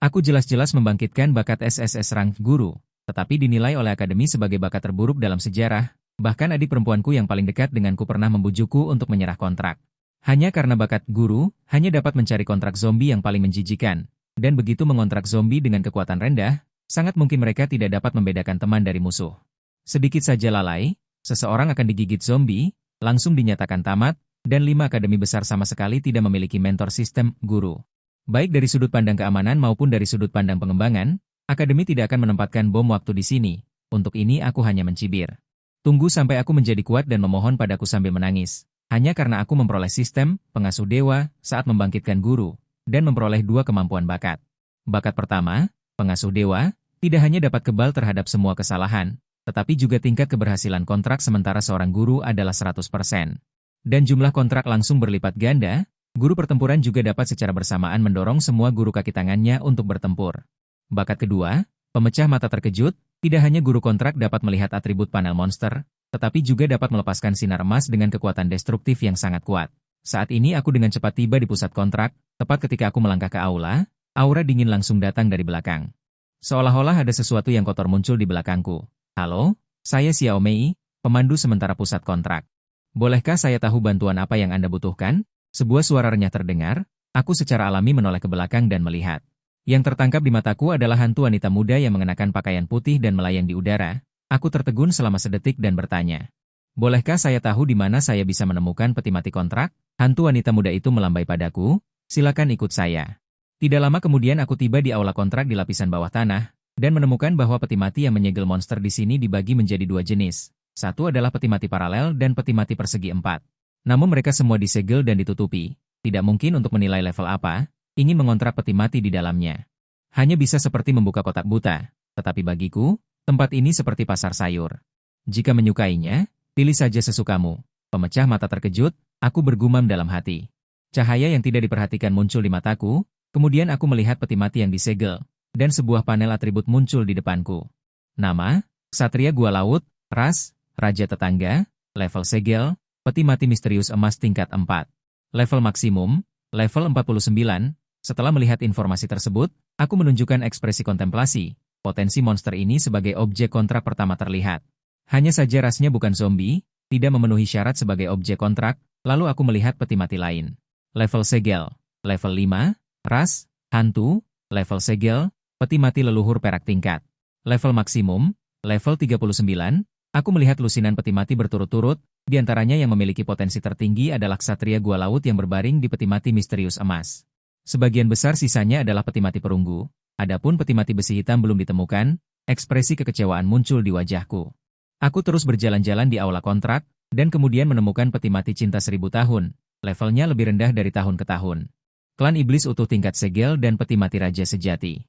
Aku jelas-jelas membangkitkan bakat SSS rank guru, tetapi dinilai oleh akademi sebagai bakat terburuk dalam sejarah, bahkan adik perempuanku yang paling dekat denganku pernah membujukku untuk menyerah kontrak. Hanya karena bakat guru, hanya dapat mencari kontrak zombie yang paling menjijikan, dan begitu mengontrak zombie dengan kekuatan rendah, sangat mungkin mereka tidak dapat membedakan teman dari musuh. Sedikit saja lalai, seseorang akan digigit zombie, langsung dinyatakan tamat, dan 5 akademi besar sama sekali tidak memiliki mentor sistem guru. Baik dari sudut pandang keamanan maupun dari sudut pandang pengembangan, akademi tidak akan menempatkan bom waktu di sini. Untuk ini aku hanya mencibir. Tunggu sampai aku menjadi kuat dan memohon padaku sambil menangis. Hanya karena aku memperoleh sistem, pengasuh dewa, saat membangkitkan guru, dan memperoleh 2 kemampuan bakat. Bakat pertama, pengasuh dewa, tidak hanya dapat kebal terhadap semua kesalahan, tetapi juga tingkat keberhasilan kontrak sementara seorang guru adalah 100%. Dan jumlah kontrak langsung berlipat ganda, guru pertempuran juga dapat secara bersamaan mendorong semua guru kaki tangannya untuk bertempur. Bakat kedua, pemecah mata terkejut, tidak hanya guru kontrak dapat melihat atribut panel monster, tetapi juga dapat melepaskan sinar emas dengan kekuatan destruktif yang sangat kuat. Saat ini aku dengan cepat tiba di pusat kontrak, tepat ketika aku melangkah ke aula, aura dingin langsung datang dari belakang. Seolah-olah ada sesuatu yang kotor muncul di belakangku. Halo, saya Xiao Mei, pemandu sementara pusat kontrak. Bolehkah saya tahu bantuan apa yang Anda butuhkan? Sebuah suara renyah terdengar, aku secara alami menoleh ke belakang dan melihat. Yang tertangkap di mataku adalah hantu wanita muda yang mengenakan pakaian putih dan melayang di udara. Aku tertegun selama sedetik dan bertanya. Bolehkah saya tahu di mana saya bisa menemukan peti mati kontrak? Hantu wanita muda itu melambai padaku, silakan ikut saya. Tidak lama kemudian aku tiba di aula kontrak di lapisan bawah tanah, dan menemukan bahwa peti mati yang menyegel monster di sini dibagi menjadi 2 jenis. Satu adalah peti mati paralel dan peti mati persegi 4. Namun mereka semua disegel dan ditutupi. Tidak mungkin untuk menilai level apa, ingin mengontrak peti mati di dalamnya. Hanya bisa seperti membuka kotak buta, tetapi bagiku, tempat ini seperti pasar sayur. Jika menyukainya, pilih saja sesukamu. Pemecah mata terkejut, aku bergumam dalam hati. Cahaya yang tidak diperhatikan muncul di mataku, kemudian aku melihat peti mati yang disegel, dan sebuah panel atribut muncul di depanku. Nama, Ksatria Gua Laut, ras, Raja Tetangga, level segel, peti mati misterius emas tingkat 4. Level maksimum, level 49. Setelah melihat informasi tersebut, aku menunjukkan ekspresi kontemplasi. Potensi monster ini sebagai objek kontrak pertama terlihat. Hanya saja rasnya bukan zombie, tidak memenuhi syarat sebagai objek kontrak, lalu aku melihat peti mati lain. Level segel, level 5, ras, hantu, level segel, peti mati leluhur perak tingkat. Level maksimum, level 39, aku melihat lusinan peti mati berturut-turut, di antaranya yang memiliki potensi tertinggi adalah Ksatria Gua Laut yang berbaring di peti mati misterius emas. Sebagian besar sisanya adalah peti mati perunggu. Adapun peti mati besi hitam belum ditemukan, ekspresi kekecewaan muncul di wajahku. Aku terus berjalan-jalan di aula kontrak, dan kemudian menemukan peti mati cinta 1000 tahun, levelnya lebih rendah dari tahun ke tahun. Klan Iblis utuh tingkat segel dan peti mati raja sejati.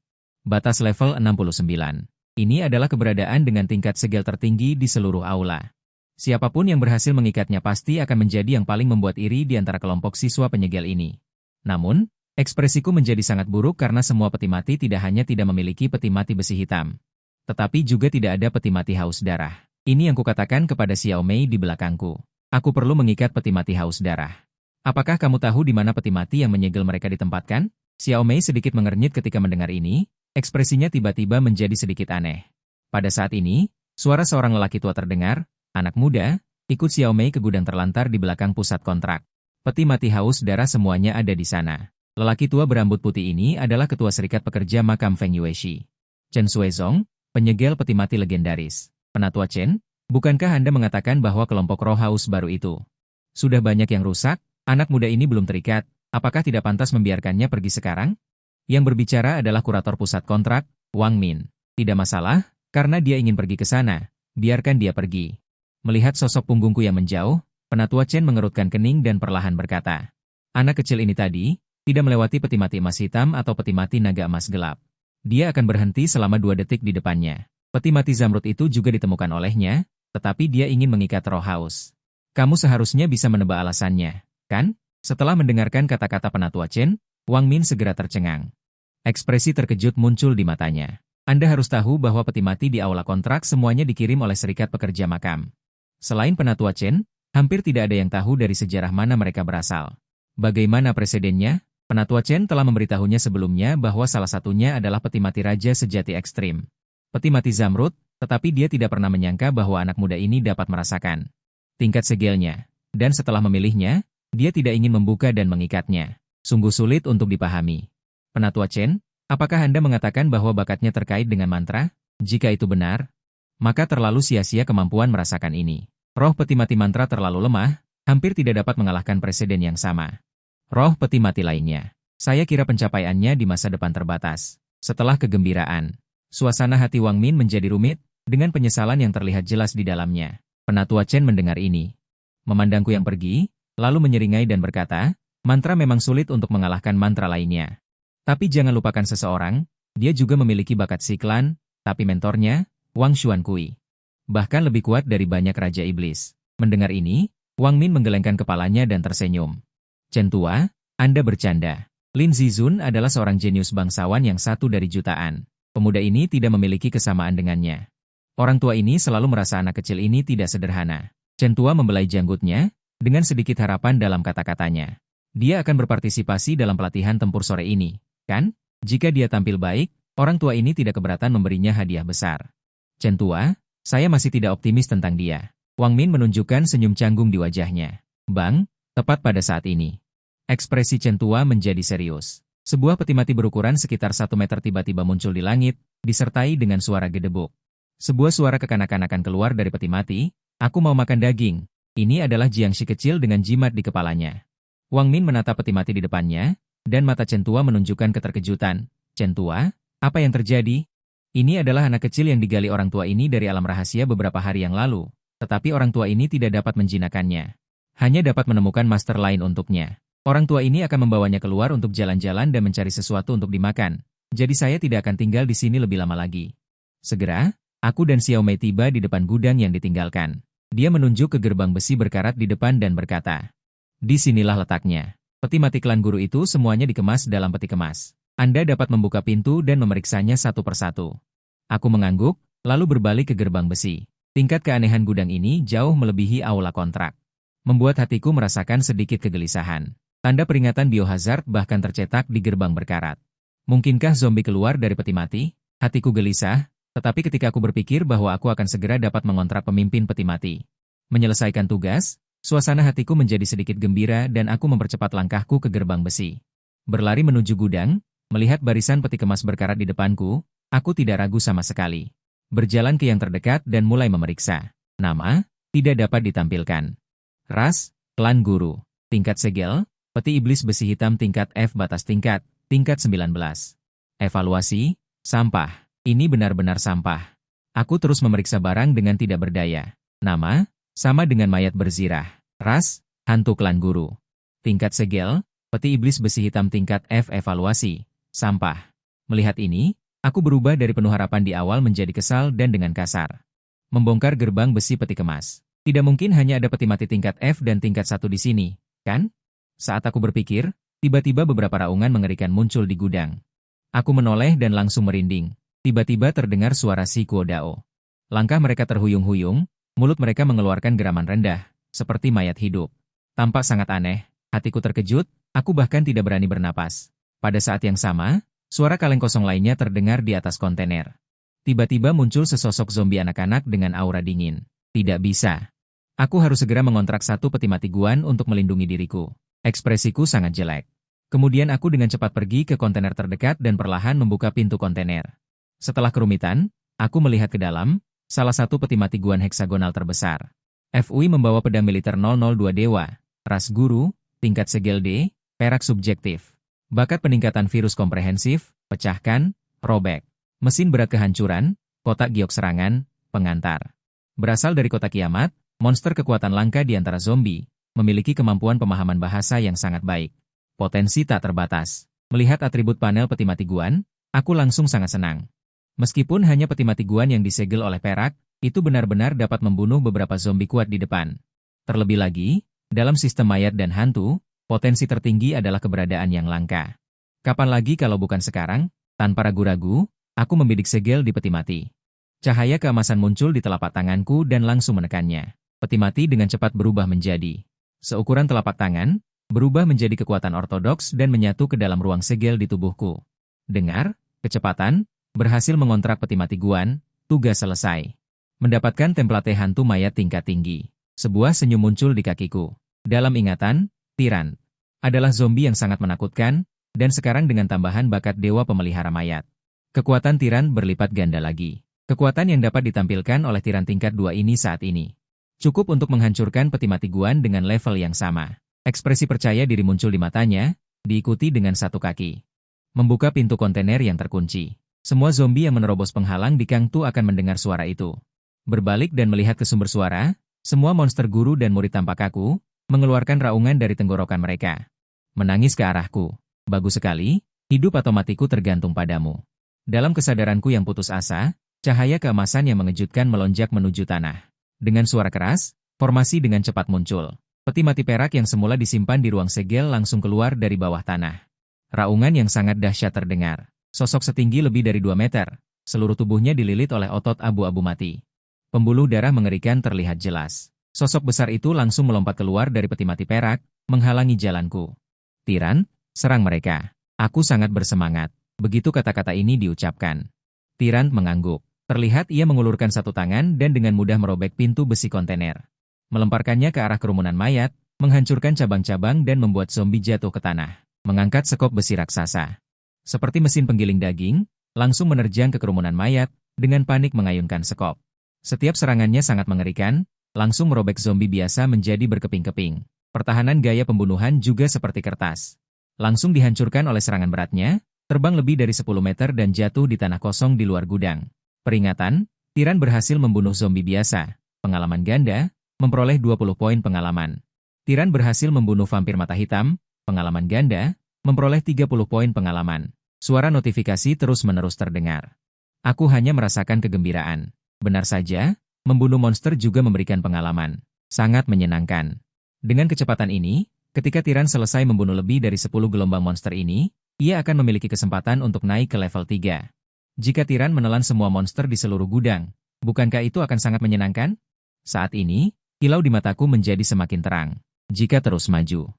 Batas level 69. Ini adalah keberadaan dengan tingkat segel tertinggi di seluruh aula. Siapapun yang berhasil mengikatnya pasti akan menjadi yang paling membuat iri di antara kelompok siswa penyegel ini. Namun, ekspresiku menjadi sangat buruk karena semua peti mati tidak hanya tidak memiliki peti mati besi hitam, tetapi juga tidak ada peti mati haus darah. Ini yang kukatakan kepada Xiao Mei di belakangku. Aku perlu mengikat peti mati haus darah. Apakah kamu tahu di mana peti mati yang menyegel mereka ditempatkan? Xiao Mei sedikit mengernyit ketika mendengar ini, ekspresinya tiba-tiba menjadi sedikit aneh. Pada saat ini, suara seorang lelaki tua terdengar, anak muda, ikut Xiao Mei ke gudang terlantar di belakang pusat kontrak. Peti mati haus darah semuanya ada di sana. Lelaki tua berambut putih ini adalah ketua serikat pekerja makam Feng Yueshi. Chen Suezong, penyegel peti mati legendaris. Penatua Chen, bukankah Anda mengatakan bahwa kelompok roh haus baru itu sudah banyak yang rusak? Anak muda ini belum terikat, apakah tidak pantas membiarkannya pergi sekarang? Yang berbicara adalah kurator pusat kontrak, Wang Min. Tidak masalah, karena dia ingin pergi ke sana, biarkan dia pergi. Melihat sosok punggungku yang menjauh, Penatua Chen mengerutkan kening dan perlahan berkata, anak kecil ini tadi tidak melewati peti mati emas hitam atau peti mati naga emas gelap. Dia akan berhenti selama 2 detik di depannya. Peti mati zamrud itu juga ditemukan olehnya, tetapi dia ingin mengikat roh haus. Kamu seharusnya bisa menebak alasannya, kan? Setelah mendengarkan kata-kata Penatua Chen, Wang Min segera tercengang. Ekspresi terkejut muncul di matanya. Anda harus tahu bahwa peti mati di aula kontrak semuanya dikirim oleh serikat pekerja makam. Selain Penatua Chen, hampir tidak ada yang tahu dari sejarah mana mereka berasal. Bagaimana presidennya? Penatua Chen telah memberitahunya sebelumnya bahwa salah satunya adalah peti mati raja sejati ekstrim. Peti mati Zamrud, tetapi dia tidak pernah menyangka bahwa anak muda ini dapat merasakan tingkat segelnya. Dan setelah memilihnya, dia tidak ingin membuka dan mengikatnya. Sungguh sulit untuk dipahami. Penatua Chen, apakah Anda mengatakan bahwa bakatnya terkait dengan mantra? Jika itu benar, maka terlalu sia-sia kemampuan merasakan ini. Roh peti mati mantra terlalu lemah, hampir tidak dapat mengalahkan presiden yang sama. Roh peti mati lainnya. Saya kira pencapaiannya di masa depan terbatas. Setelah kegembiraan, suasana hati Wang Min menjadi rumit, dengan penyesalan yang terlihat jelas di dalamnya. Penatua Chen mendengar ini, memandangku yang pergi, lalu menyeringai dan berkata, mantra memang sulit untuk mengalahkan mantra lainnya. Tapi jangan lupakan seseorang, dia juga memiliki bakat siklan, tapi mentornya, Wang Xuankui, bahkan lebih kuat dari banyak raja iblis. Mendengar ini, Wang Min menggelengkan kepalanya dan tersenyum. Chen tua, Anda bercanda. Lin Zizun adalah seorang jenius bangsawan yang satu dari jutaan. Pemuda ini tidak memiliki kesamaan dengannya. Orang tua ini selalu merasa anak kecil ini tidak sederhana. Chen tua membelai janggutnya, dengan sedikit harapan dalam kata-katanya. Dia akan berpartisipasi dalam pelatihan tempur sore ini, kan? Jika dia tampil baik, orang tua ini tidak keberatan memberinya hadiah besar. Chen tua, saya masih tidak optimis tentang dia. Wang Min menunjukkan senyum canggung di wajahnya. Bang, tepat pada saat ini, ekspresi Chen tua menjadi serius. Sebuah peti mati berukuran sekitar 1 meter tiba-tiba muncul di langit, disertai dengan suara gedebuk. Sebuah suara kekanak-kanakan keluar dari peti mati, aku mau makan daging. Ini adalah Jiangxi kecil dengan jimat di kepalanya. Wang Min menatap peti mati di depannya, dan mata Chen tua menunjukkan keterkejutan. Chen tua, apa yang terjadi? Ini adalah anak kecil yang digali orang tua ini dari alam rahasia beberapa hari yang lalu, tetapi orang tua ini tidak dapat menjinakkannya. Hanya dapat menemukan master lain untuknya. Orang tua ini akan membawanya keluar untuk jalan-jalan dan mencari sesuatu untuk dimakan. Jadi saya tidak akan tinggal di sini lebih lama lagi. Segera, aku dan Xiao Mei tiba di depan gudang yang ditinggalkan. Dia menunjuk ke gerbang besi berkarat di depan dan berkata, disinilah letaknya. Peti mati klan guru itu semuanya dikemas dalam peti kemas. Anda dapat membuka pintu dan memeriksanya satu persatu. Aku mengangguk, lalu berbalik ke gerbang besi. Tingkat keanehan gudang ini jauh melebihi aula kontrak. Membuat hatiku merasakan sedikit kegelisahan. Tanda peringatan biohazard bahkan tercetak di gerbang berkarat. Mungkinkah zombie keluar dari peti mati? Hatiku gelisah, tetapi ketika aku berpikir bahwa aku akan segera dapat mengontrak pemimpin peti mati, menyelesaikan tugas, suasana hatiku menjadi sedikit gembira dan aku mempercepat langkahku ke gerbang besi. Berlari menuju gudang, melihat barisan peti kemas berkarat di depanku, aku tidak ragu sama sekali. Berjalan ke yang terdekat dan mulai memeriksa. Nama, tidak dapat ditampilkan. Ras, klan guru. Tingkat segel, peti iblis besi hitam tingkat F batas tingkat 19. Evaluasi, sampah. Ini benar-benar sampah. Aku terus memeriksa barang dengan tidak berdaya. Nama, sama dengan mayat berzirah. Ras, hantu klan guru. Tingkat segel, peti iblis besi hitam tingkat F evaluasi, sampah. Melihat ini, aku berubah dari penuh harapan di awal menjadi kesal dan dengan kasar. Membongkar gerbang besi peti kemas. Tidak mungkin hanya ada peti mati tingkat F dan tingkat 1 di sini, kan? Saat aku berpikir, tiba-tiba beberapa raungan mengerikan muncul di gudang. Aku menoleh dan langsung merinding. Tiba-tiba terdengar suara si Kuo Dao. Langkah mereka terhuyung-huyung, mulut mereka mengeluarkan geraman rendah, seperti mayat hidup. Tampak sangat aneh, hatiku terkejut, aku bahkan tidak berani bernapas. Pada saat yang sama, suara kaleng kosong lainnya terdengar di atas kontainer. Tiba-tiba muncul sesosok zombie anak-anak dengan aura dingin. Tidak bisa. Aku harus segera mengontrak satu peti mati guan untuk melindungi diriku. Ekspresiku sangat jelek. Kemudian aku dengan cepat pergi ke kontainer terdekat dan perlahan membuka pintu kontainer. Setelah kerumitan, aku melihat ke dalam, salah satu peti mati guan heksagonal terbesar. FUI membawa pedang militer 002 Dewa, ras guru, tingkat segel D, perak subjektif. Bakat peningkatan virus komprehensif, pecahkan, robek. Mesin berat kehancuran, kotak giok serangan, pengantar. Berasal dari kota kiamat, monster kekuatan langka di antara zombie, memiliki kemampuan pemahaman bahasa yang sangat baik. Potensi tak terbatas. Melihat atribut panel peti mati guan, aku langsung sangat senang. Meskipun hanya peti mati guan yang disegel oleh perak, itu benar-benar dapat membunuh beberapa zombie kuat di depan. Terlebih lagi, dalam sistem mayat dan hantu, potensi tertinggi adalah keberadaan yang langka. Kapan lagi kalau bukan sekarang? Tanpa ragu-ragu, aku membidik segel di peti mati. Cahaya keemasan muncul di telapak tanganku dan langsung menekannya. Peti mati dengan cepat berubah menjadi seukuran telapak tangan, berubah menjadi kekuatan ortodoks dan menyatu ke dalam ruang segel di tubuhku. Dengar, kecepatan, berhasil mengontrak peti mati Guan, tugas selesai. Mendapatkan template hantu mayat tingkat tinggi. Sebuah senyum muncul di kakiku. Dalam ingatan, Tiran adalah zombie yang sangat menakutkan, dan sekarang dengan tambahan bakat dewa pemelihara mayat. Kekuatan Tiran berlipat ganda lagi. Kekuatan yang dapat ditampilkan oleh Tiran tingkat 2 ini saat ini cukup untuk menghancurkan peti mati Guan dengan level yang sama. Ekspresi percaya diri muncul di matanya, diikuti dengan satu kaki membuka pintu kontainer yang terkunci. Semua zombie yang menerobos penghalang di Kangtu akan mendengar suara itu. Berbalik dan melihat ke sumber suara, semua monster guru dan murid tampak kaku, mengeluarkan raungan dari tenggorokan mereka. Menangis ke arahku. Bagus sekali, hidup atau matiku tergantung padamu. Dalam kesadaranku yang putus asa, cahaya keemasan yang mengejutkan melonjak menuju tanah. Dengan suara keras, formasi dengan cepat muncul. Peti mati perak yang semula disimpan di ruang segel langsung keluar dari bawah tanah. Raungan yang sangat dahsyat terdengar. Sosok setinggi lebih dari 2 meter. Seluruh tubuhnya dililit oleh otot abu-abu mati. Pembuluh darah mengerikan terlihat jelas. Sosok besar itu langsung melompat keluar dari peti mati perak, menghalangi jalanku. Tiran, serang mereka. Aku sangat bersemangat. Begitu kata-kata ini diucapkan. Tiran mengangguk. Terlihat ia mengulurkan satu tangan dan dengan mudah merobek pintu besi kontainer. Melemparkannya ke arah kerumunan mayat, menghancurkan cabang-cabang dan membuat zombie jatuh ke tanah. Mengangkat sekop besi raksasa. Seperti mesin penggiling daging, langsung menerjang ke kerumunan mayat, dengan panik mengayunkan sekop. Setiap serangannya sangat mengerikan, langsung merobek zombie biasa menjadi berkeping-keping. Pertahanan gaya pembunuhan juga seperti kertas. Langsung dihancurkan oleh serangan beratnya, terbang lebih dari 10 meter dan jatuh di tanah kosong di luar gudang. Peringatan, Tiran berhasil membunuh zombie biasa. Pengalaman ganda, memperoleh 20 poin pengalaman. Tiran berhasil membunuh vampir mata hitam, pengalaman ganda, memperoleh 30 poin pengalaman. Suara notifikasi terus-menerus terdengar. Aku hanya merasakan kegembiraan. Benar saja, membunuh monster juga memberikan pengalaman. Sangat menyenangkan. Dengan kecepatan ini, ketika Tiran selesai membunuh lebih dari 10 gelombang monster ini, ia akan memiliki kesempatan untuk naik ke level 3. Jika Tiran menelan semua monster di seluruh gudang, bukankah itu akan sangat menyenangkan? Saat ini, kilau di mataku menjadi semakin terang. Jika terus maju,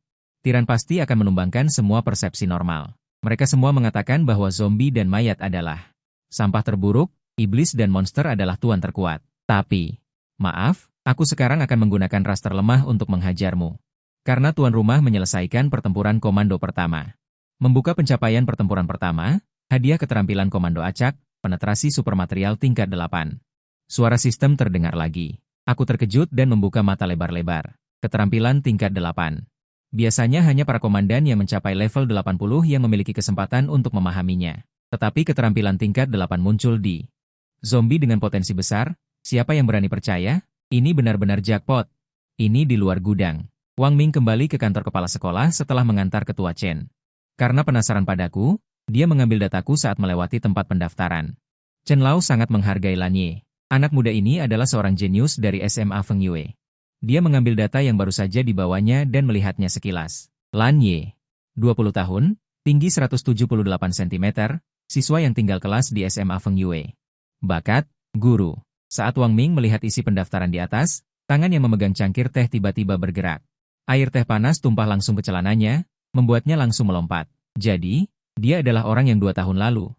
Tiran pasti akan menumbangkan semua persepsi normal. Mereka semua mengatakan bahwa zombie dan mayat adalah sampah terburuk, iblis dan monster adalah tuan terkuat. Tapi, maaf, aku sekarang akan menggunakan ras terlemah untuk menghajarmu. Karena tuan rumah menyelesaikan pertempuran komando pertama. Membuka pencapaian pertempuran pertama, hadiah keterampilan komando acak, penetrasi supermaterial tingkat 8. Suara sistem terdengar lagi. Aku terkejut dan membuka mata lebar-lebar. Keterampilan tingkat 8. Biasanya hanya para komandan yang mencapai level 80 yang memiliki kesempatan untuk memahaminya. Tetapi keterampilan tingkat 8 muncul di zombie dengan potensi besar. Siapa yang berani percaya? Ini benar-benar jackpot. Ini di luar gudang. Wang Ming kembali ke kantor kepala sekolah setelah mengantar ketua Chen. Karena penasaran padaku, dia mengambil dataku saat melewati tempat pendaftaran. Chen Lao sangat menghargai Lan Ye. Anak muda ini adalah seorang jenius dari SMA Feng Yue. Dia mengambil data yang baru saja dibawanya dan melihatnya sekilas. Lan Ye, 20 tahun, tinggi 178 cm, siswa yang tinggal kelas di SMA Feng Yue. Bakat, guru. Saat Wang Ming melihat isi pendaftaran di atas, tangan yang memegang cangkir teh tiba-tiba bergerak. Air teh panas tumpah langsung ke celananya, membuatnya langsung melompat. Jadi, dia adalah orang yang 2 tahun lalu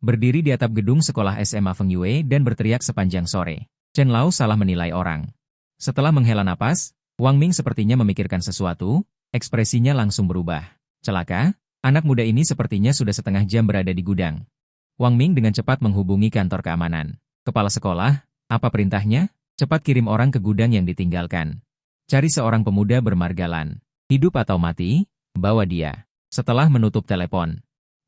berdiri di atap gedung sekolah SMA Feng Yue dan berteriak sepanjang sore. Chen Lao salah menilai orang. Setelah menghela napas, Wang Ming sepertinya memikirkan sesuatu, ekspresinya langsung berubah. Celaka, anak muda ini sepertinya sudah setengah jam berada di gudang. Wang Ming dengan cepat menghubungi kantor keamanan. Kepala sekolah, apa perintahnya? Cepat kirim orang ke gudang yang ditinggalkan. Cari seorang pemuda bermargalan. Hidup atau mati, bawa dia. Setelah menutup telepon,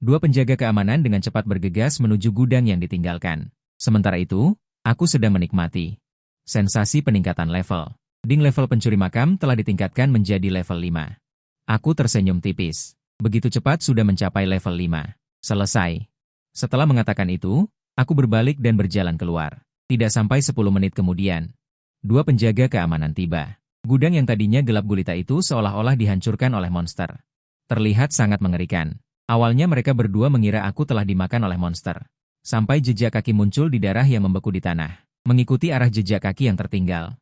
2 penjaga keamanan dengan cepat bergegas menuju gudang yang ditinggalkan. Sementara itu, aku sedang menikmati sensasi peningkatan level. Ding level pencuri makam telah ditingkatkan menjadi level 5. Aku tersenyum tipis. Begitu cepat sudah mencapai level 5. Selesai. Setelah mengatakan itu, aku berbalik dan berjalan keluar. Tidak sampai 10 menit kemudian, 2 penjaga keamanan tiba. Gudang yang tadinya gelap gulita itu seolah-olah dihancurkan oleh monster. Terlihat sangat mengerikan. Awalnya mereka berdua mengira aku telah dimakan oleh monster. Sampai jejak kaki muncul di darah yang membeku di tanah, mengikuti arah jejak kaki yang tertinggal.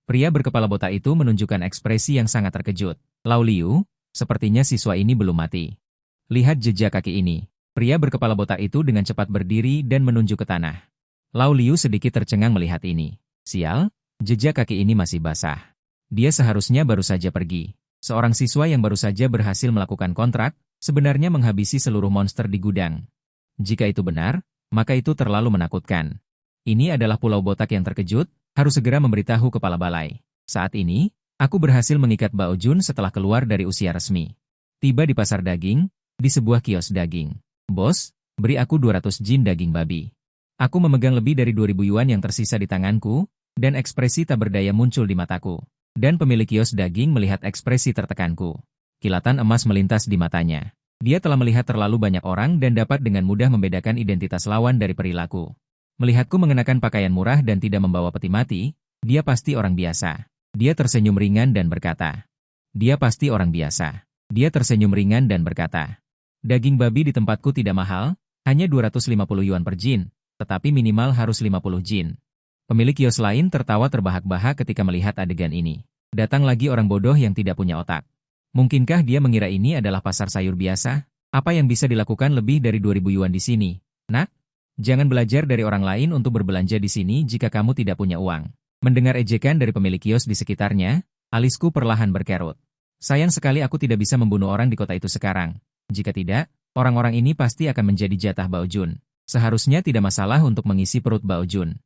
Pria berkepala botak itu menunjukkan ekspresi yang sangat terkejut. Lao Liu, Sepertinya siswa ini belum mati. Lihat jejak kaki ini. Pria berkepala botak itu dengan cepat berdiri dan menunjuk ke tanah. Lao Liu sedikit tercengang melihat ini. Sial, jejak kaki ini masih basah. Dia seharusnya baru saja pergi. Seorang siswa yang baru saja berhasil melakukan kontrak, sebenarnya menghabisi seluruh monster di gudang. Jika itu benar, maka itu terlalu menakutkan. Ini adalah Pulau Botak yang terkejut, harus segera memberitahu kepala balai. Saat ini, aku berhasil mengikat Bao Jun setelah keluar dari usia resmi. Tiba di pasar daging, di sebuah kios daging. Bos, beri aku 200 jin daging babi. Aku memegang lebih dari 2.000 yuan yang tersisa di tanganku, dan ekspresi tak berdaya muncul di mataku. Dan pemilik kios daging melihat ekspresi tertekanku. Kilatan emas melintas di matanya. Dia telah melihat terlalu banyak orang dan dapat dengan mudah membedakan identitas lawan dari perilaku. Melihatku mengenakan pakaian murah dan tidak membawa peti mati, dia pasti orang biasa. Dia tersenyum ringan dan berkata. Dia pasti orang biasa. Dia tersenyum ringan dan berkata. Daging babi di tempatku tidak mahal, hanya 250 yuan per jin, tetapi minimal harus 50 jin. Pemilik kios lain tertawa terbahak-bahak ketika melihat adegan ini. Datang lagi orang bodoh yang tidak punya otak. Mungkinkah dia mengira ini adalah pasar sayur biasa? Apa yang bisa dilakukan lebih dari 2.000 yuan di sini? Nak, jangan belajar dari orang lain untuk berbelanja di sini jika kamu tidak punya uang. Mendengar ejekan dari pemilik kios di sekitarnya, alisku perlahan berkerut. Sayang sekali aku tidak bisa membunuh orang di kota itu sekarang. Jika tidak, orang-orang ini pasti akan menjadi jatah Bao Jun. Seharusnya tidak masalah untuk mengisi perut Bao Jun.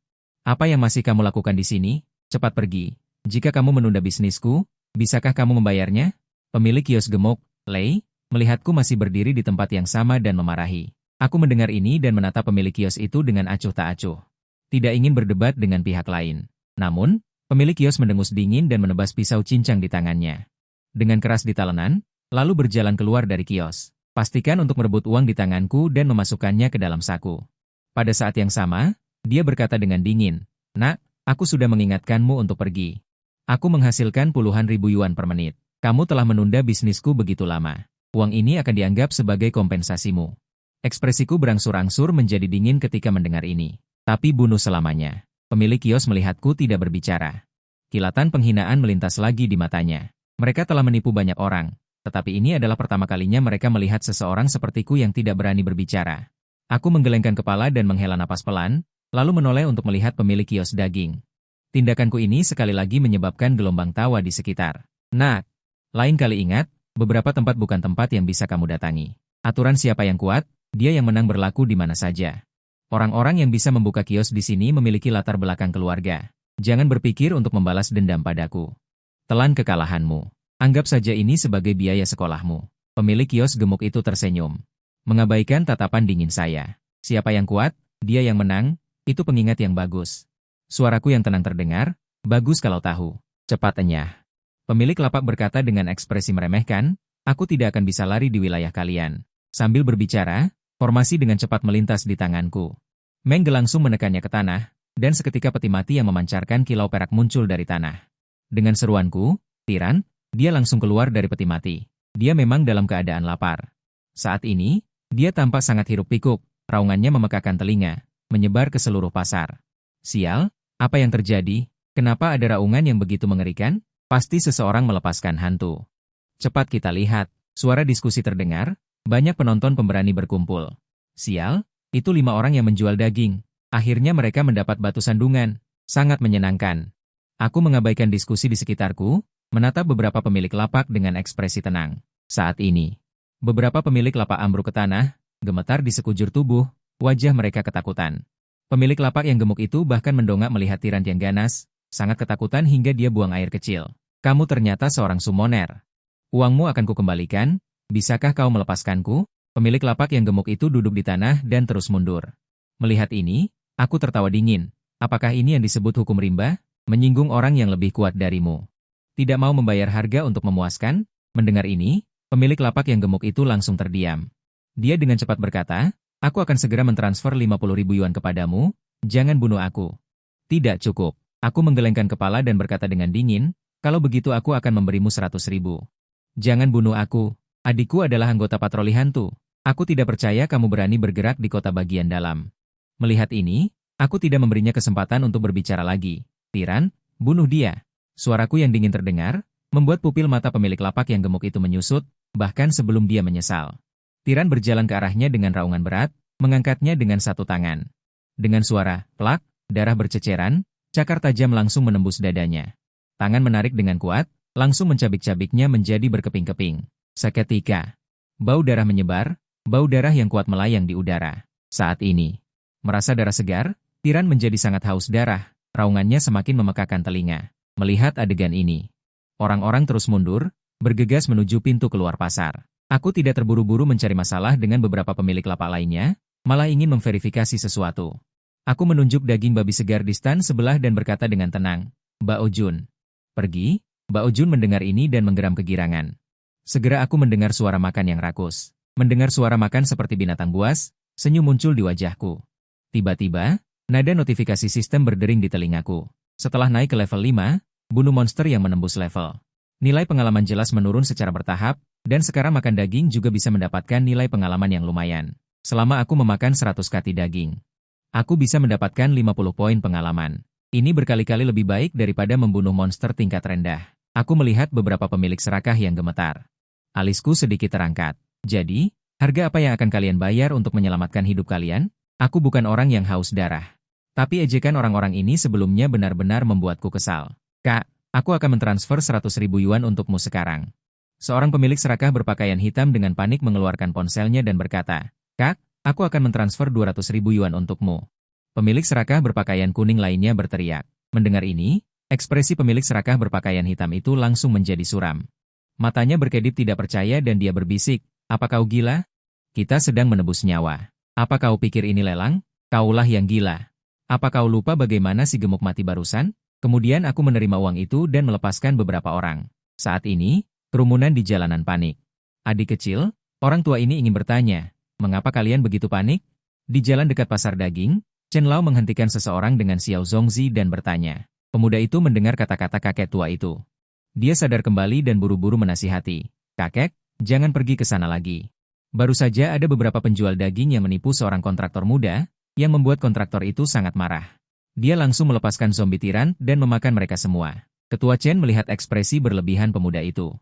Apa yang masih kamu lakukan di sini? Cepat pergi. Jika kamu menunda bisnisku, bisakah kamu membayarnya? Pemilik kios gemuk, Lei, melihatku masih berdiri di tempat yang sama dan memarahi. Aku mendengar ini dan menatap pemilik kios itu dengan acuh tak acuh. Tidak ingin berdebat dengan pihak lain. Namun, pemilik kios mendengus dingin dan menebas pisau cincang di tangannya. Dengan keras di talenan, lalu berjalan keluar dari kios. Pastikan untuk merebut uang di tanganku dan memasukkannya ke dalam saku. Pada saat yang sama, dia berkata dengan dingin, Nak, aku sudah mengingatkanmu untuk pergi. Aku menghasilkan puluhan ribu yuan per menit. Kamu telah menunda bisnisku begitu lama. Uang ini akan dianggap sebagai kompensasimu. Ekspresiku berangsur-angsur menjadi dingin ketika mendengar ini. Tapi bunuh selamanya. Pemilik kios melihatku tidak berbicara. Kilatan penghinaan melintas lagi di matanya. Mereka telah menipu banyak orang. Tetapi ini adalah pertama kalinya mereka melihat seseorang sepertiku yang tidak berani berbicara. Aku menggelengkan kepala dan menghela napas pelan, lalu menoleh untuk melihat pemilik kios daging. Tindakanku ini sekali lagi menyebabkan gelombang tawa di sekitar. Nak, lain kali ingat, beberapa tempat bukan tempat yang bisa kamu datangi. Aturan siapa yang kuat, dia yang menang berlaku di mana saja. Orang-orang yang bisa membuka kios di sini memiliki latar belakang keluarga. Jangan berpikir untuk membalas dendam padaku. Telan kekalahanmu. Anggap saja ini sebagai biaya sekolahmu. Pemilik kios gemuk itu tersenyum. Mengabaikan tatapan dingin saya. Siapa yang kuat, dia yang menang, itu pengingat yang bagus. Suaraku yang tenang terdengar, bagus kalau tahu. Cepat enyah. Pemilik lapak berkata dengan ekspresi meremehkan, aku tidak akan bisa lari di wilayah kalian. Sambil berbicara, formasi dengan cepat melintas di tanganku. Mengge langsung menekannya ke tanah, dan seketika peti mati yang memancarkan kilau perak muncul dari tanah. Dengan seruanku, Tiran, dia langsung keluar dari peti mati. Dia memang dalam keadaan lapar. Saat ini, dia tampak sangat hiruk-pikuk, raungannya memekakan telinga, menyebar ke seluruh pasar. Sial, apa yang terjadi? Kenapa ada raungan yang begitu mengerikan? Pasti seseorang melepaskan hantu. Cepat kita lihat. Suara diskusi terdengar, banyak penonton pemberani berkumpul. Sial, itu 5 orang yang menjual daging. Akhirnya mereka mendapat batu sandungan. Sangat menyenangkan. Aku mengabaikan diskusi di sekitarku, menatap beberapa pemilik lapak dengan ekspresi tenang. Saat ini, beberapa pemilik lapak ambruk ke tanah, gemetar di sekujur tubuh, wajah mereka ketakutan. Pemilik lapak yang gemuk itu bahkan mendongak melihat Tiran yang ganas, sangat ketakutan hingga dia buang air kecil. Kamu ternyata seorang summoner. Uangmu akan kukembalikan, bisakah kau melepaskanku? Pemilik lapak yang gemuk itu duduk di tanah dan terus mundur. Melihat ini, aku tertawa dingin. Apakah ini yang disebut hukum rimba? Menyinggung orang yang lebih kuat darimu. Tidak mau membayar harga untuk memuaskan? Mendengar ini, pemilik lapak yang gemuk itu langsung terdiam. Dia dengan cepat berkata, aku akan segera mentransfer 50.000 yuan kepadamu, jangan bunuh aku. Tidak cukup. Aku menggelengkan kepala dan berkata dengan dingin, kalau begitu aku akan memberimu 100.000. Jangan bunuh aku. Adikku adalah anggota patroli hantu. Aku tidak percaya kamu berani bergerak di kota bagian dalam. Melihat ini, aku tidak memberinya kesempatan untuk berbicara lagi. Tiran, bunuh dia. Suaraku yang dingin terdengar, membuat pupil mata pemilik lapak yang gemuk itu menyusut, bahkan sebelum dia menyesal. Tiran berjalan ke arahnya dengan raungan berat, mengangkatnya dengan satu tangan. Dengan suara plak, darah berceceran, cakar tajam langsung menembus dadanya. Tangan menarik dengan kuat, langsung mencabik-cabiknya menjadi berkeping-keping. Seketika, bau darah menyebar, bau darah yang kuat melayang di udara. Saat ini, merasa darah segar, Tiran menjadi sangat haus darah, raungannya semakin memekakan telinga. Melihat adegan ini, orang-orang terus mundur, bergegas menuju pintu keluar pasar. Aku tidak terburu-buru mencari masalah dengan beberapa pemilik lapak lainnya, malah ingin memverifikasi sesuatu. Aku menunjuk daging babi segar di stand sebelah dan berkata dengan tenang, "Bao Jun, pergi." Bao Jun mendengar ini dan menggeram kegirangan. Segera aku mendengar suara makan yang rakus. Mendengar suara makan seperti binatang buas, senyum muncul di wajahku. Tiba-tiba, nada notifikasi sistem berdering di telingaku. Setelah naik ke level 5, bunuh monster yang menembus level. Nilai pengalaman jelas menurun secara bertahap, dan sekarang makan daging juga bisa mendapatkan nilai pengalaman yang lumayan. Selama aku memakan 100 kati daging, aku bisa mendapatkan 50 poin pengalaman. Ini berkali-kali lebih baik daripada membunuh monster tingkat rendah. Aku melihat beberapa pemilik serakah yang gemetar. Alisku sedikit terangkat. Jadi, harga apa yang akan kalian bayar untuk menyelamatkan hidup kalian? Aku bukan orang yang haus darah. Tapi ejekan orang-orang ini sebelumnya benar-benar membuatku kesal. Kak, aku akan mentransfer 100.000 yuan untukmu sekarang. Seorang pemilik serakah berpakaian hitam dengan panik mengeluarkan ponselnya dan berkata, "Kak, aku akan mentransfer 200.000 yuan untukmu." Pemilik serakah berpakaian kuning lainnya berteriak. Mendengar ini, ekspresi pemilik serakah berpakaian hitam itu langsung menjadi suram. Matanya berkedip tidak percaya dan dia berbisik, "Apa kau gila? Kita sedang menebus nyawa. Apa kau pikir ini lelang? Kaulah yang gila. Apa kau lupa bagaimana si gemuk mati barusan?" Kemudian aku menerima uang itu dan melepaskan beberapa orang. Saat ini, kerumunan di jalanan panik. Adik kecil, orang tua ini ingin bertanya, "Mengapa kalian begitu panik?" Di jalan dekat pasar daging, Chen Lao menghentikan seseorang dengan Xiao Zongzi dan bertanya. Pemuda itu mendengar kata-kata kakek tua itu. Dia sadar kembali dan buru-buru menasihati. "Kakek, jangan pergi ke sana lagi." Baru saja ada beberapa penjual daging yang menipu seorang kontraktor muda, yang membuat kontraktor itu sangat marah. Dia langsung melepaskan zombie tiran dan memakan mereka semua. Ketua Chen melihat ekspresi berlebihan pemuda itu.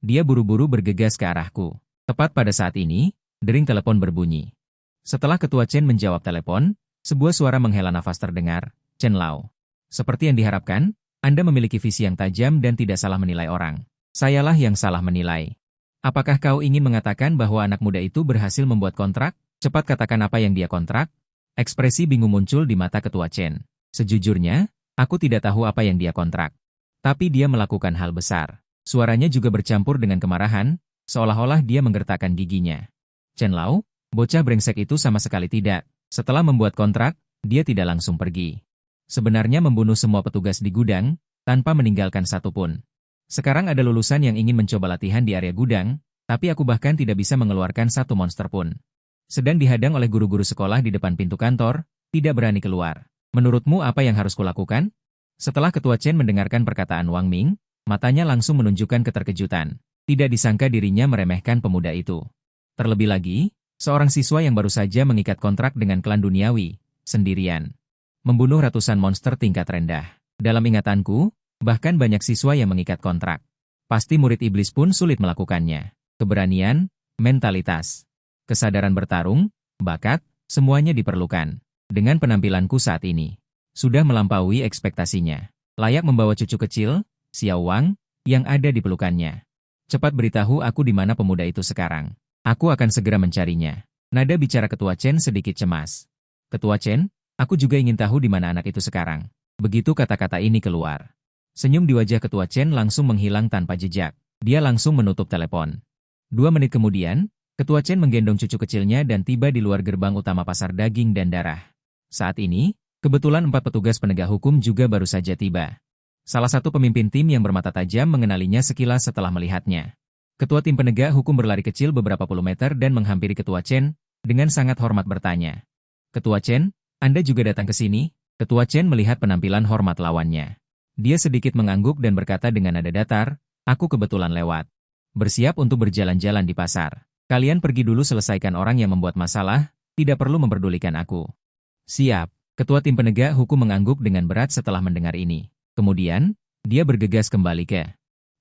Dia buru-buru bergegas ke arahku. Tepat pada saat ini, dering telepon berbunyi. Setelah Ketua Chen menjawab telepon, sebuah suara menghela nafas terdengar. "Chen Lao, seperti yang diharapkan, Anda memiliki visi yang tajam dan tidak salah menilai orang. Sayalah yang salah menilai. Apakah kau ingin mengatakan bahwa anak muda itu berhasil membuat kontrak? Cepat katakan apa yang dia kontrak." Ekspresi bingung muncul di mata Ketua Chen. Sejujurnya, aku tidak tahu apa yang dia kontrak. Tapi dia melakukan hal besar. Suaranya juga bercampur dengan kemarahan, seolah-olah dia menggertakkan giginya. "Chen Lao, bocah brengsek itu sama sekali tidak. Setelah membuat kontrak, dia tidak langsung pergi. Sebenarnya membunuh semua petugas di gudang, tanpa meninggalkan satu pun. Sekarang ada lulusan yang ingin mencoba latihan di area gudang, tapi aku bahkan tidak bisa mengeluarkan satu monster pun. Sedang dihadang oleh guru-guru sekolah di depan pintu kantor, tidak berani keluar. Menurutmu apa yang harus kulakukan?" Setelah Ketua Chen mendengarkan perkataan Wang Ming, matanya langsung menunjukkan keterkejutan. Tidak disangka dirinya meremehkan pemuda itu. Terlebih lagi, seorang siswa yang baru saja mengikat kontrak dengan klan duniawi, sendirian. Membunuh ratusan monster tingkat rendah. Dalam ingatanku, bahkan banyak siswa yang mengikat kontrak. Pasti murid iblis pun sulit melakukannya. Keberanian, mentalitas, kesadaran bertarung, bakat, semuanya diperlukan. Dengan penampilanku saat ini, sudah melampaui ekspektasinya. Layak membawa cucu kecil, Xiao Wang, yang ada di pelukannya. Cepat beritahu aku di mana pemuda itu sekarang. Aku akan segera mencarinya. Nada bicara Ketua Chen sedikit cemas. "Ketua Chen, aku juga ingin tahu di mana anak itu sekarang." Begitu kata-kata ini keluar, senyum di wajah Ketua Chen langsung menghilang tanpa jejak. Dia langsung menutup telepon. 2 menit kemudian, Ketua Chen menggendong cucu kecilnya dan tiba di luar gerbang utama pasar daging dan darah. Saat ini, kebetulan 4 petugas penegak hukum juga baru saja tiba. Salah satu pemimpin tim yang bermata tajam mengenalinya sekilas setelah melihatnya. Ketua tim penegak hukum berlari kecil beberapa puluh meter dan menghampiri Ketua Chen, dengan sangat hormat bertanya. "Ketua Chen, Anda juga datang ke sini?" Ketua Chen melihat penampilan hormat lawannya. Dia sedikit mengangguk dan berkata dengan nada datar, "Aku kebetulan lewat. Bersiap untuk berjalan-jalan di pasar. Kalian pergi dulu selesaikan orang yang membuat masalah, tidak perlu memperdulikan aku." "Siap." Ketua tim penegak hukum mengangguk dengan berat setelah mendengar ini. Kemudian, dia bergegas kembali ke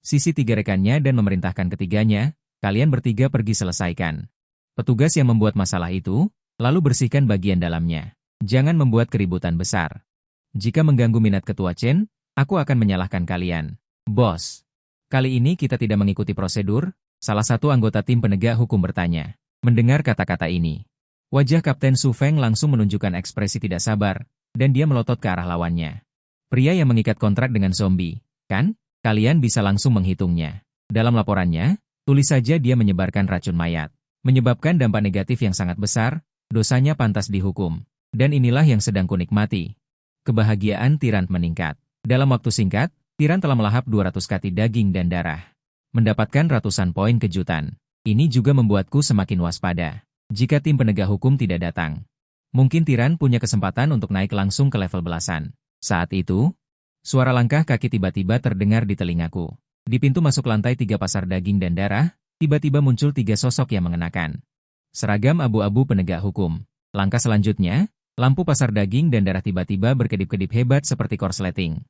Sisi 3 rekannya dan memerintahkan ketiganya, kalian bertiga pergi selesaikan petugas yang membuat masalah itu, lalu bersihkan bagian dalamnya. Jangan membuat keributan besar. Jika mengganggu minat Ketua Chen, aku akan menyalahkan kalian. Bos, kali ini kita tidak mengikuti prosedur, salah satu anggota tim penegak hukum bertanya. Mendengar kata-kata ini, wajah Kapten Su Feng langsung menunjukkan ekspresi tidak sabar, dan dia melotot ke arah lawannya. Pria yang mengikat kontrak dengan zombie, kan? Kalian bisa langsung menghitungnya. Dalam laporannya, tulis saja dia menyebarkan racun mayat. Menyebabkan dampak negatif yang sangat besar, dosanya pantas dihukum. Dan inilah yang sedang kunikmati. Kebahagiaan Tirant meningkat. Dalam waktu singkat, Tirant telah melahap 200 kati daging dan darah. Mendapatkan ratusan poin kejutan. Ini juga membuatku semakin waspada. Jika tim penegak hukum tidak datang, mungkin Tirant punya kesempatan untuk naik langsung ke level belasan. Saat itu, suara langkah kaki tiba-tiba terdengar di telingaku. Di pintu masuk lantai 3 pasar daging dan darah, tiba-tiba muncul 3 sosok yang mengenakan seragam abu-abu penegak hukum. Langkah selanjutnya, lampu pasar daging dan darah tiba-tiba berkedip-kedip hebat seperti korsleting.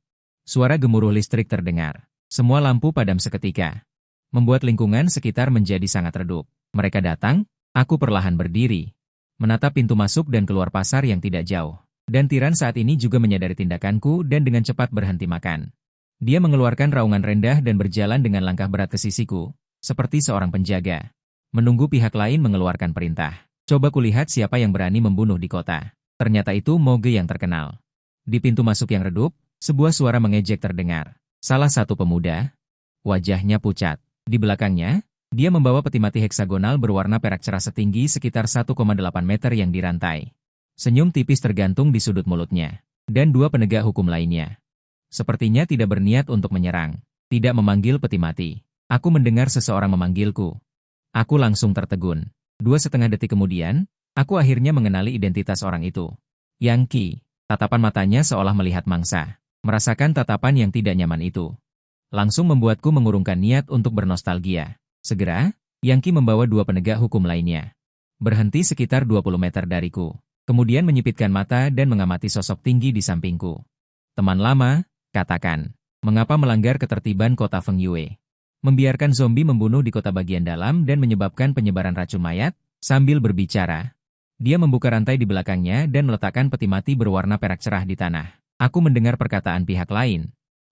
Suara gemuruh listrik terdengar. Semua lampu padam seketika, membuat lingkungan sekitar menjadi sangat redup. Mereka datang, aku perlahan berdiri, menatap pintu masuk dan keluar pasar yang tidak jauh. Dan Tirant saat ini juga menyadari tindakanku dan dengan cepat berhenti makan. Dia mengeluarkan raungan rendah dan berjalan dengan langkah berat ke sisiku, seperti seorang penjaga. Menunggu pihak lain mengeluarkan perintah. Coba kulihat siapa yang berani membunuh di kota. Ternyata itu Moge yang terkenal. Di pintu masuk yang redup, sebuah suara mengejek terdengar. Salah satu pemuda. Wajahnya pucat. Di belakangnya, dia membawa peti mati heksagonal berwarna perak cerah setinggi sekitar 1,8 meter yang dirantai. Senyum tipis tergantung di sudut mulutnya. Dan 2 penegak hukum lainnya. Sepertinya tidak berniat untuk menyerang. Tidak memanggil peti mati. Aku mendengar seseorang memanggilku. Aku langsung tertegun. 2,5 detik kemudian, aku akhirnya mengenali identitas orang itu. Yang Qi. Tatapan matanya seolah melihat mangsa. Merasakan tatapan yang tidak nyaman itu langsung membuatku mengurungkan niat untuk bernostalgia. Segera, Yang Qi membawa 2 penegak hukum lainnya. Berhenti sekitar 20 meter dariku. Kemudian menyipitkan mata dan mengamati sosok tinggi di sampingku. Teman lama, katakan, mengapa melanggar ketertiban kota Feng Yue? Membiarkan zombie membunuh di kota bagian dalam dan menyebabkan penyebaran racun mayat? Sambil berbicara, dia membuka rantai di belakangnya dan meletakkan peti mati berwarna perak cerah di tanah. Aku mendengar perkataan pihak lain.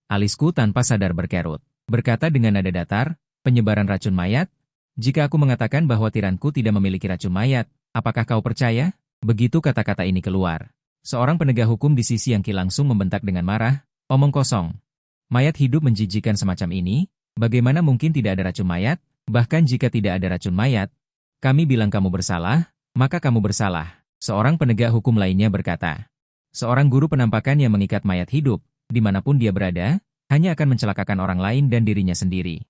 Alisku tanpa sadar berkerut. Berkata dengan nada datar, penyebaran racun mayat? Jika aku mengatakan bahwa tirantku tidak memiliki racun mayat, apakah kau percaya? Begitu kata-kata ini keluar, seorang penegak hukum di sisi Yang Qi langsung membentak dengan marah, omong kosong. Mayat hidup menjijikan semacam ini, bagaimana mungkin tidak ada racun mayat? Bahkan jika tidak ada racun mayat, kami bilang kamu bersalah, maka kamu bersalah. Seorang penegak hukum lainnya berkata. Seorang guru penampakan yang mengikat mayat hidup, dimanapun dia berada, hanya akan mencelakakan orang lain dan dirinya sendiri.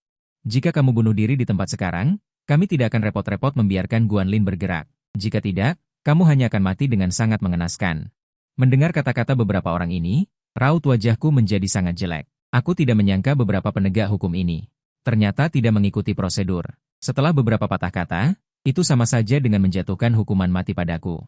Jika kamu bunuh diri di tempat sekarang, kami tidak akan repot-repot membiarkan Guan Lin bergerak. Jika tidak, kamu hanya akan mati dengan sangat mengenaskan. Mendengar kata-kata beberapa orang ini, raut wajahku menjadi sangat jelek. Aku tidak menyangka beberapa penegak hukum ini ternyata tidak mengikuti prosedur. Setelah beberapa patah kata, itu sama saja dengan menjatuhkan hukuman mati padaku.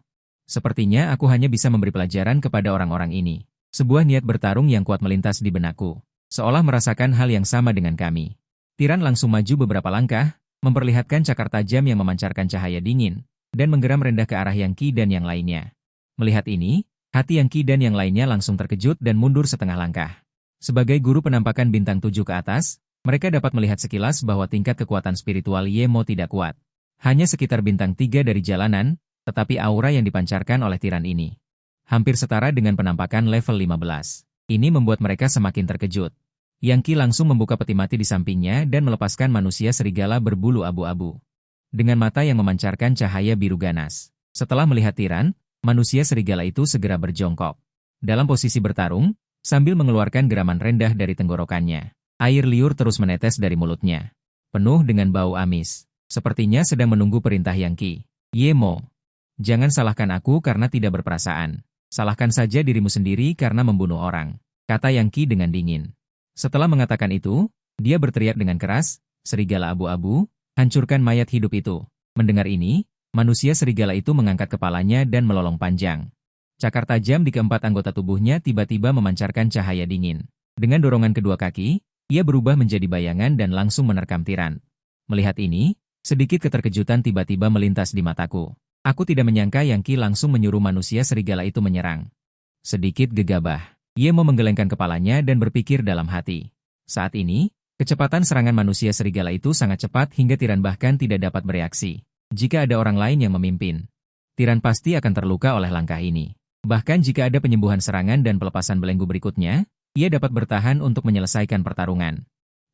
Sepertinya aku hanya bisa memberi pelajaran kepada orang-orang ini. Sebuah niat bertarung yang kuat melintas di benakku, seolah merasakan hal yang sama dengan kami. Tirant langsung maju beberapa langkah, memperlihatkan cakar tajam yang memancarkan cahaya dingin, dan menggeram rendah ke arah Yang Qi dan yang lainnya. Melihat ini, hati Yang Qi dan yang lainnya langsung terkejut dan mundur setengah langkah. Sebagai guru penampakan bintang 7 ke atas, mereka dapat melihat sekilas bahwa tingkat kekuatan spiritual Ye Mo tidak kuat. Hanya sekitar bintang 3 dari jalanan, tetapi aura yang dipancarkan oleh Tirant ini hampir setara dengan penampakan level 15. Ini membuat mereka semakin terkejut. Yang Qi langsung membuka peti mati di sampingnya dan melepaskan manusia serigala berbulu abu-abu. Dengan mata yang memancarkan cahaya biru ganas. Setelah melihat Tirant, manusia serigala itu segera berjongkok. Dalam posisi bertarung, sambil mengeluarkan geraman rendah dari tenggorokannya. Air liur terus menetes dari mulutnya, penuh dengan bau amis. Sepertinya sedang menunggu perintah Yang Qi. Ye Mo, jangan salahkan aku karena tidak berperasaan. Salahkan saja dirimu sendiri karena membunuh orang, kata Yang Qi dengan dingin. Setelah mengatakan itu, dia berteriak dengan keras, serigala abu-abu, hancurkan mayat hidup itu. Mendengar ini, manusia serigala itu mengangkat kepalanya dan melolong panjang. Cakar tajam di keempat anggota tubuhnya tiba-tiba memancarkan cahaya dingin. Dengan dorongan kedua kaki, Ia berubah menjadi bayangan dan langsung menerkam tiran. Melihat ini, sedikit keterkejutan tiba-tiba melintas di mataku. Aku tidak menyangka Yang Qi langsung menyuruh manusia serigala itu menyerang. Sedikit gegabah, Yemo menggelengkan kepalanya dan berpikir dalam hati. Saat ini, kecepatan serangan manusia serigala itu sangat cepat hingga tiran bahkan tidak dapat bereaksi. Jika ada orang lain yang memimpin, tiran pasti akan terluka oleh langkah ini. Bahkan jika ada penyembuhan serangan dan pelepasan belenggu berikutnya, ia dapat bertahan untuk menyelesaikan pertarungan.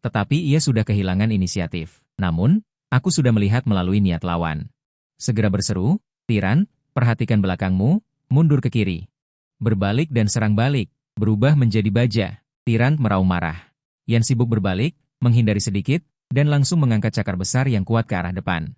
Tetapi ia sudah kehilangan inisiatif. Namun, aku sudah melihat melalui niat lawan. Segera berseru, "Tiran, perhatikan belakangmu, mundur ke kiri." Berbalik dan serang balik, berubah menjadi baja. Tiran meraung marah. Yan sibuk berbalik, menghindari sedikit, dan langsung mengangkat cakar besar yang kuat ke arah depan.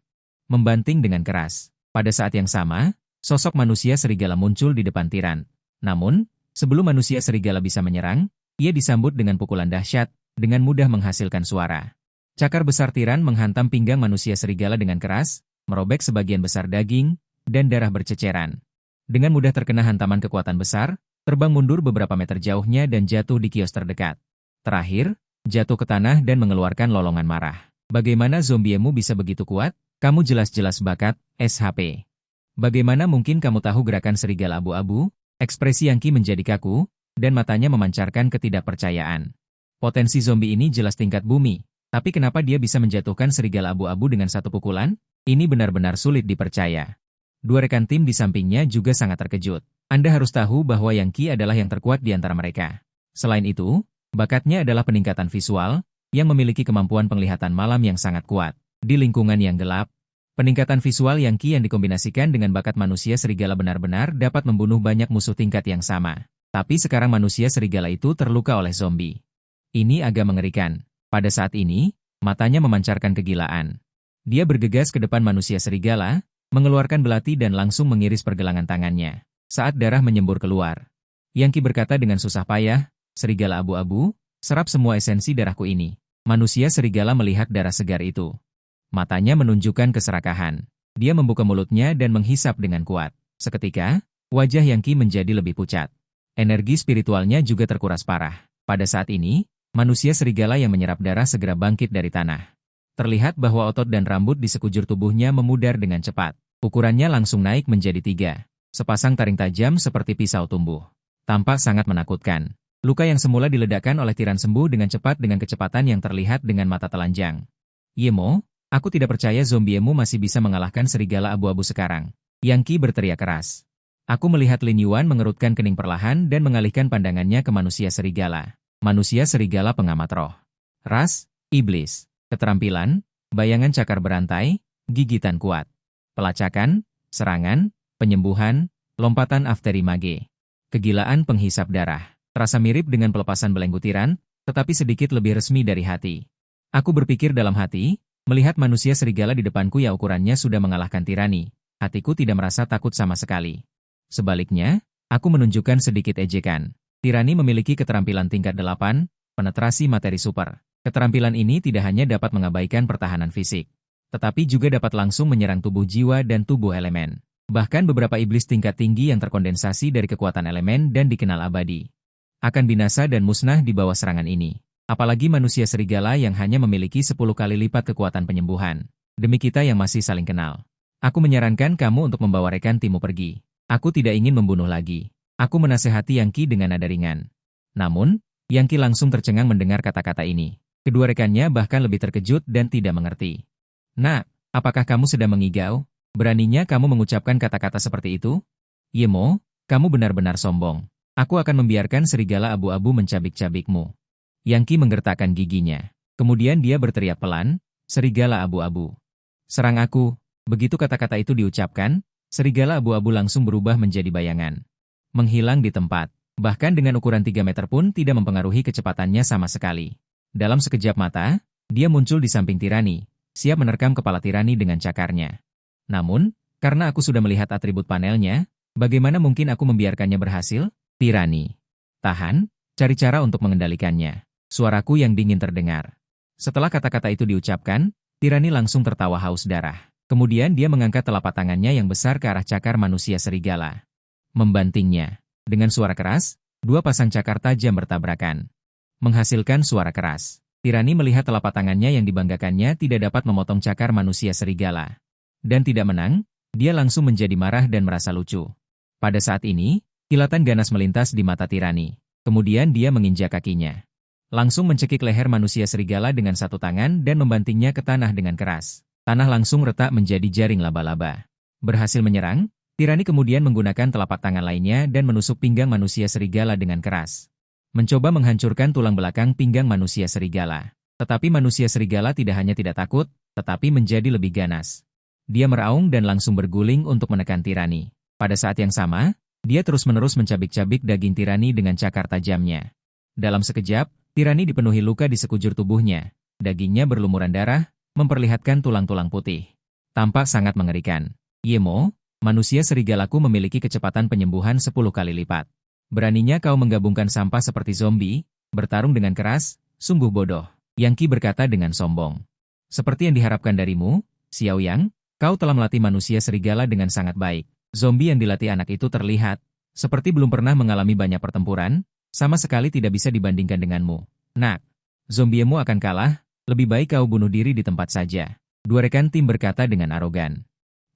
Membanting dengan keras. Pada saat yang sama, sosok manusia serigala muncul di depan Tiran. Namun, sebelum manusia serigala bisa menyerang, ia disambut dengan pukulan dahsyat, dengan mudah menghasilkan suara. Cakar besar Tiran menghantam pinggang manusia serigala dengan keras, merobek sebagian besar daging, dan darah berceceran. Dengan mudah terkena hantaman kekuatan besar, terbang mundur beberapa meter jauhnya dan jatuh di kios terdekat. Terakhir, jatuh ke tanah dan mengeluarkan lolongan marah. "Bagaimana zombiemu bisa begitu kuat? Kamu jelas-jelas bakat, SHP. Bagaimana mungkin kamu tahu gerakan serigala abu-abu?" Ekspresi Yang Qi menjadi kaku, dan matanya memancarkan ketidakpercayaan. Potensi zombie ini jelas tingkat bumi, tapi kenapa dia bisa menjatuhkan serigala abu-abu dengan satu pukulan? Ini benar-benar sulit dipercaya. Dua rekan tim di sampingnya juga sangat terkejut. Anda harus tahu bahwa Yang Qi adalah yang terkuat di antara mereka. Selain itu, bakatnya adalah peningkatan visual, yang memiliki kemampuan penglihatan malam yang sangat kuat. Di lingkungan yang gelap, peningkatan visual Yang Qi yang dikombinasikan dengan bakat manusia serigala benar-benar dapat membunuh banyak musuh tingkat yang sama. Tapi sekarang manusia serigala itu terluka oleh zombie. Ini agak mengerikan. Pada saat ini, matanya memancarkan kegilaan. Dia bergegas ke depan manusia serigala, mengeluarkan belati dan langsung mengiris pergelangan tangannya. Saat darah menyembur keluar, Yang Qi berkata dengan susah payah, "Serigala abu-abu, serap semua esensi darahku ini." Manusia serigala melihat darah segar itu. Matanya menunjukkan keserakahan. Dia membuka mulutnya dan menghisap dengan kuat. Seketika, wajah Yang Qi menjadi lebih pucat. Energi spiritualnya juga terkuras parah. Pada saat ini, manusia serigala yang menyerap darah segera bangkit dari tanah. Terlihat bahwa otot dan rambut di sekujur tubuhnya memudar dengan cepat. Ukurannya langsung naik menjadi 3. Sepasang taring tajam seperti pisau tumbuh. Tampak sangat menakutkan. Luka yang semula diledakkan oleh tiran sembuh dengan cepat dengan kecepatan yang terlihat dengan mata telanjang. "Yemo, aku tidak percaya zombiemu masih bisa mengalahkan serigala abu-abu sekarang." Yang Qi berteriak keras. Aku melihat Lin Yuan mengerutkan kening perlahan dan mengalihkan pandangannya ke manusia serigala. Manusia serigala pengamat roh. Ras, iblis. Keterampilan, bayangan cakar berantai, gigitan kuat. Pelacakan, serangan, penyembuhan, lompatan afteri mage. Kegilaan penghisap darah. Terasa mirip dengan pelepasan belenggu tiran, tetapi sedikit lebih resmi dari hati. Aku berpikir dalam hati, melihat manusia serigala di depanku yang ukurannya sudah mengalahkan tirani. Hatiku tidak merasa takut sama sekali. Sebaliknya, aku menunjukkan sedikit ejekan. Tirani memiliki keterampilan tingkat 8, penetrasi materi super. Keterampilan ini tidak hanya dapat mengabaikan pertahanan fisik, tetapi juga dapat langsung menyerang tubuh jiwa dan tubuh elemen. Bahkan beberapa iblis tingkat tinggi yang terkondensasi dari kekuatan elemen dan dikenal abadi akan binasa dan musnah di bawah serangan ini. Apalagi manusia serigala yang hanya memiliki 10 kali lipat kekuatan penyembuhan. Demi kita yang masih saling kenal, aku menyarankan kamu untuk membawa rekan timmu pergi. Aku tidak ingin membunuh lagi. Aku menasehati Yang Qi dengan nada ringan. Namun, Yang Qi langsung tercengang mendengar kata-kata ini. Kedua rekannya bahkan lebih terkejut dan tidak mengerti. "Nak, apakah kamu sedang mengigau? Beraninya kamu mengucapkan kata-kata seperti itu? Yemo, kamu benar-benar sombong. Aku akan membiarkan serigala abu-abu mencabik-cabikmu." Yang Qi menggertakkan giginya. Kemudian dia berteriak pelan, "Serigala abu-abu, serang aku." Begitu kata-kata itu diucapkan, serigala abu-abu langsung berubah menjadi bayangan. Menghilang di tempat. Bahkan dengan ukuran 3 meter pun tidak mempengaruhi kecepatannya sama sekali. Dalam sekejap mata, dia muncul di samping tirani, siap menerkam kepala tirani dengan cakarnya. Namun, karena aku sudah melihat atribut panelnya, bagaimana mungkin aku membiarkannya berhasil? "Tirani, tahan, cari cara untuk mengendalikannya." Suaraku yang dingin terdengar. Setelah kata-kata itu diucapkan, tirani langsung tertawa haus darah. Kemudian dia mengangkat telapak tangannya yang besar ke arah cakar manusia serigala. Membantingnya. Dengan suara keras, dua pasang cakar tajam bertabrakan, menghasilkan suara keras. Tirani melihat telapak tangannya yang dibanggakannya tidak dapat memotong cakar manusia serigala. Dan tidak menang, dia langsung menjadi marah dan merasa lucu. Pada saat ini, kilatan ganas melintas di mata Tirani. Kemudian dia menginjak kakinya. Langsung mencekik leher manusia serigala dengan satu tangan dan membantingnya ke tanah dengan keras. Tanah langsung retak menjadi jaring laba-laba. Berhasil menyerang, Tirani kemudian menggunakan telapak tangan lainnya dan menusuk pinggang manusia serigala dengan keras. Mencoba menghancurkan tulang belakang pinggang manusia serigala. Tetapi manusia serigala tidak hanya tidak takut, tetapi menjadi lebih ganas. Dia meraung dan langsung berguling untuk menekan Tirani. Pada saat yang sama, dia terus-menerus mencabik-cabik daging Tirani dengan cakar tajamnya. Dalam sekejap, Tirani dipenuhi luka di sekujur tubuhnya. Dagingnya berlumuran darah, memperlihatkan tulang-tulang putih. Tampak sangat mengerikan. Yemo, manusia serigalaku memiliki kecepatan penyembuhan 10 kali lipat. Beraninya kau menggabungkan sampah seperti zombie, bertarung dengan keras, sungguh bodoh. Yang Qi berkata dengan sombong. Seperti yang diharapkan darimu, Xiao Yang, kau telah melatih manusia serigala dengan sangat baik. Zombie yang dilatih anak itu terlihat, seperti belum pernah mengalami banyak pertempuran, sama sekali tidak bisa dibandingkan denganmu. Nak, zombiemu akan kalah, lebih baik kau bunuh diri di tempat saja. Dua rekan tim berkata dengan arogan.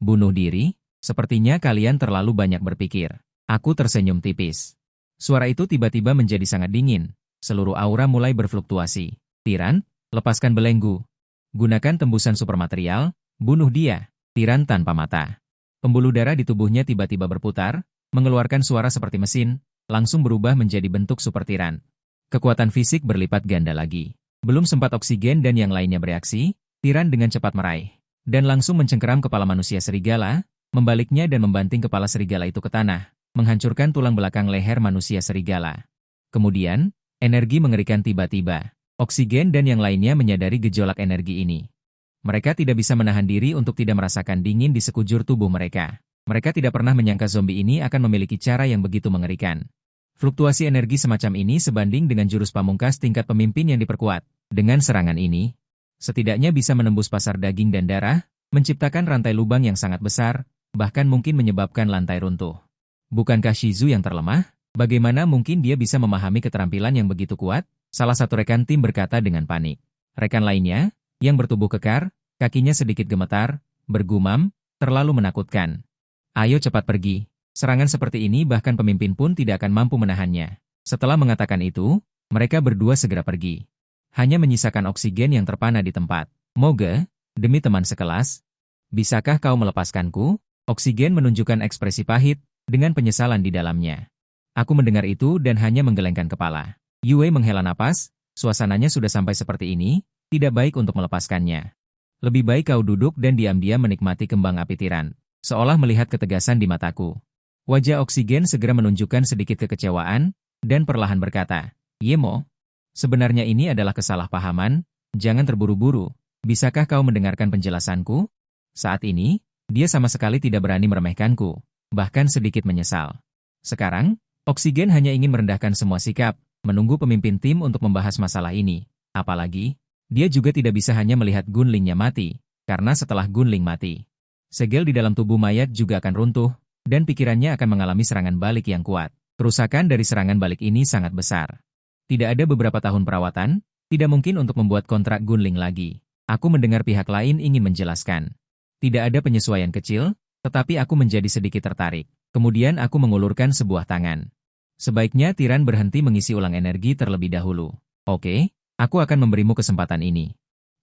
Bunuh diri? Sepertinya kalian terlalu banyak berpikir. Aku tersenyum tipis. Suara itu tiba-tiba menjadi sangat dingin. Seluruh aura mulai berfluktuasi. Tiran, lepaskan belenggu. Gunakan tembusan supermaterial, bunuh dia. Tiran tanpa mata. Pembuluh darah di tubuhnya tiba-tiba berputar, mengeluarkan suara seperti mesin, langsung berubah menjadi bentuk super tiran. Kekuatan fisik berlipat ganda lagi. Belum sempat oksigen dan yang lainnya bereaksi, Tiran dengan cepat meraih. Dan langsung mencengkeram kepala manusia serigala, membaliknya dan membanting kepala serigala itu ke tanah, menghancurkan tulang belakang leher manusia serigala. Kemudian, energi mengerikan tiba-tiba. Oksigen dan yang lainnya menyadari gejolak energi ini. Mereka tidak bisa menahan diri untuk tidak merasakan dingin di sekujur tubuh mereka. Mereka tidak pernah menyangka zombie ini akan memiliki cara yang begitu mengerikan. Fluktuasi energi semacam ini sebanding dengan jurus pamungkas tingkat pemimpin yang diperkuat. Dengan serangan ini, setidaknya bisa menembus pasar daging dan darah, menciptakan rantai lubang yang sangat besar, bahkan mungkin menyebabkan lantai runtuh. Bukankah Shizu yang terlemah? Bagaimana mungkin dia bisa memahami keterampilan yang begitu kuat? Salah satu rekan tim berkata dengan panik. Rekan lainnya, yang bertubuh kekar, kakinya sedikit gemetar, bergumam, terlalu menakutkan. Ayo cepat pergi. Serangan seperti ini bahkan pemimpin pun tidak akan mampu menahannya. Setelah mengatakan itu, mereka berdua segera pergi. Hanya menyisakan oksigen yang terpana di tempat. Moga, demi teman sekelas, bisakah kau melepaskanku? Oksigen menunjukkan ekspresi pahit, dengan penyesalan di dalamnya. Aku mendengar itu dan hanya menggelengkan kepala. Yue menghela napas, suasananya sudah sampai seperti ini, tidak baik untuk melepaskannya. Lebih baik kau duduk dan diam-diam menikmati kembang api tiran, seolah melihat ketegasan di mataku. Wajah oksigen segera menunjukkan sedikit kekecewaan, dan perlahan berkata, Yemo, sebenarnya ini adalah kesalahpahaman, jangan terburu-buru, bisakah kau mendengarkan penjelasanku? Saat ini, dia sama sekali tidak berani meremehkanku. Bahkan sedikit menyesal. Sekarang, oksigen hanya ingin merendahkan semua sikap, menunggu pemimpin tim untuk membahas masalah ini. Apalagi, dia juga tidak bisa hanya melihat Gunlingnya mati, karena setelah Gunling mati, segel di dalam tubuh mayat juga akan runtuh, dan pikirannya akan mengalami serangan balik yang kuat. Kerusakan dari serangan balik ini sangat besar. Tidak ada beberapa tahun perawatan, tidak mungkin untuk membuat kontrak Gunling lagi. Aku mendengar pihak lain ingin menjelaskan. Tidak ada penyesuaian kecil, tetapi aku menjadi sedikit tertarik. Kemudian aku mengulurkan sebuah tangan. Sebaiknya Tiran berhenti mengisi ulang energi terlebih dahulu. Oke, aku akan memberimu kesempatan ini.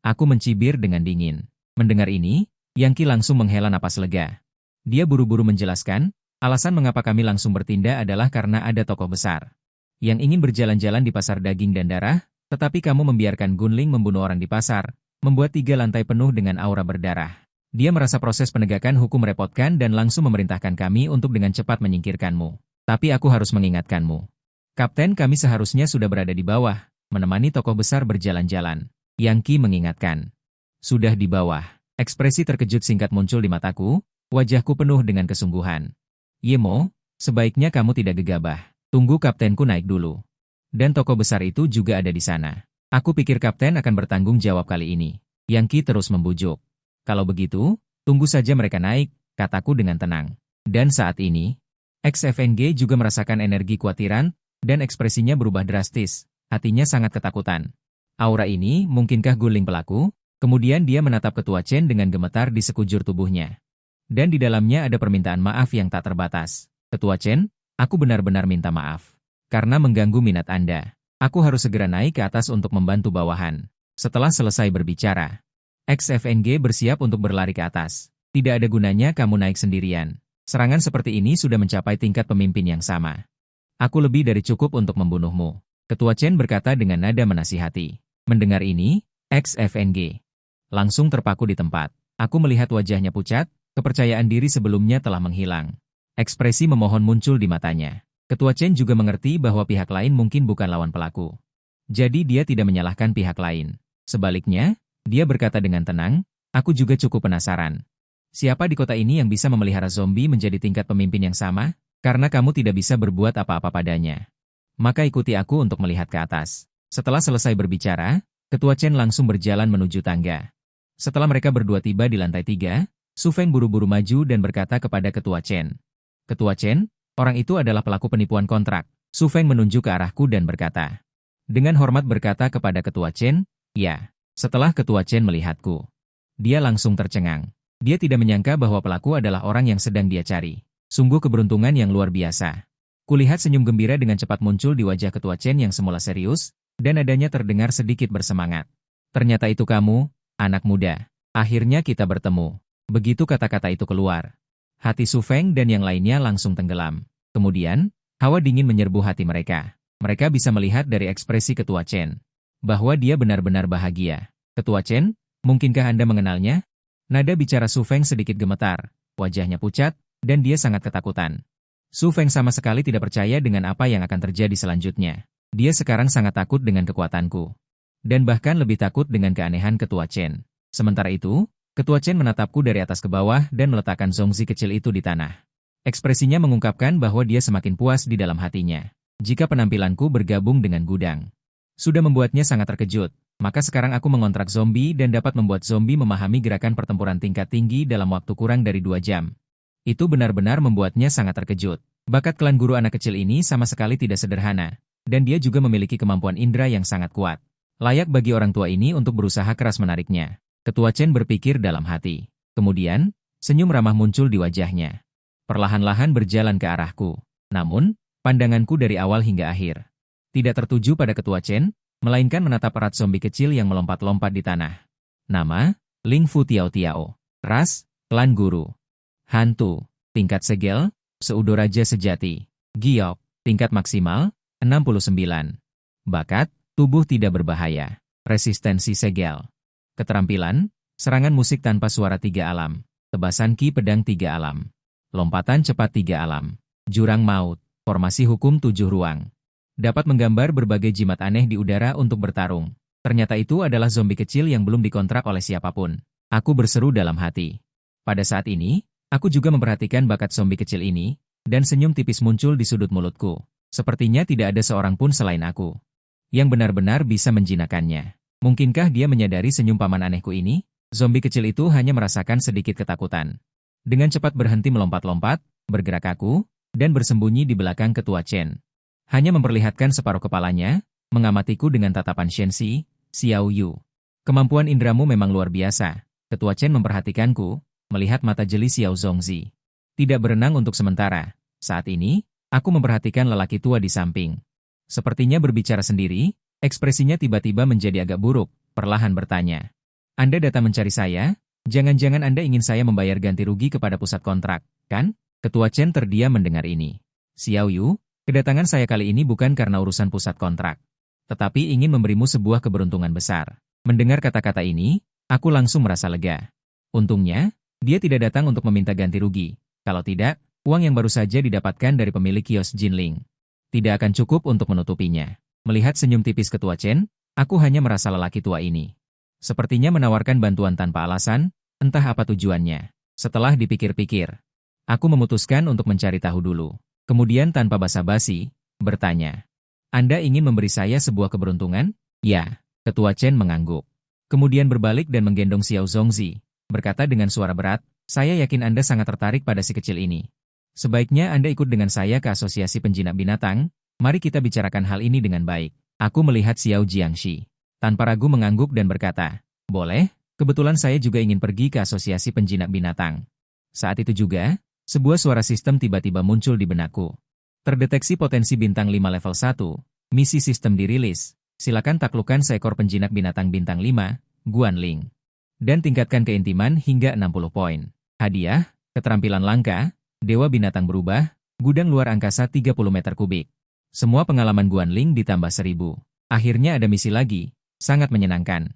Aku mencibir dengan dingin. Mendengar ini, Yang Qi langsung menghela napas lega. Dia buru-buru menjelaskan, alasan mengapa kami langsung bertindak adalah karena ada tokoh besar yang ingin berjalan-jalan di pasar daging dan darah, tetapi kamu membiarkan Gunling membunuh orang di pasar, membuat 3 lantai penuh dengan aura berdarah. Dia merasa proses penegakan hukum merepotkan dan langsung memerintahkan kami untuk dengan cepat menyingkirkanmu. Tapi aku harus mengingatkanmu. Kapten, kami seharusnya sudah berada di bawah, menemani tokoh besar berjalan-jalan. Yang Qi mengingatkan. Sudah di bawah. Ekspresi terkejut singkat muncul di mataku, wajahku penuh dengan kesungguhan. Yemo, sebaiknya kamu tidak gegabah. Tunggu kaptenku naik dulu. Dan tokoh besar itu juga ada di sana. Aku pikir kapten akan bertanggung jawab kali ini. Yang Qi terus membujuk. Kalau begitu, tunggu saja mereka naik, kataku dengan tenang. Dan saat ini, XFNG juga merasakan energi kuat Tiran, dan ekspresinya berubah drastis, hatinya sangat ketakutan. Aura ini mungkinkah guling pelaku? Kemudian dia menatap Ketua Chen dengan gemetar di sekujur tubuhnya. Dan di dalamnya ada permintaan maaf yang tak terbatas. Ketua Chen, aku benar-benar minta maaf. Karena mengganggu minat Anda. Aku harus segera naik ke atas untuk membantu bawahan. Setelah selesai berbicara, XFNG bersiap untuk berlari ke atas. Tidak ada gunanya kamu naik sendirian. Serangan seperti ini sudah mencapai tingkat pemimpin yang sama. Aku lebih dari cukup untuk membunuhmu. Ketua Chen berkata dengan nada menasihati. Mendengar ini, XFNG langsung terpaku di tempat. Aku melihat wajahnya pucat, kepercayaan diri sebelumnya telah menghilang. Ekspresi memohon muncul di matanya. Ketua Chen juga mengerti bahwa pihak lain mungkin bukan lawan pelaku. Jadi dia tidak menyalahkan pihak lain. Sebaliknya, dia berkata dengan tenang, aku juga cukup penasaran. Siapa di kota ini yang bisa memelihara zombie menjadi tingkat pemimpin yang sama? Karena kamu tidak bisa berbuat apa-apa padanya. Maka ikuti aku untuk melihat ke atas. Setelah selesai berbicara, Ketua Chen langsung berjalan menuju tangga. Setelah mereka berdua tiba di lantai 3, Su Feng buru-buru maju dan berkata kepada Ketua Chen. Ketua Chen, orang itu adalah pelaku penipuan kontrak. Su Feng menunjuk ke arahku dan berkata. Dengan hormat berkata kepada Ketua Chen, ya. Setelah Ketua Chen melihatku, dia langsung tercengang. Dia tidak menyangka bahwa pelaku adalah orang yang sedang dia cari. Sungguh keberuntungan yang luar biasa. Kulihat senyum gembira dengan cepat muncul di wajah Ketua Chen yang semula serius, dan adanya terdengar sedikit bersemangat. Ternyata itu kamu, anak muda. Akhirnya kita bertemu. Begitu kata-kata itu keluar. Hati Su Feng dan yang lainnya langsung tenggelam. Kemudian, hawa dingin menyerbu hati mereka. Mereka bisa melihat dari ekspresi Ketua Chen bahwa dia benar-benar bahagia. Ketua Chen, mungkinkah Anda mengenalnya? Nada bicara Su Feng sedikit gemetar. Wajahnya pucat, dan dia sangat ketakutan. Su Feng sama sekali tidak percaya dengan apa yang akan terjadi selanjutnya. Dia sekarang sangat takut dengan kekuatanku. Dan bahkan lebih takut dengan keanehan Ketua Chen. Sementara itu, Ketua Chen menatapku dari atas ke bawah dan meletakkan zongzi kecil itu di tanah. Ekspresinya mengungkapkan bahwa dia semakin puas di dalam hatinya. Jika penampilanku bergabung dengan gudang sudah membuatnya sangat terkejut, maka sekarang aku mengontrak zombie dan dapat membuat zombie memahami gerakan pertempuran tingkat tinggi dalam waktu kurang dari 2 jam. Itu benar-benar membuatnya sangat terkejut. Bakat klan guru anak kecil ini sama sekali tidak sederhana, dan dia juga memiliki kemampuan indera yang sangat kuat. Layak bagi orang tua ini untuk berusaha keras menariknya. Ketua Chen berpikir dalam hati. Kemudian, senyum ramah muncul di wajahnya. Perlahan-lahan berjalan ke arahku. Namun, pandanganku dari awal hingga akhir tidak tertuju pada Ketua Chen, melainkan menatap erat zombie kecil yang melompat-lompat di tanah. Nama, Ling Fu Tiao Tiao. Ras, klan guru. Hantu, tingkat segel, Seudo Raja Sejati. Giok, tingkat maksimal, 69. Bakat, tubuh tidak berbahaya. Resistensi segel. Keterampilan, serangan musik tanpa suara 3 alam. Tebasan ki pedang 3 alam. Lompatan cepat 3 alam. Jurang maut, formasi hukum 7 ruang. Dapat menggambar berbagai jimat aneh di udara untuk bertarung. Ternyata itu adalah zombie kecil yang belum dikontrak oleh siapapun. Aku berseru dalam hati. Pada saat ini, aku juga memperhatikan bakat zombie kecil ini, dan senyum tipis muncul di sudut mulutku. Sepertinya tidak ada seorang pun selain aku yang benar-benar bisa menjinakkannya. Mungkinkah dia menyadari senyum paman anehku ini? Zombie kecil itu hanya merasakan sedikit ketakutan. Dengan cepat berhenti melompat-lompat, bergerak kaku, dan bersembunyi di belakang Ketua Chen. Hanya memperlihatkan separuh kepalanya, mengamatiku dengan tatapan Shenxi, Xiao Yu. Kemampuan indramu memang luar biasa. Ketua Chen memperhatikanku, melihat mata jeli Xiao Zongzi. Tidak berenang untuk sementara. Saat ini, aku memperhatikan lelaki tua di samping. Sepertinya berbicara sendiri, ekspresinya tiba-tiba menjadi agak buruk, perlahan bertanya. Anda datang mencari saya? Jangan-jangan Anda ingin saya membayar ganti rugi kepada pusat kontrak, kan? Ketua Chen terdiam mendengar ini. Xiao Yu, kedatangan saya kali ini bukan karena urusan pusat kontrak, tetapi ingin memberimu sebuah keberuntungan besar. Mendengar kata-kata ini, aku langsung merasa lega. Untungnya, dia tidak datang untuk meminta ganti rugi. Kalau tidak, uang yang baru saja didapatkan dari pemilik kios Jinling tidak akan cukup untuk menutupinya. Melihat senyum tipis Ketua Chen, aku hanya merasa lelaki tua ini sepertinya menawarkan bantuan tanpa alasan, entah apa tujuannya. Setelah dipikir-pikir, aku memutuskan untuk mencari tahu dulu. Kemudian tanpa basa-basi, bertanya, Anda ingin memberi saya sebuah keberuntungan? Ya, Ketua Chen mengangguk. Kemudian berbalik dan menggendong Xiao Zongzi, berkata dengan suara berat, saya yakin Anda sangat tertarik pada si kecil ini. Sebaiknya Anda ikut dengan saya ke Asosiasi Penjinak Binatang, mari kita bicarakan hal ini dengan baik. Aku melihat Xiao Jiangxi. Tanpa ragu mengangguk dan berkata, "Boleh, kebetulan saya juga ingin pergi ke Asosiasi Penjinak Binatang." Saat itu juga, sebuah suara sistem tiba-tiba muncul di benakku. Terdeteksi potensi bintang 5 level 1, misi sistem dirilis. Silakan taklukkan seekor penjinak binatang bintang 5, Guanling. Dan tingkatkan keintiman hingga 60 poin. Hadiah, keterampilan langka, Dewa Binatang Berubah, gudang luar angkasa 30 meter kubik. Semua pengalaman Guanling ditambah 1000. Akhirnya ada misi lagi, sangat menyenangkan.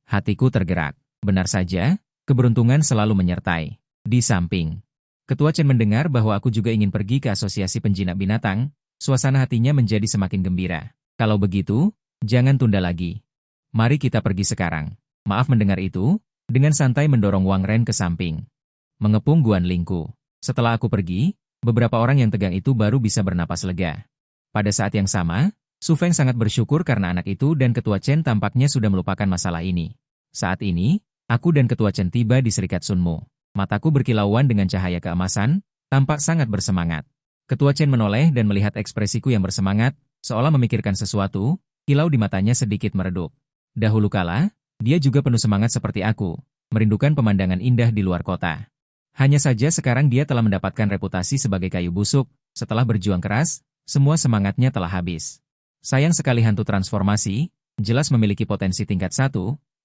Hatiku tergerak. Benar saja, keberuntungan selalu menyertai. Di samping, Ketua Chen mendengar bahwa aku juga ingin pergi ke Asosiasi Penjinak Binatang, suasana hatinya menjadi semakin gembira. Kalau begitu, jangan tunda lagi. Mari kita pergi sekarang. Maaf mendengar itu, dengan santai mendorong Wang Ren ke samping. Mengepung Guanlingku. Setelah aku pergi, beberapa orang yang tegang itu baru bisa bernapas lega. Pada saat yang sama, Su Feng sangat bersyukur karena anak itu dan Ketua Chen tampaknya sudah melupakan masalah ini. Saat ini, aku dan Ketua Chen tiba di Serikat Sunmu. Mataku berkilauan dengan cahaya keemasan, tampak sangat bersemangat. Ketua Chen menoleh dan melihat ekspresiku yang bersemangat, seolah memikirkan sesuatu, kilau di matanya sedikit meredup. Dahulu kala, dia juga penuh semangat seperti aku, merindukan pemandangan indah di luar kota. Hanya saja sekarang dia telah mendapatkan reputasi sebagai kayu busuk, setelah berjuang keras, semua semangatnya telah habis. Sayang sekali hantu transformasi, jelas memiliki potensi tingkat 1,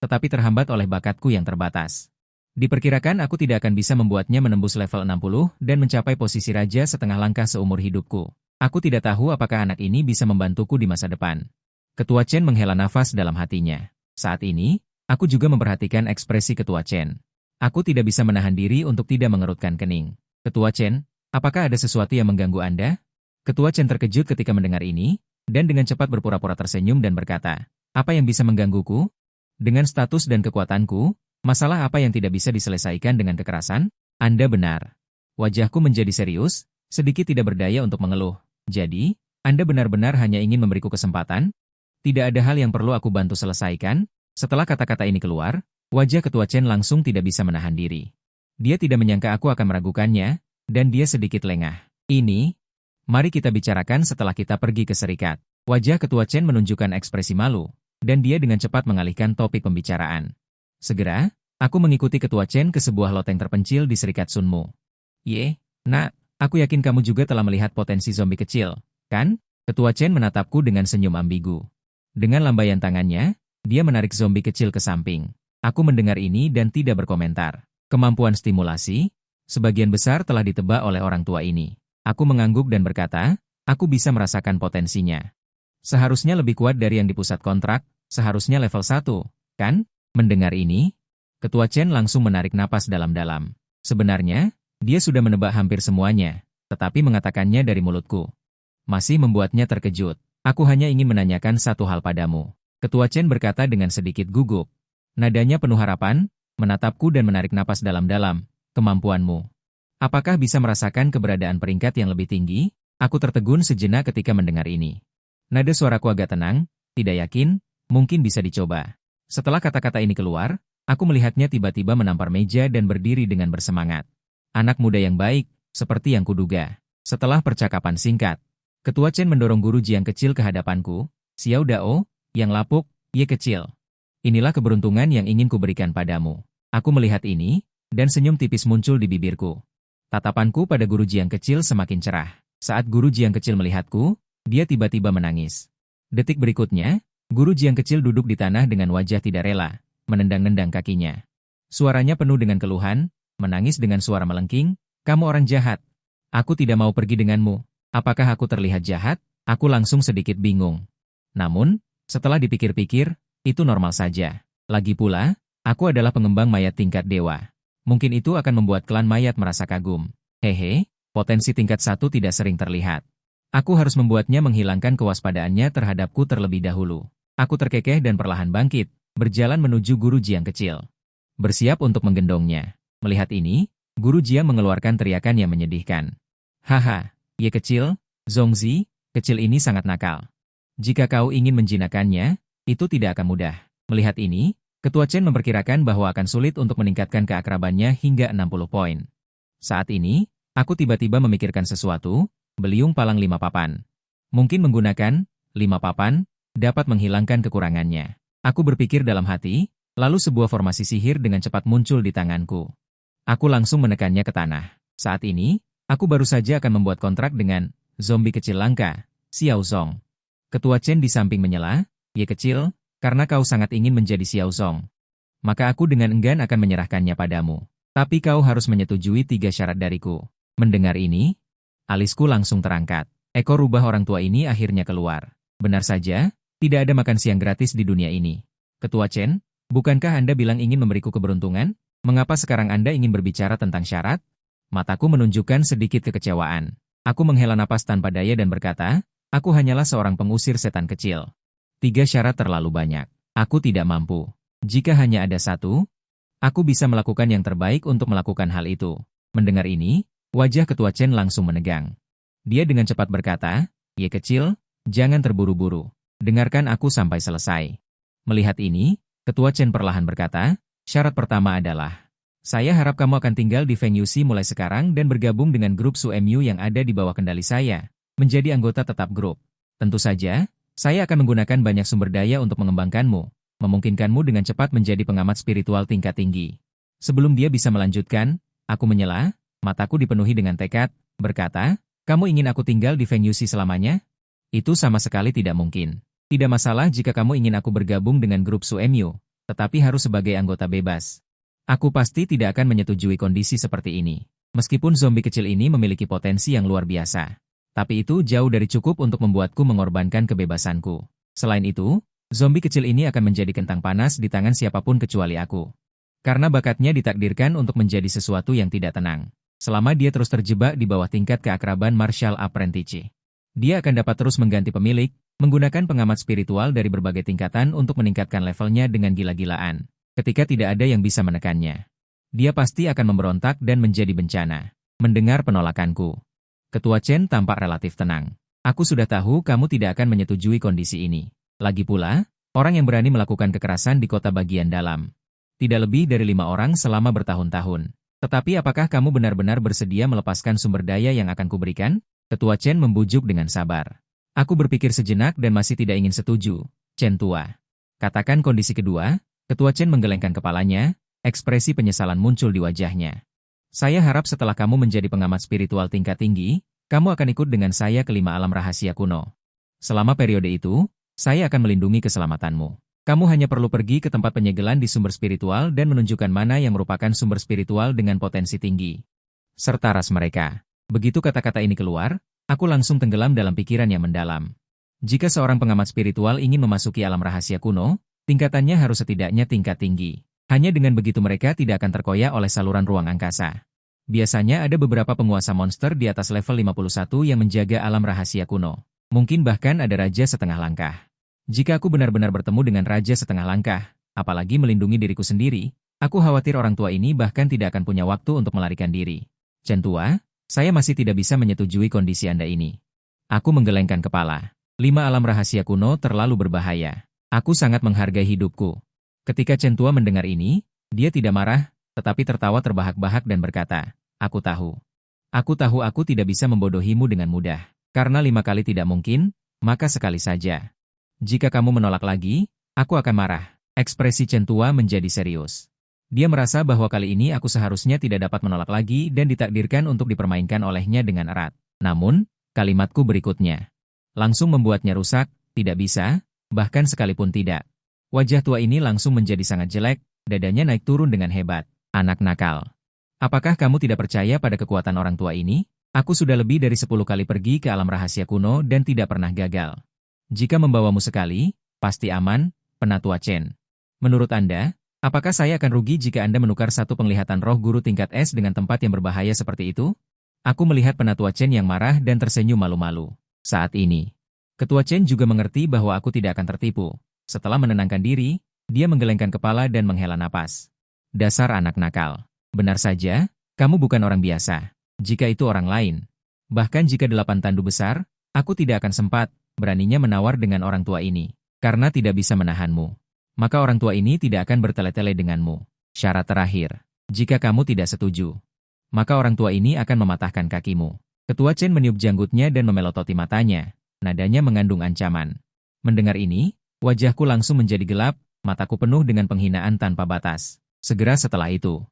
tetapi terhambat oleh bakatku yang terbatas. Diperkirakan aku tidak akan bisa membuatnya menembus level 60 dan mencapai posisi raja setengah langkah seumur hidupku. Aku tidak tahu apakah anak ini bisa membantuku di masa depan. Ketua Chen menghela nafas dalam hatinya. Saat ini, aku juga memperhatikan ekspresi Ketua Chen. Aku tidak bisa menahan diri untuk tidak mengerutkan kening. Ketua Chen, apakah ada sesuatu yang mengganggu Anda? Ketua Chen terkejut ketika mendengar ini, dan dengan cepat berpura-pura tersenyum dan berkata, "Apa yang bisa menggangguku? Dengan status dan kekuatanku, masalah apa yang tidak bisa diselesaikan dengan kekerasan? Anda benar." Wajahku menjadi serius, sedikit tidak berdaya untuk mengeluh. "Jadi, Anda benar-benar hanya ingin memberiku kesempatan? Tidak ada hal yang perlu aku bantu selesaikan?" Setelah kata-kata ini keluar, wajah Ketua Chen langsung tidak bisa menahan diri. Dia tidak menyangka aku akan meragukannya, dan dia sedikit lengah. "Ini, mari kita bicarakan setelah kita pergi ke serikat." Wajah Ketua Chen menunjukkan ekspresi malu, dan dia dengan cepat mengalihkan topik pembicaraan. Segera, aku mengikuti Ketua Chen ke sebuah loteng terpencil di Serikat Sunmu. "Ye, nak, aku yakin kamu juga telah melihat potensi zombie kecil, kan?" Ketua Chen menatapku dengan senyum ambigu. Dengan lambaian tangannya, dia menarik zombie kecil ke samping. Aku mendengar ini dan tidak berkomentar. Kemampuan stimulasi, sebagian besar telah ditebak oleh orang tua ini. Aku mengangguk dan berkata, aku bisa merasakan potensinya. Seharusnya lebih kuat dari yang di pusat kontrak, seharusnya level 1, kan? Mendengar ini, Ketua Chen langsung menarik napas dalam-dalam. Sebenarnya, dia sudah menebak hampir semuanya, tetapi mengatakannya dari mulutku masih membuatnya terkejut. "Aku hanya ingin menanyakan satu hal padamu." Ketua Chen berkata dengan sedikit gugup. Nadanya penuh harapan, menatapku dan menarik napas dalam-dalam. "Kemampuanmu. Apakah bisa merasakan keberadaan peringkat yang lebih tinggi?" Aku tertegun sejenak ketika mendengar ini. Nada suaraku agak tenang, tidak yakin, mungkin bisa dicoba. Setelah kata-kata ini keluar, aku melihatnya tiba-tiba menampar meja dan berdiri dengan bersemangat. Anak muda yang baik, seperti yang kuduga. Setelah percakapan singkat, Ketua Chen mendorong guru Jiang kecil ke hadapanku. "Xiao Dao, yang lapuk, ye kecil. Inilah keberuntungan yang ingin kuberikan padamu." Aku melihat ini, dan senyum tipis muncul di bibirku. Tatapanku pada guru Jiang kecil semakin cerah. Saat guru Jiang kecil melihatku, dia tiba-tiba menangis. Detik berikutnya, guru Jiang kecil duduk di tanah dengan wajah tidak rela, menendang-nendang kakinya. Suaranya penuh dengan keluhan, menangis dengan suara melengking, "Kamu orang jahat. Aku tidak mau pergi denganmu." Apakah aku terlihat jahat? Aku langsung sedikit bingung. Namun, setelah dipikir-pikir, itu normal saja. Lagi pula, aku adalah pengembang mayat tingkat dewa. Mungkin itu akan membuat klan mayat merasa kagum. Hehe, potensi tingkat 1 tidak sering terlihat. Aku harus membuatnya menghilangkan kewaspadaannya terhadapku terlebih dahulu. Aku terkekeh dan perlahan bangkit, berjalan menuju guru Jiang kecil. Bersiap untuk menggendongnya. Melihat ini, guru Jiang mengeluarkan teriakan yang menyedihkan. "Haha, ye kecil, Zongzi, kecil ini sangat nakal. Jika kau ingin menjinakkannya, itu tidak akan mudah." Melihat ini, Ketua Chen memperkirakan bahwa akan sulit untuk meningkatkan keakrabannya hingga 60 poin. Saat ini, aku tiba-tiba memikirkan sesuatu, beliung palang 5 papan. Mungkin menggunakan 5 papan, dapat menghilangkan kekurangannya. Aku berpikir dalam hati, lalu sebuah formasi sihir dengan cepat muncul di tanganku. Aku langsung menekannya ke tanah. Saat ini, aku baru saja akan membuat kontrak dengan zombie kecil langka, Xiao Zong. Ketua Chen di samping menyela, "Ye kecil, karena kau sangat ingin menjadi Xiao Zong, maka aku dengan enggan akan menyerahkannya padamu. Tapi kau harus menyetujui 3 syarat dariku." Mendengar ini, alisku langsung terangkat. Ekor rubah orang tua ini akhirnya keluar. Benar saja, tidak ada makan siang gratis di dunia ini. Ketua Chen, bukankah Anda bilang ingin memberiku keberuntungan? Mengapa sekarang Anda ingin berbicara tentang syarat? Mataku menunjukkan sedikit kekecewaan. Aku menghela napas tanpa daya dan berkata, aku hanyalah seorang pengusir setan kecil. 3 syarat terlalu banyak. Aku tidak mampu. Jika hanya ada 1, aku bisa melakukan yang terbaik untuk melakukan hal itu. Mendengar ini, wajah Ketua Chen langsung menegang. Dia dengan cepat berkata, "Ye kecil, jangan terburu-buru. Dengarkan aku sampai selesai." Melihat ini, Ketua Chen perlahan berkata, "Syarat pertama adalah, saya harap kamu akan tinggal di Feng Yuxi mulai sekarang dan bergabung dengan grup Su Mu yang ada di bawah kendali saya, menjadi anggota tetap grup. Tentu saja, saya akan menggunakan banyak sumber daya untuk mengembangkanmu, memungkinkanmu dengan cepat menjadi pengamat spiritual tingkat tinggi." Sebelum dia bisa melanjutkan, aku menyela, mataku dipenuhi dengan tekad, berkata, "Kamu ingin aku tinggal di Feng Yuxi selamanya? Itu sama sekali tidak mungkin. Tidak masalah jika kamu ingin aku bergabung dengan grup Su Mu, tetapi harus sebagai anggota bebas. Aku pasti tidak akan menyetujui kondisi seperti ini. Meskipun zombie kecil ini memiliki potensi yang luar biasa. Tapi itu jauh dari cukup untuk membuatku mengorbankan kebebasanku. Selain itu, zombie kecil ini akan menjadi kentang panas di tangan siapapun kecuali aku. Karena bakatnya ditakdirkan untuk menjadi sesuatu yang tidak tenang. Selama dia terus terjebak di bawah tingkat keakraban martial apprentice. Dia akan dapat terus mengganti pemilik, menggunakan pengamat spiritual dari berbagai tingkatan untuk meningkatkan levelnya dengan gila-gilaan. Ketika tidak ada yang bisa menekannya, dia pasti akan memberontak dan menjadi bencana. Mendengar penolakanku, Ketua Chen tampak relatif tenang. Aku sudah tahu kamu tidak akan menyetujui kondisi ini. Lagi pula, orang yang berani melakukan kekerasan di kota bagian dalam. Tidak lebih dari 5 orang selama bertahun-tahun. Tetapi apakah kamu benar-benar bersedia melepaskan sumber daya yang akan kuberikan? Ketua Chen membujuk dengan sabar. Aku berpikir sejenak dan masih tidak ingin setuju. Chen tua. Katakan kondisi kedua. Ketua Chen menggelengkan kepalanya, ekspresi penyesalan muncul di wajahnya. Saya harap setelah kamu menjadi pengamat spiritual tingkat tinggi, kamu akan ikut dengan saya ke 5 alam rahasia kuno. Selama periode itu, saya akan melindungi keselamatanmu. Kamu hanya perlu pergi ke tempat penyegelan di sumber spiritual dan menunjukkan mana yang merupakan sumber spiritual dengan potensi tinggi. Serta ras mereka. Begitu kata-kata ini keluar, aku langsung tenggelam dalam pikiran yang mendalam. Jika seorang pengamat spiritual ingin memasuki alam rahasia kuno, tingkatannya harus setidaknya tingkat tinggi. Hanya dengan begitu mereka tidak akan terkoyak oleh saluran ruang angkasa. Biasanya ada beberapa penguasa monster di atas level 51 yang menjaga alam rahasia kuno. Mungkin bahkan ada raja setengah langkah. Jika aku benar-benar bertemu dengan raja setengah langkah, apalagi melindungi diriku sendiri, aku khawatir orang tua ini bahkan tidak akan punya waktu untuk melarikan diri. Chen tua, saya masih tidak bisa menyetujui kondisi Anda ini. Aku menggelengkan kepala. 5 alam rahasia kuno terlalu berbahaya. Aku sangat menghargai hidupku. Ketika Chen tua mendengar ini, dia tidak marah, tetapi tertawa terbahak-bahak dan berkata, aku tahu aku tidak bisa membodohimu dengan mudah. Karena 5 kali tidak mungkin, maka sekali saja. Jika kamu menolak lagi, aku akan marah. Ekspresi Chen tua menjadi serius. Dia merasa bahwa kali ini aku seharusnya tidak dapat menolak lagi dan ditakdirkan untuk dipermainkan olehnya dengan erat. Namun, kalimatku berikutnya langsung membuatnya rusak, tidak bisa, bahkan sekalipun tidak. Wajah tua ini langsung menjadi sangat jelek, dadanya naik turun dengan hebat. Anak nakal. Apakah kamu tidak percaya pada kekuatan orang tua ini? Aku sudah lebih dari 10 kali pergi ke alam rahasia kuno dan tidak pernah gagal. Jika membawamu sekali, pasti aman, Penatua Chen. Menurut Anda, apakah saya akan rugi jika Anda menukar satu penglihatan roh guru tingkat S dengan tempat yang berbahaya seperti itu? Aku melihat Penatua Chen yang marah dan tersenyum malu-malu. Saat ini, Ketua Chen juga mengerti bahwa aku tidak akan tertipu. Setelah menenangkan diri, dia menggelengkan kepala dan menghela napas. Dasar anak nakal. Benar saja, kamu bukan orang biasa. Jika itu orang lain. Bahkan jika 8 tandu besar, aku tidak akan sempat beraninya menawar dengan orang tua ini. Karena tidak bisa menahanmu. Maka orang tua ini tidak akan bertele-tele denganmu. Syarat terakhir. Jika kamu tidak setuju, maka orang tua ini akan mematahkan kakimu. Ketua Chen meniup janggutnya dan memelototi matanya. Nadanya mengandung ancaman. Mendengar ini, wajahku langsung menjadi gelap, Mataku penuh dengan penghinaan tanpa batas. Segera setelah itu,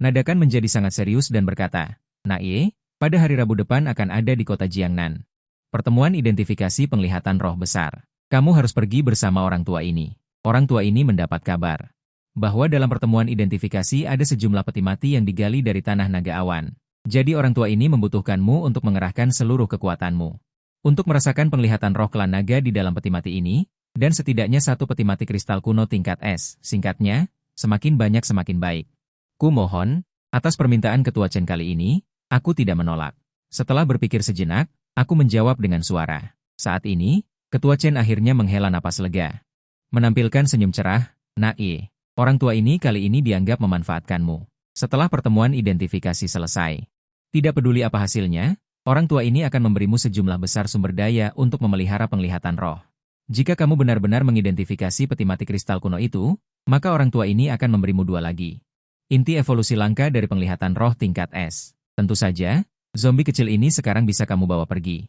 Nadakan menjadi sangat serius dan berkata, "Nae, pada hari Rabu depan akan ada di kota Jiangnan pertemuan identifikasi penglihatan roh besar. Kamu harus pergi bersama orang tua ini." Orang tua ini mendapat kabar bahwa dalam pertemuan identifikasi ada sejumlah peti mati yang digali dari tanah naga awan. Jadi orang tua ini membutuhkanmu untuk mengerahkan seluruh kekuatanmu untuk merasakan penglihatan roh klan naga di dalam peti mati ini, dan setidaknya satu peti mati kristal kuno tingkat S. Singkatnya, semakin banyak semakin baik. Ku mohon, atas permintaan Ketua Chen kali ini, aku tidak menolak. Setelah berpikir sejenak, aku menjawab dengan suara. Saat ini, Ketua Chen akhirnya menghela napas lega. Menampilkan senyum cerah, "Nae, orang tua ini kali ini dianggap memanfaatkanmu. Setelah pertemuan identifikasi selesai, tidak peduli apa hasilnya, orang tua ini akan memberimu sejumlah besar sumber daya untuk memelihara penglihatan roh. Jika kamu benar-benar mengidentifikasi peti mati kristal kuno itu, maka orang tua ini akan memberimu 2 lagi. Inti evolusi langka dari penglihatan roh tingkat S. Tentu saja, zombie kecil ini sekarang bisa kamu bawa pergi.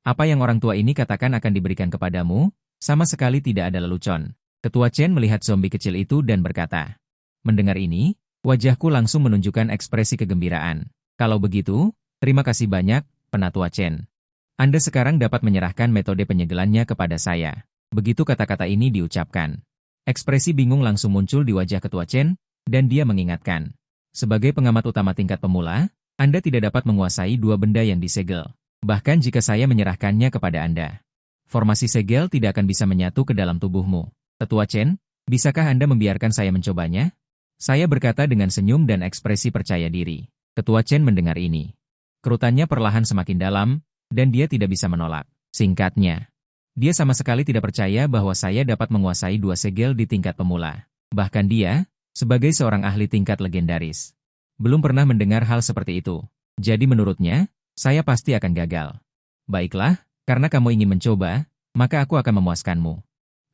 Apa yang orang tua ini katakan akan diberikan kepadamu, sama sekali tidak ada lelucon." Ketua Chen melihat zombie kecil itu dan berkata. Mendengar ini, wajahku langsung menunjukkan ekspresi kegembiraan. "Kalau begitu, terima kasih banyak, Penatua Chen. Anda sekarang dapat menyerahkan metode penyegelannya kepada saya." Begitu kata-kata ini diucapkan, ekspresi bingung langsung muncul di wajah Ketua Chen, dan dia mengingatkan. Sebagai pengamat utama tingkat pemula, Anda tidak dapat menguasai 2 benda yang disegel. Bahkan jika saya menyerahkannya kepada Anda, formasi segel tidak akan bisa menyatu ke dalam tubuhmu. Ketua Chen, bisakah Anda membiarkan saya mencobanya? Saya berkata dengan senyum dan ekspresi percaya diri. Ketua Chen mendengar ini. Kerutannya perlahan semakin dalam, dan dia tidak bisa menolak. Singkatnya, dia sama sekali tidak percaya bahwa saya dapat menguasai 2 segel di tingkat pemula. Bahkan dia, sebagai seorang ahli tingkat legendaris, belum pernah mendengar hal seperti itu. Jadi menurutnya, saya pasti akan gagal. "Baiklah, karena kamu ingin mencoba, maka aku akan memuaskanmu."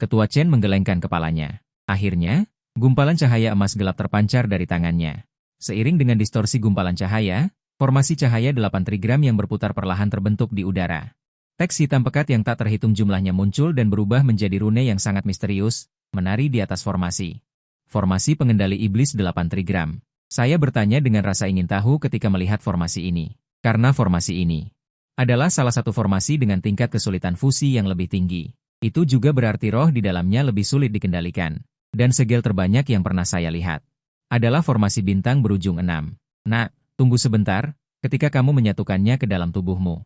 Ketua Chen menggelengkan kepalanya. Akhirnya, gumpalan cahaya emas gelap terpancar dari tangannya. Seiring dengan distorsi gumpalan cahaya, formasi cahaya 8 trigram yang berputar perlahan terbentuk di udara. Teks hitam pekat yang tak terhitung jumlahnya muncul dan berubah menjadi rune yang sangat misterius, menari di atas formasi. Formasi pengendali iblis 8 trigram. Saya bertanya dengan rasa ingin tahu ketika melihat formasi ini. Karena formasi ini adalah salah satu formasi dengan tingkat kesulitan fusi yang lebih tinggi. Itu juga berarti roh di dalamnya lebih sulit dikendalikan. Dan segel terbanyak yang pernah saya lihat adalah formasi bintang berujung 6. Nah, tunggu sebentar, ketika kamu menyatukannya ke dalam tubuhmu.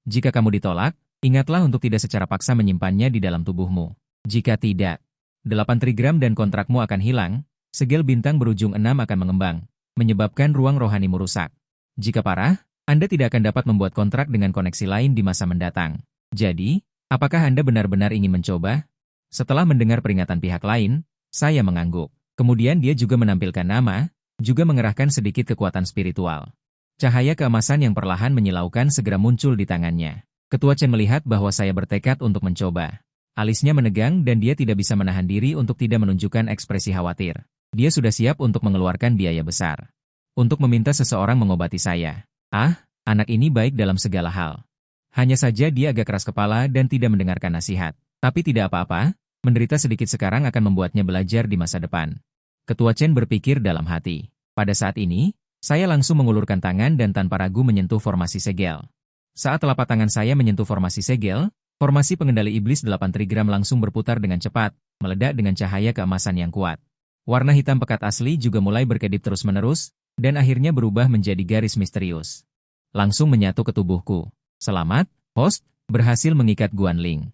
Jika kamu ditolak, ingatlah untuk tidak secara paksa menyimpannya di dalam tubuhmu. Jika tidak, 8 trigram dan kontrakmu akan hilang, segel bintang berujung 6 akan mengembang, menyebabkan ruang rohanimu rusak. Jika parah, Anda tidak akan dapat membuat kontrak dengan koneksi lain di masa mendatang. Jadi, apakah Anda benar-benar ingin mencoba? Setelah mendengar peringatan pihak lain, saya mengangguk. Kemudian dia juga menampilkan nama, juga mengerahkan sedikit kekuatan spiritual. Cahaya keemasan yang perlahan menyilaukan segera muncul di tangannya. Ketua Chen melihat bahwa saya bertekad untuk mencoba. Alisnya menegang dan dia tidak bisa menahan diri untuk tidak menunjukkan ekspresi khawatir. Dia sudah siap untuk mengeluarkan biaya besar untuk meminta seseorang mengobati saya. Anak ini baik dalam segala hal. Hanya saja dia agak keras kepala dan tidak mendengarkan nasihat. Tapi tidak apa-apa, menderita sedikit sekarang akan membuatnya belajar di masa depan. Ketua Chen berpikir dalam hati. Pada saat ini, saya langsung mengulurkan tangan dan tanpa ragu menyentuh formasi segel. Saat telapak tangan saya menyentuh formasi segel, formasi pengendali iblis 8 trigram langsung berputar dengan cepat, meledak dengan cahaya keemasan yang kuat. Warna hitam pekat asli juga mulai berkedip terus-menerus, dan akhirnya berubah menjadi garis misterius. Langsung menyatu ke tubuhku. Selamat, host, berhasil mengikat Guan Ling.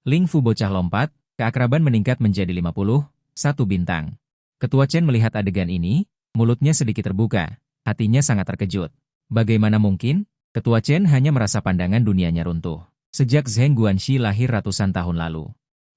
Ling Fu bocah lompat, keakraban meningkat menjadi 50, 1 bintang. Ketua Chen melihat adegan ini, mulutnya sedikit terbuka, hatinya sangat terkejut. Bagaimana mungkin? Ketua Chen hanya merasa pandangan dunianya runtuh. Sejak Zheng Guanxi lahir ratusan tahun lalu,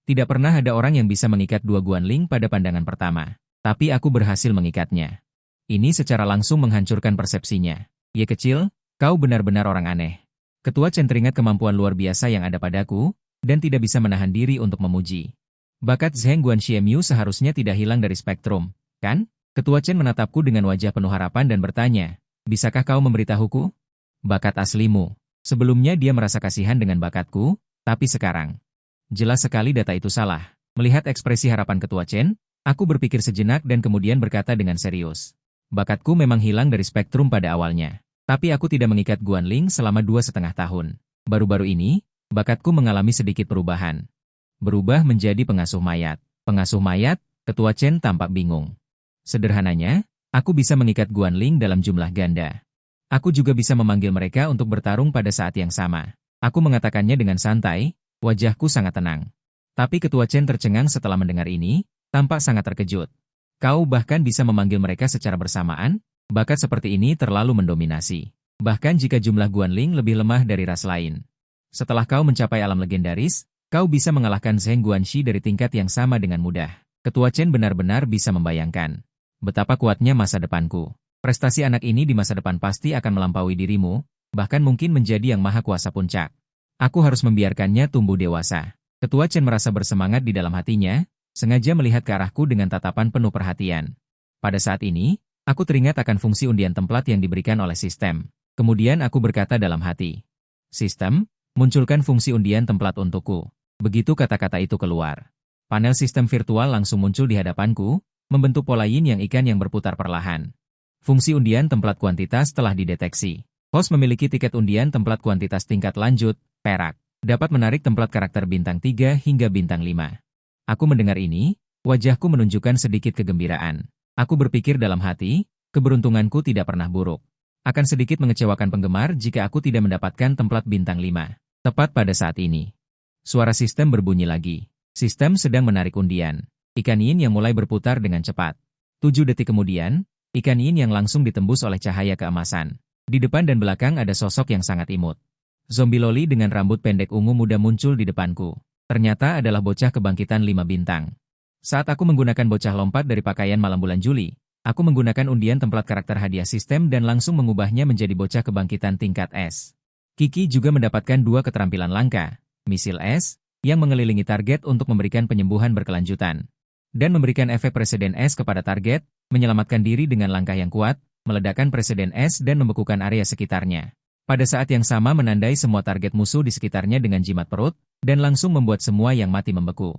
tidak pernah ada orang yang bisa mengikat 2 Guan Ling pada pandangan pertama. Tapi aku berhasil mengikatnya. Ini secara langsung menghancurkan persepsinya. Ye kecil, kau benar-benar orang aneh. Ketua Chen teringat kemampuan luar biasa yang ada padaku, dan tidak bisa menahan diri untuk memuji. Bakat Zheng Guanxiemiu seharusnya tidak hilang dari spektrum, kan? Ketua Chen menatapku dengan wajah penuh harapan dan bertanya, bisakah kau memberitahuku? Bakat aslimu. Sebelumnya dia merasa kasihan dengan bakatku, tapi sekarang jelas sekali data itu salah. Melihat ekspresi harapan Ketua Chen, Aku berpikir sejenak dan kemudian berkata dengan serius. Bakatku memang hilang dari spektrum pada awalnya. Tapi aku tidak mengikat Guanling selama 2,5 tahun. Baru-baru ini, bakatku mengalami sedikit perubahan. Berubah menjadi pengasuh mayat. Pengasuh mayat, Ketua Chen tampak bingung. Sederhananya, aku bisa mengikat Guanling dalam jumlah ganda. Aku juga bisa memanggil mereka untuk bertarung pada saat yang sama. Aku mengatakannya dengan santai, wajahku sangat tenang. Tapi Ketua Chen tercengang setelah mendengar ini, tampak sangat terkejut. Kau bahkan bisa memanggil mereka secara bersamaan? Bakat seperti ini terlalu mendominasi. Bahkan jika jumlah Guanling lebih lemah dari ras lain. Setelah kau mencapai alam legendaris, kau bisa mengalahkan Zheng Guanxi dari tingkat yang sama dengan mudah. Ketua Chen benar-benar bisa membayangkan betapa kuatnya masa depanku. Prestasi anak ini di masa depan pasti akan melampaui dirimu, bahkan mungkin menjadi yang maha kuasa puncak. Aku harus membiarkannya tumbuh dewasa. Ketua Chen merasa bersemangat di dalam hatinya, sengaja melihat ke arahku dengan tatapan penuh perhatian. Pada saat ini, aku teringat akan fungsi undian templat yang diberikan oleh sistem. Kemudian aku berkata dalam hati, "Sistem, munculkan fungsi undian templat untukku." Begitu kata-kata itu keluar, panel sistem virtual langsung muncul di hadapanku, membentuk pola yin yang ikan yang berputar perlahan. Fungsi undian templat kuantitas telah dideteksi. Host memiliki tiket undian templat kuantitas tingkat lanjut, perak. Dapat menarik templat karakter bintang 3 hingga bintang 5. Aku mendengar ini, wajahku menunjukkan sedikit kegembiraan. Aku berpikir dalam hati, keberuntunganku tidak pernah buruk. Akan sedikit mengecewakan penggemar jika aku tidak mendapatkan templat bintang 5. Tepat pada saat ini, suara sistem berbunyi lagi. Sistem sedang menarik undian. Ikan yin yang mulai berputar dengan cepat. 7 detik kemudian, ikan yin yang langsung ditembus oleh cahaya keemasan. Di depan dan belakang ada sosok yang sangat imut. Zombie loli dengan rambut pendek ungu muda muncul di depanku. Ternyata adalah bocah kebangkitan 5 bintang. Saat aku menggunakan bocah lompat dari pakaian malam bulan Juli, aku menggunakan undian templat karakter hadiah sistem dan langsung mengubahnya menjadi bocah kebangkitan tingkat S. Kiki juga mendapatkan 2 keterampilan langka, misil S, yang mengelilingi target untuk memberikan penyembuhan berkelanjutan, dan memberikan efek presiden S kepada target, menyelamatkan diri dengan langkah yang kuat, meledakkan presiden S dan membekukan area sekitarnya. Pada saat yang sama menandai semua target musuh di sekitarnya dengan jimat perut, dan langsung membuat semua yang mati membeku.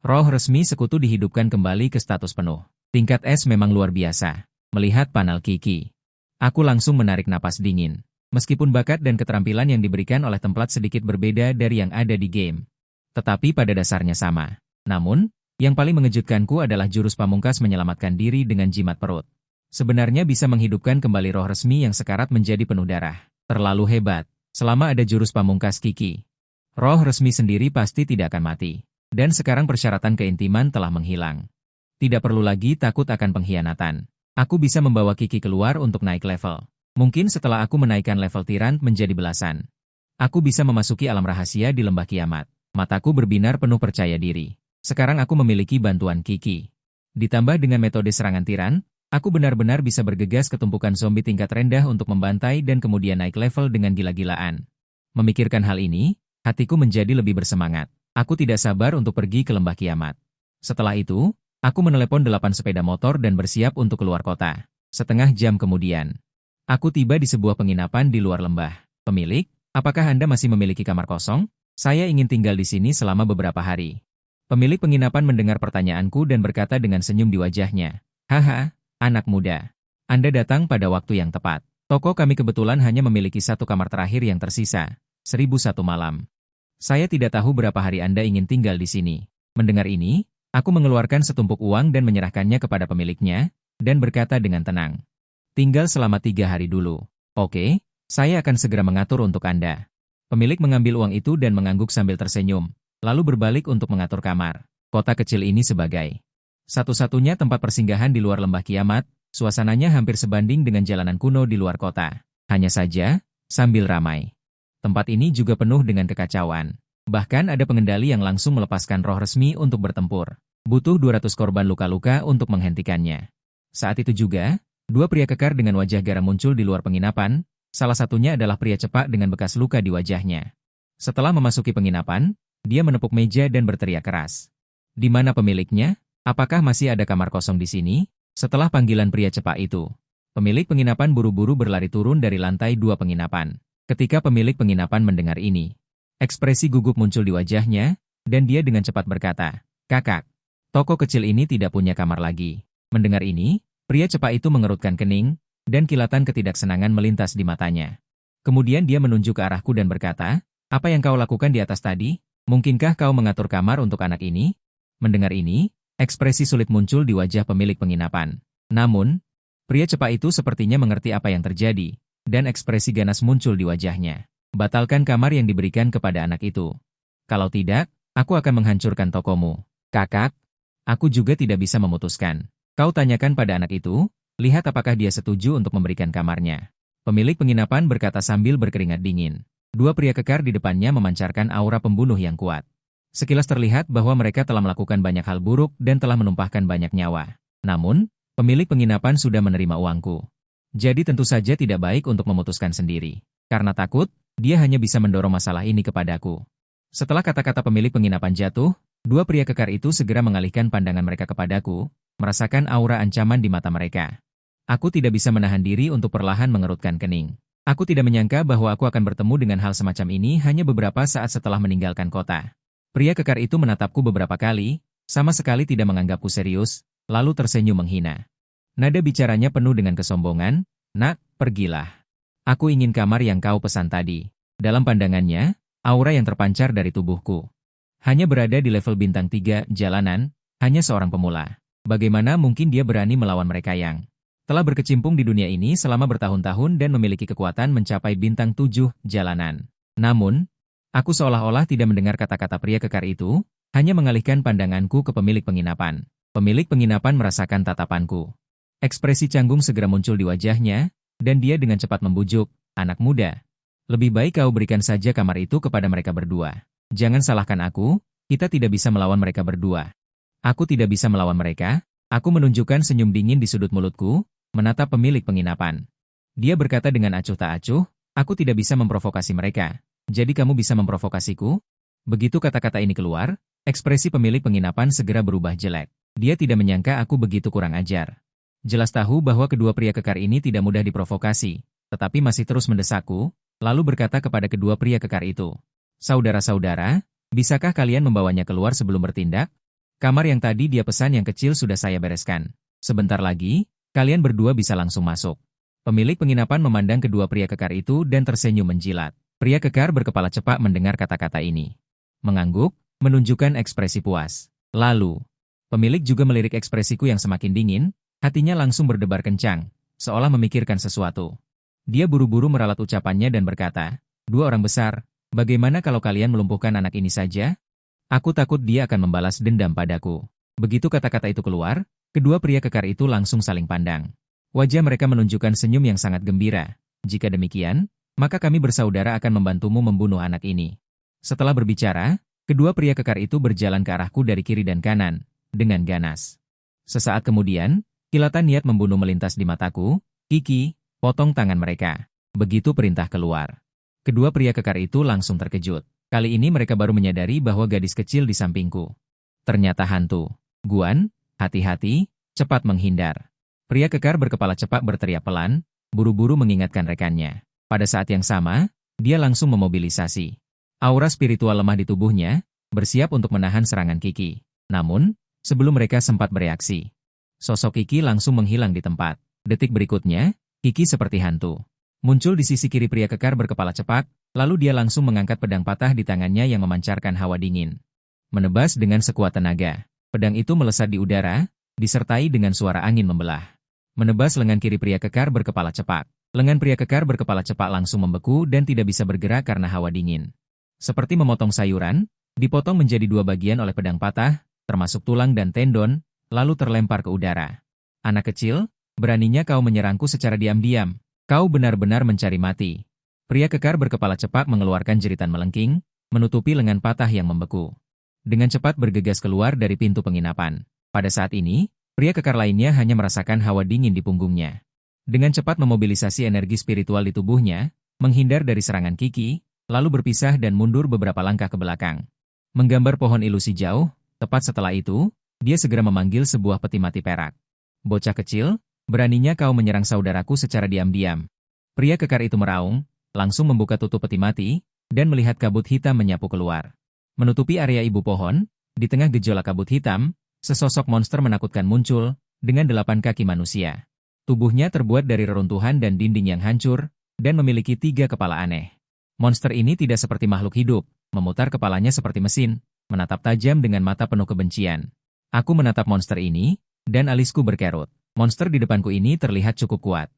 Roh resmi sekutu dihidupkan kembali ke status penuh. Tingkat S memang luar biasa. Melihat panel Kiki, aku langsung menarik napas dingin. Meskipun bakat dan keterampilan yang diberikan oleh templat sedikit berbeda dari yang ada di game, tetapi pada dasarnya sama. Namun, yang paling mengejutkanku adalah jurus pamungkas menyelamatkan diri dengan jimat perut. Sebenarnya bisa menghidupkan kembali roh resmi yang sekarat menjadi penuh darah. Terlalu hebat. Selama ada jurus pamungkas Kiki, roh resmi sendiri pasti tidak akan mati. Dan sekarang persyaratan keintiman telah menghilang. Tidak perlu lagi takut akan pengkhianatan. Aku bisa membawa Kiki keluar untuk naik level. Mungkin setelah aku menaikkan level Tyrant menjadi belasan. Aku bisa memasuki alam rahasia di lembah kiamat. Mataku berbinar penuh percaya diri. Sekarang aku memiliki bantuan Kiki. Ditambah dengan metode serangan Tyrant, aku benar-benar bisa bergegas ke tumpukan zombie tingkat rendah untuk membantai dan kemudian naik level dengan gila-gilaan. Memikirkan hal ini, hatiku menjadi lebih bersemangat. Aku tidak sabar untuk pergi ke lembah kiamat. Setelah itu, aku menelepon 8 sepeda motor dan bersiap untuk keluar kota. Setengah jam kemudian, aku tiba di sebuah penginapan di luar lembah. Pemilik, apakah Anda masih memiliki kamar kosong? Saya ingin tinggal di sini selama beberapa hari. Pemilik penginapan mendengar pertanyaanku dan berkata dengan senyum di wajahnya, "Haha. Anak muda, Anda datang pada waktu yang tepat. Toko kami kebetulan hanya memiliki 1 kamar terakhir yang tersisa, 1001 malam. Saya tidak tahu berapa hari Anda ingin tinggal di sini." Mendengar ini, aku mengeluarkan setumpuk uang dan menyerahkannya kepada pemiliknya, dan berkata dengan tenang, "Tinggal selama 3 hari dulu. Oke, saya akan segera mengatur untuk Anda." Pemilik mengambil uang itu dan mengangguk sambil tersenyum, lalu berbalik untuk mengatur kamar. Kota kecil ini sebagai satu-satunya tempat persinggahan di luar lembah kiamat, suasananya hampir sebanding dengan jalanan kuno di luar kota. Hanya saja, sambil ramai, tempat ini juga penuh dengan kekacauan. Bahkan ada pengendali yang langsung melepaskan roh resmi untuk bertempur. Butuh 200 korban luka-luka untuk menghentikannya. Saat itu juga, 2 pria kekar dengan wajah garam muncul di luar penginapan, salah satunya adalah pria cepak dengan bekas luka di wajahnya. Setelah memasuki penginapan, dia menepuk meja dan berteriak keras. "Di mana pemiliknya? Apakah masih ada kamar kosong di sini?" Setelah panggilan pria cepat itu, pemilik penginapan buru-buru berlari turun dari lantai 2 penginapan. Ketika pemilik penginapan mendengar ini, ekspresi gugup muncul di wajahnya, dan dia dengan cepat berkata, "Kakak, Toko kecil ini tidak punya kamar lagi. Mendengar ini, pria cepak itu mengerutkan kening, dan kilatan ketidaksenangan melintas di matanya. Kemudian dia menunjuk ke arahku dan berkata, "Apa yang kau lakukan di atas tadi? Mungkinkah kau mengatur kamar untuk anak ini?" Mendengar ini, ekspresi sulit muncul di wajah pemilik penginapan. Namun, pria cepak itu sepertinya mengerti apa yang terjadi, dan ekspresi ganas muncul di wajahnya. "Batalkan kamar yang diberikan kepada anak itu. Kalau tidak, aku akan menghancurkan tokomu." "Kakak, aku juga tidak bisa memutuskan. Kau tanyakan pada anak itu, lihat apakah dia setuju untuk memberikan kamarnya." Pemilik penginapan berkata sambil berkeringat dingin. Dua pria kekar di depannya memancarkan aura pembunuh yang kuat. Sekilas terlihat bahwa mereka telah melakukan banyak hal buruk dan telah menumpahkan banyak nyawa. Namun, pemilik penginapan sudah menerima uangku. Jadi tentu saja tidak baik untuk memutuskan sendiri. Karena takut, dia hanya bisa mendorong masalah ini kepadaku. Setelah kata-kata pemilik penginapan jatuh, dua pria kekar itu segera mengalihkan pandangan mereka kepadaku, merasakan aura ancaman di mata mereka. Aku tidak bisa menahan diri untuk perlahan mengerutkan kening. Aku tidak menyangka bahwa aku akan bertemu dengan hal semacam ini hanya beberapa saat setelah meninggalkan kota. Pria kekar itu menatapku beberapa kali, sama sekali tidak menganggapku serius, lalu tersenyum menghina. Nada bicaranya penuh dengan kesombongan, "Nak, pergilah. Aku ingin kamar yang kau pesan tadi." Dalam pandangannya, aura yang terpancar dari tubuhku. Hanya berada di level bintang 3 jalanan, hanya seorang pemula. Bagaimana mungkin dia berani melawan mereka yang telah berkecimpung di dunia ini selama bertahun-tahun dan memiliki kekuatan mencapai bintang 7 jalanan. Namun, aku seolah-olah tidak mendengar kata-kata pria kekar itu, hanya mengalihkan pandanganku ke pemilik penginapan. Pemilik penginapan merasakan tatapanku. Ekspresi canggung segera muncul di wajahnya, dan dia dengan cepat membujuk, "Anak muda, lebih baik kau berikan saja kamar itu kepada mereka berdua. Jangan salahkan aku, kita tidak bisa melawan mereka berdua." "Aku tidak bisa melawan mereka." Aku menunjukkan senyum dingin di sudut mulutku, menatap pemilik penginapan. Dia berkata dengan acuh tak acuh, "Aku tidak bisa memprovokasi mereka. Jadi kamu bisa memprovokasiku?" Begitu kata-kata ini keluar, ekspresi pemilik penginapan segera berubah jelek. Dia tidak menyangka aku begitu kurang ajar. Jelas tahu bahwa kedua pria kekar ini tidak mudah diprovokasi, tetapi masih terus mendesakku, lalu berkata kepada kedua pria kekar itu, "Saudara-saudara, bisakah kalian membawanya keluar sebelum bertindak? Kamar yang tadi dia pesan yang kecil sudah saya bereskan. Sebentar lagi, kalian berdua bisa langsung masuk." Pemilik penginapan memandang kedua pria kekar itu dan tersenyum menjilat. Pria kekar berkepala cepak mendengar kata-kata ini. Mengangguk, menunjukkan ekspresi puas. Lalu, pemilik juga melirik ekspresiku yang semakin dingin, hatinya langsung berdebar kencang, seolah memikirkan sesuatu. Dia buru-buru meralat ucapannya dan berkata, "Dua orang besar, bagaimana kalau kalian melumpuhkan anak ini saja? Aku takut dia akan membalas dendam padaku." Begitu kata-kata itu keluar, kedua pria kekar itu langsung saling pandang. Wajah mereka menunjukkan senyum yang sangat gembira. "Jika demikian, maka kami bersaudara akan membantumu membunuh anak ini." Setelah berbicara, kedua pria kekar itu berjalan ke arahku dari kiri dan kanan, dengan ganas. Sesaat kemudian, kilatan niat membunuh melintas di mataku. "Kiki, potong tangan mereka." Begitu perintah keluar. Kedua pria kekar itu langsung terkejut. Kali ini mereka baru menyadari bahwa gadis kecil di sampingku ternyata hantu. "Guan, hati-hati, cepat menghindar." Pria kekar berkepala cepak berteriak pelan, buru-buru mengingatkan rekannya. Pada saat yang sama, dia langsung memobilisasi aura spiritual lemah di tubuhnya, bersiap untuk menahan serangan Kiki. Namun, sebelum mereka sempat bereaksi, sosok Kiki langsung menghilang di tempat. Detik berikutnya, Kiki seperti hantu muncul di sisi kiri pria kekar berkepala cepak, lalu dia langsung mengangkat pedang patah di tangannya yang memancarkan hawa dingin. Menebas dengan sekuat tenaga. Pedang itu melesat di udara, disertai dengan suara angin membelah. Menebas lengan kiri pria kekar berkepala cepak. Lengan pria kekar berkepala cepak langsung membeku dan tidak bisa bergerak karena hawa dingin. Seperti memotong sayuran, dipotong menjadi dua bagian oleh pedang patah, termasuk tulang dan tendon, lalu terlempar ke udara. "Anak kecil, beraninya kau menyerangku secara diam-diam. Kau benar-benar mencari mati." Pria kekar berkepala cepak mengeluarkan jeritan melengking, menutupi lengan patah yang membeku. Dengan cepat bergegas keluar dari pintu penginapan. Pada saat ini, pria kekar lainnya hanya merasakan hawa dingin di punggungnya. Dengan cepat memobilisasi energi spiritual di tubuhnya, menghindar dari serangan Kiki, lalu berpisah dan mundur beberapa langkah ke belakang. Menggambar pohon ilusi jauh, tepat setelah itu, dia segera memanggil sebuah peti mati perak. "Bocah kecil, beraninya kau menyerang saudaraku secara diam-diam." Pria kekar itu meraung, langsung membuka tutup peti mati, dan melihat kabut hitam menyapu keluar. Menutupi area ibu pohon, di tengah gejolak kabut hitam, Sesosok monster menakutkan muncul, dengan 8 kaki manusia. Tubuhnya terbuat dari reruntuhan dan dinding yang hancur, dan memiliki 3 kepala aneh. Monster ini tidak seperti makhluk hidup, memutar kepalanya seperti mesin, menatap tajam dengan mata penuh kebencian. Aku menatap monster ini, dan alisku berkerut. Monster di depanku ini terlihat cukup kuat.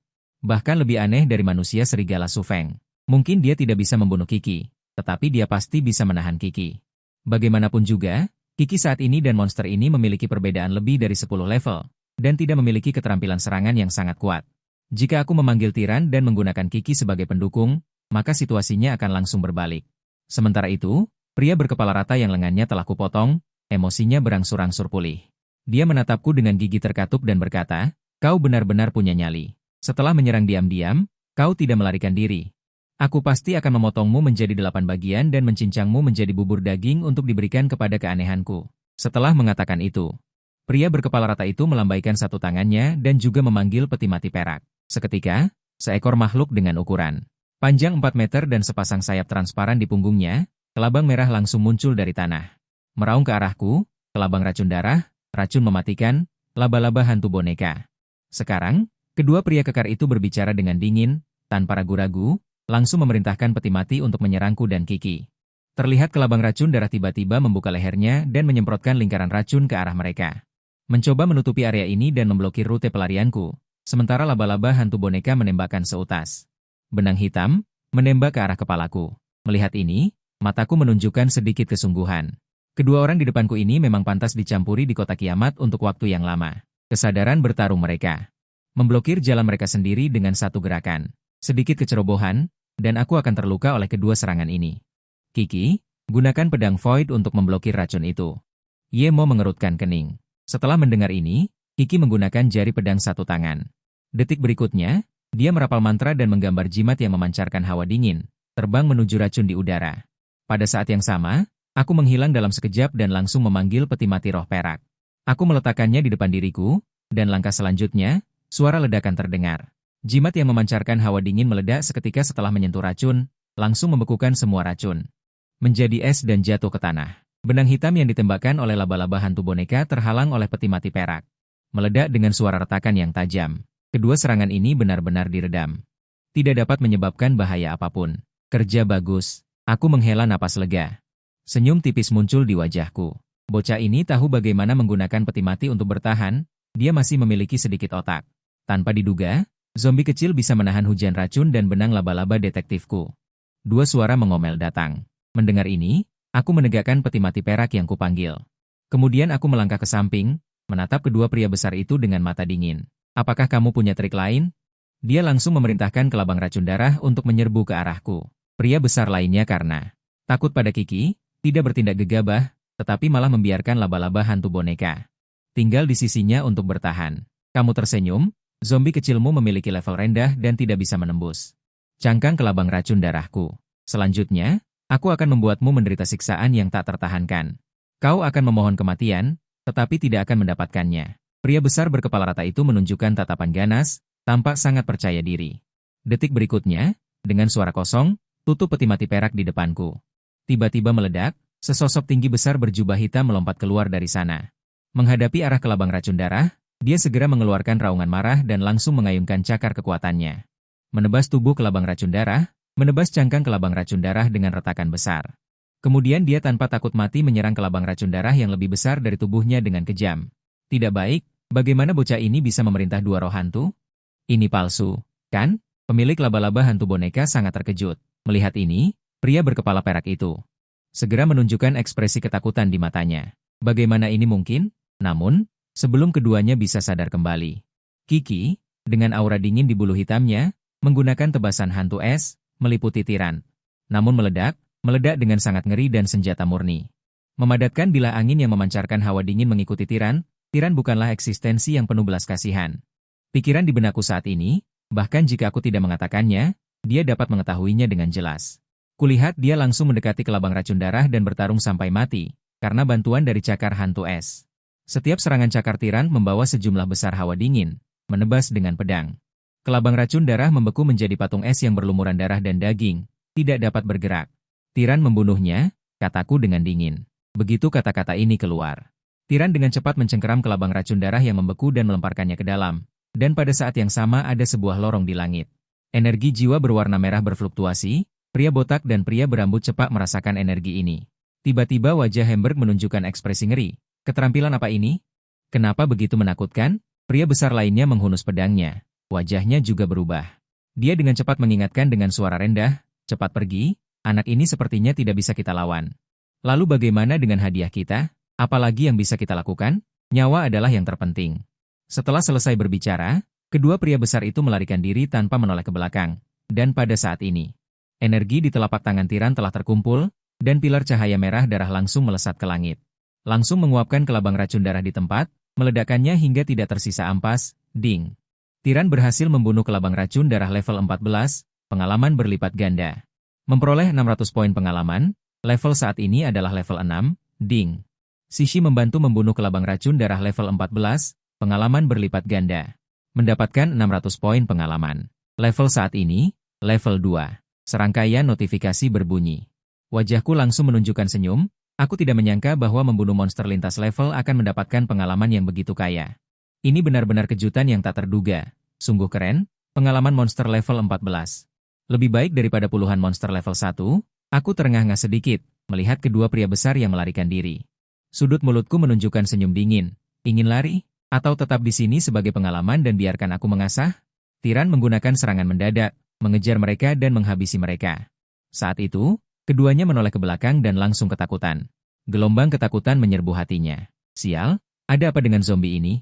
Bahkan lebih aneh dari manusia serigala Su Feng. Mungkin dia tidak bisa membunuh Kiki, tetapi dia pasti bisa menahan Kiki. Bagaimanapun juga, Kiki saat ini dan monster ini memiliki perbedaan lebih dari 10 level, dan tidak memiliki keterampilan serangan yang sangat kuat. Jika aku memanggil tiran dan menggunakan Kiki sebagai pendukung, maka situasinya akan langsung berbalik. Sementara itu, pria berkepala rata yang lengannya telah kupotong, emosinya berangsur-angsur pulih. Dia menatapku dengan gigi terkatup dan berkata, "Kau benar-benar punya nyali. Setelah menyerang diam-diam, kau tidak melarikan diri. Aku pasti akan memotongmu menjadi 8 bagian dan mencincangmu menjadi bubur daging untuk diberikan kepada keanehanku." Setelah mengatakan itu, pria berkepala rata itu melambaikan satu tangannya dan juga memanggil peti mati perak. Seketika, seekor makhluk dengan ukuran panjang 4 meter dan sepasang sayap transparan di punggungnya, kelabang merah langsung muncul dari tanah. Meraung ke arahku, kelabang racun darah, racun mematikan, laba-laba hantu boneka. Sekarang, kedua pria kekar itu berbicara dengan dingin, tanpa ragu-ragu, langsung memerintahkan peti mati untuk menyerangku dan Kiki. Terlihat kelabang racun darah tiba-tiba membuka lehernya dan menyemprotkan lingkaran racun ke arah mereka. Mencoba menutupi area ini dan memblokir rute pelarianku, sementara laba-laba hantu boneka menembakkan seutas benang hitam, menembak ke arah kepalaku. Melihat ini, mataku menunjukkan sedikit kesungguhan. Kedua orang di depanku ini memang pantas dicampuri di kota kiamat untuk waktu yang lama. Kesadaran bertarung mereka. Memblokir jalan mereka sendiri dengan satu gerakan. Sedikit kecerobohan, dan aku akan terluka oleh kedua serangan ini. Kiki, gunakan pedang Void untuk memblokir racun itu. Yemo mengerutkan kening. Setelah mendengar ini, Kiki menggunakan jari pedang satu tangan. Detik berikutnya, dia merapal mantra dan menggambar jimat yang memancarkan hawa dingin, terbang menuju racun di udara. Pada saat yang sama, aku menghilang dalam sekejap dan langsung memanggil peti mati roh perak. Aku meletakkannya di depan diriku, dan langkah selanjutnya, suara ledakan terdengar. Jimat yang memancarkan hawa dingin meledak seketika setelah menyentuh racun, langsung membekukan semua racun. Menjadi es dan jatuh ke tanah. Benang hitam yang ditembakkan oleh laba-laba hantu boneka terhalang oleh peti mati perak. Meledak dengan suara retakan yang tajam. Kedua serangan ini benar-benar diredam. Tidak dapat menyebabkan bahaya apapun. Kerja bagus. Aku menghela napas lega. Senyum tipis muncul di wajahku. Bocah ini tahu bagaimana menggunakan peti mati untuk bertahan, dia masih memiliki sedikit otak. Tanpa diduga, zombie kecil bisa menahan hujan racun dan benang laba-laba detektifku. Dua suara mengomel datang. Mendengar ini, aku menegakkan peti mati perak yang kupanggil. Kemudian aku melangkah ke samping, menatap kedua pria besar itu dengan mata dingin. "Apakah kamu punya trik lain?" Dia langsung memerintahkan kelabang racun darah untuk menyerbu ke arahku. Pria besar lainnya karena takut pada Kiki, tidak bertindak gegabah, tetapi malah membiarkan laba-laba hantu boneka tinggal di sisinya untuk bertahan. "Kamu tersenyum, zombie kecilmu memiliki level rendah dan tidak bisa menembus cangkang kelabang racun darahku. Selanjutnya, aku akan membuatmu menderita siksaan yang tak tertahankan. Kau akan memohon kematian, tetapi tidak akan mendapatkannya." Pria besar berkepala rata itu menunjukkan tatapan ganas, tampak sangat percaya diri. Detik berikutnya, dengan suara kosong, tutup peti mati perak di depanku. Tiba-tiba meledak, sesosok tinggi besar berjubah hitam melompat keluar dari sana. Menghadapi arah kelabang racun darah, dia segera mengeluarkan raungan marah dan langsung mengayunkan cakar kekuatannya. Menebas tubuh kelabang racun darah, menebas cangkang kelabang racun darah dengan retakan besar. Kemudian dia tanpa takut mati menyerang kelabang racun darah yang lebih besar dari tubuhnya dengan kejam. Tidak baik, bagaimana bocah ini bisa memerintah dua roh hantu? Ini palsu, kan? Pemilik laba-laba hantu boneka sangat terkejut. Melihat ini, pria berkepala perak itu segera menunjukkan ekspresi ketakutan di matanya. Bagaimana ini mungkin? Namun, sebelum keduanya bisa sadar kembali, Kiki, dengan aura dingin di bulu hitamnya, menggunakan tebasan hantu es, meliputi tiran. Namun meledak dengan sangat ngeri dan senjata murni. Memadatkan bilah angin yang memancarkan hawa dingin mengikuti tiran bukanlah eksistensi yang penuh belas kasihan. Pikiran di benakku saat ini, bahkan jika aku tidak mengatakannya, dia dapat mengetahuinya dengan jelas. Kulihat dia langsung mendekati kelabang racun darah dan bertarung sampai mati, karena bantuan dari cakar hantu es. Setiap serangan cakar tiran membawa sejumlah besar hawa dingin, menebas dengan pedang. Kelabang racun darah membeku menjadi patung es yang berlumuran darah dan daging, tidak dapat bergerak. "Tiran membunuhnya," kataku dengan dingin. Begitu kata-kata ini keluar, Tiran dengan cepat mencengkeram kelabang racun darah yang membeku dan melemparkannya ke dalam. Dan pada saat yang sama ada sebuah lorong di langit. Energi jiwa berwarna merah berfluktuasi, pria botak dan pria berambut cepat merasakan energi ini. Tiba-tiba wajah Hamburg menunjukkan ekspresi ngeri. Keterampilan apa ini? Kenapa begitu menakutkan? Pria besar lainnya menghunus pedangnya. Wajahnya juga berubah. Dia dengan cepat mengingatkan dengan suara rendah, cepat pergi, anak ini sepertinya tidak bisa kita lawan. Lalu bagaimana dengan hadiah kita? Apalagi yang bisa kita lakukan? Nyawa adalah yang terpenting. Setelah selesai berbicara, kedua pria besar itu melarikan diri tanpa menoleh ke belakang. Dan pada saat ini, energi di telapak tangan tiran telah terkumpul, dan pilar cahaya merah darah langsung melesat ke langit. Langsung menguapkan kelabang racun darah di tempat, meledakkannya hingga tidak tersisa ampas, ding. Tiran berhasil membunuh kelabang racun darah level 14, pengalaman berlipat ganda. Memperoleh 600 poin pengalaman, level saat ini adalah level 6, ding. Sishi membantu membunuh kelabang racun darah level 14, pengalaman berlipat ganda. Mendapatkan 600 poin pengalaman. Level saat ini, level 2. Serangkaian notifikasi berbunyi. Wajahku langsung menunjukkan senyum, aku tidak menyangka bahwa membunuh monster lintas level akan mendapatkan pengalaman yang begitu kaya. Ini benar-benar kejutan yang tak terduga. Sungguh keren, pengalaman monster level 14. Lebih baik daripada puluhan monster level 1, aku terengah-engah sedikit, melihat kedua pria besar yang melarikan diri. Sudut mulutku menunjukkan senyum dingin. Ingin lari? Atau tetap di sini sebagai pengalaman dan biarkan aku mengasah? Tiran menggunakan serangan mendadak, mengejar mereka dan menghabisi mereka. Saat itu, keduanya menoleh ke belakang dan langsung ketakutan. Gelombang ketakutan menyerbu hatinya. Sial, ada apa dengan zombie ini?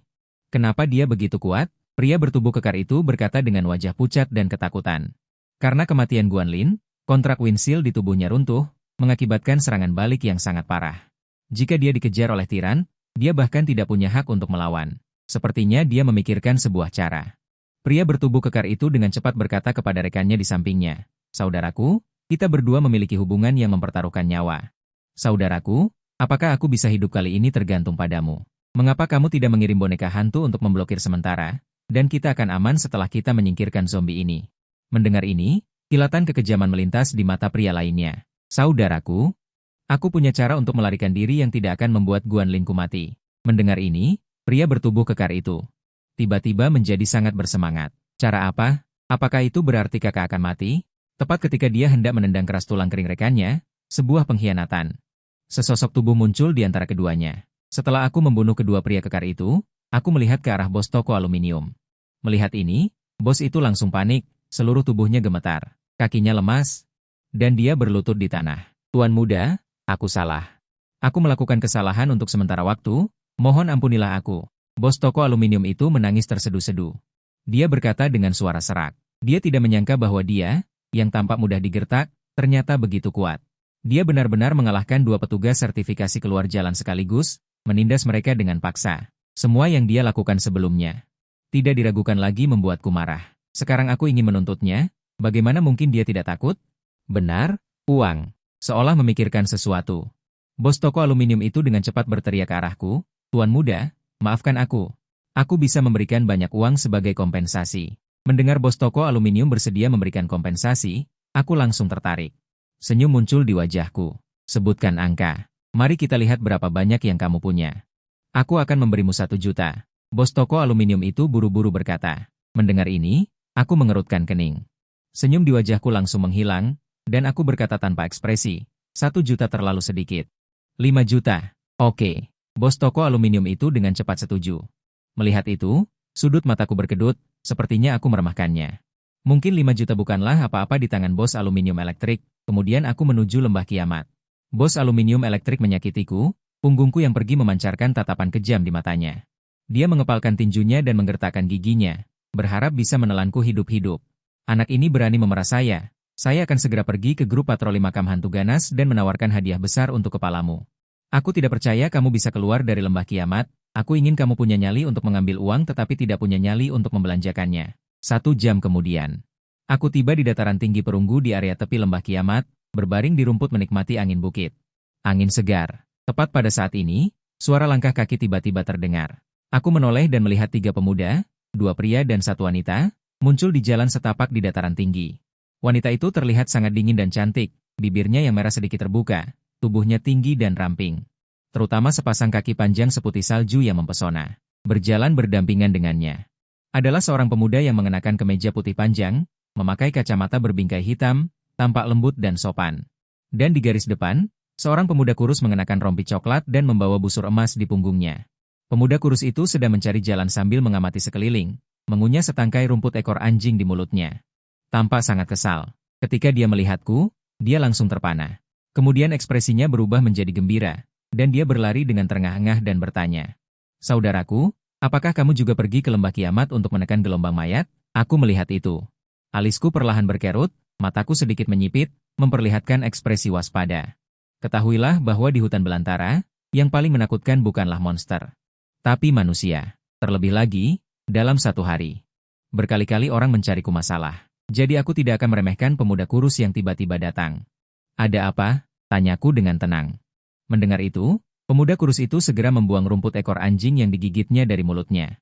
Kenapa dia begitu kuat? Pria bertubuh kekar itu berkata dengan wajah pucat dan ketakutan. Karena kematian Guanlin, kontrak Winsil di tubuhnya runtuh, mengakibatkan serangan balik yang sangat parah. Jika dia dikejar oleh tiran, dia bahkan tidak punya hak untuk melawan. Sepertinya dia memikirkan sebuah cara. Pria bertubuh kekar itu dengan cepat berkata kepada rekannya di sampingnya, "Saudaraku, kita berdua memiliki hubungan yang mempertaruhkan nyawa. Saudaraku, apakah aku bisa hidup kali ini tergantung padamu? Mengapa kamu tidak mengirim boneka hantu untuk memblokir sementara, dan kita akan aman setelah kita menyingkirkan zombie ini?" Mendengar ini, kilatan kekejaman melintas di mata pria lainnya. "Saudaraku, aku punya cara untuk melarikan diri yang tidak akan membuat Guanlinku mati." Mendengar ini, pria bertubuh kekar itu tiba-tiba menjadi sangat bersemangat. Cara apa? Apakah itu berarti kakak akan mati? Tepat ketika dia hendak menendang keras tulang kering rekannya, sebuah pengkhianatan. Sesosok tubuh muncul di antara keduanya. Setelah aku membunuh kedua pria kekar itu, aku melihat ke arah bos toko aluminium. Melihat ini, bos itu langsung panik, seluruh tubuhnya gemetar, kakinya lemas, dan dia berlutut di tanah. "Tuan muda, aku salah. Aku melakukan kesalahan untuk sementara waktu, mohon ampunilah aku." Bos toko aluminium itu menangis terseduh-seduh. Dia berkata dengan suara serak. Dia tidak menyangka bahwa dia, yang tampak mudah digertak, ternyata begitu kuat. Dia benar-benar mengalahkan dua petugas sertifikasi keluar jalan sekaligus, menindas mereka dengan paksa. Semua yang dia lakukan sebelumnya tidak diragukan lagi membuatku marah. Sekarang aku ingin menuntutnya, bagaimana mungkin dia tidak takut? Benar, uang. Seolah memikirkan sesuatu. Bos toko aluminium itu dengan cepat berteriak ke arahku, "Tuan muda, maafkan aku. Aku bisa memberikan banyak uang sebagai kompensasi." Mendengar bos toko aluminium bersedia memberikan kompensasi, aku langsung tertarik. Senyum muncul di wajahku. "Sebutkan angka. Mari kita lihat berapa banyak yang kamu punya." "Aku akan memberimu 1 juta. Bos toko aluminium itu buru-buru berkata. Mendengar ini, aku mengerutkan kening. Senyum di wajahku langsung menghilang, dan aku berkata tanpa ekspresi, 1 juta terlalu sedikit. 5 juta. Oke. Bos toko aluminium itu dengan cepat setuju. Melihat itu, sudut mataku berkedut, sepertinya aku meremehkannya. Mungkin 5 juta bukanlah apa-apa di tangan bos aluminium elektrik, kemudian aku menuju lembah kiamat. Bos aluminium elektrik menyakitiku, punggungku yang pergi memancarkan tatapan kejam di matanya. Dia mengepalkan tinjunya dan menggertakkan giginya, berharap bisa menelanku hidup-hidup. "Anak ini berani memerah saya. Saya akan segera pergi ke grup patroli makam hantu ganas dan menawarkan hadiah besar untuk kepalamu. Aku tidak percaya kamu bisa keluar dari lembah kiamat. Aku ingin kamu punya nyali untuk mengambil uang tetapi tidak punya nyali untuk membelanjakannya." 1 jam kemudian, aku tiba di dataran tinggi perunggu di area tepi lembah kiamat, berbaring di rumput menikmati angin bukit. Angin segar. Tepat pada saat ini, suara langkah kaki tiba-tiba terdengar. Aku menoleh dan melihat 3 pemuda, 2 pria dan 1 wanita, muncul di jalan setapak di dataran tinggi. Wanita itu terlihat sangat dingin dan cantik, bibirnya yang merah sedikit terbuka, tubuhnya tinggi dan ramping. terutama sepasang kaki panjang seputih salju yang mempesona. Berjalan berdampingan dengannya adalah seorang pemuda yang mengenakan kemeja putih panjang, memakai kacamata berbingkai hitam, tampak lembut dan sopan. Dan di garis depan, seorang pemuda kurus mengenakan rompi coklat dan membawa busur emas di punggungnya. Pemuda kurus itu sedang mencari jalan sambil mengamati sekeliling, mengunyah setangkai rumput ekor anjing di mulutnya. Tampak sangat kesal. Ketika dia melihatku, dia langsung terpana. Kemudian ekspresinya berubah menjadi gembira, dan dia berlari dengan terengah-engah dan bertanya, "Saudaraku, apakah kamu juga pergi ke lembah kiamat untuk menekan gelombang mayat?" Aku melihat itu. Alisku perlahan berkerut, mataku sedikit menyipit, memperlihatkan ekspresi waspada. Ketahuilah bahwa di hutan belantara, yang paling menakutkan bukanlah monster, tapi manusia. Terlebih lagi, dalam satu hari. Berkali-kali orang mencariku masalah. Jadi aku tidak akan meremehkan pemuda kurus yang tiba-tiba datang. "Ada apa?" tanyaku dengan tenang. Mendengar itu, pemuda kurus itu segera membuang rumput ekor anjing yang digigitnya dari mulutnya.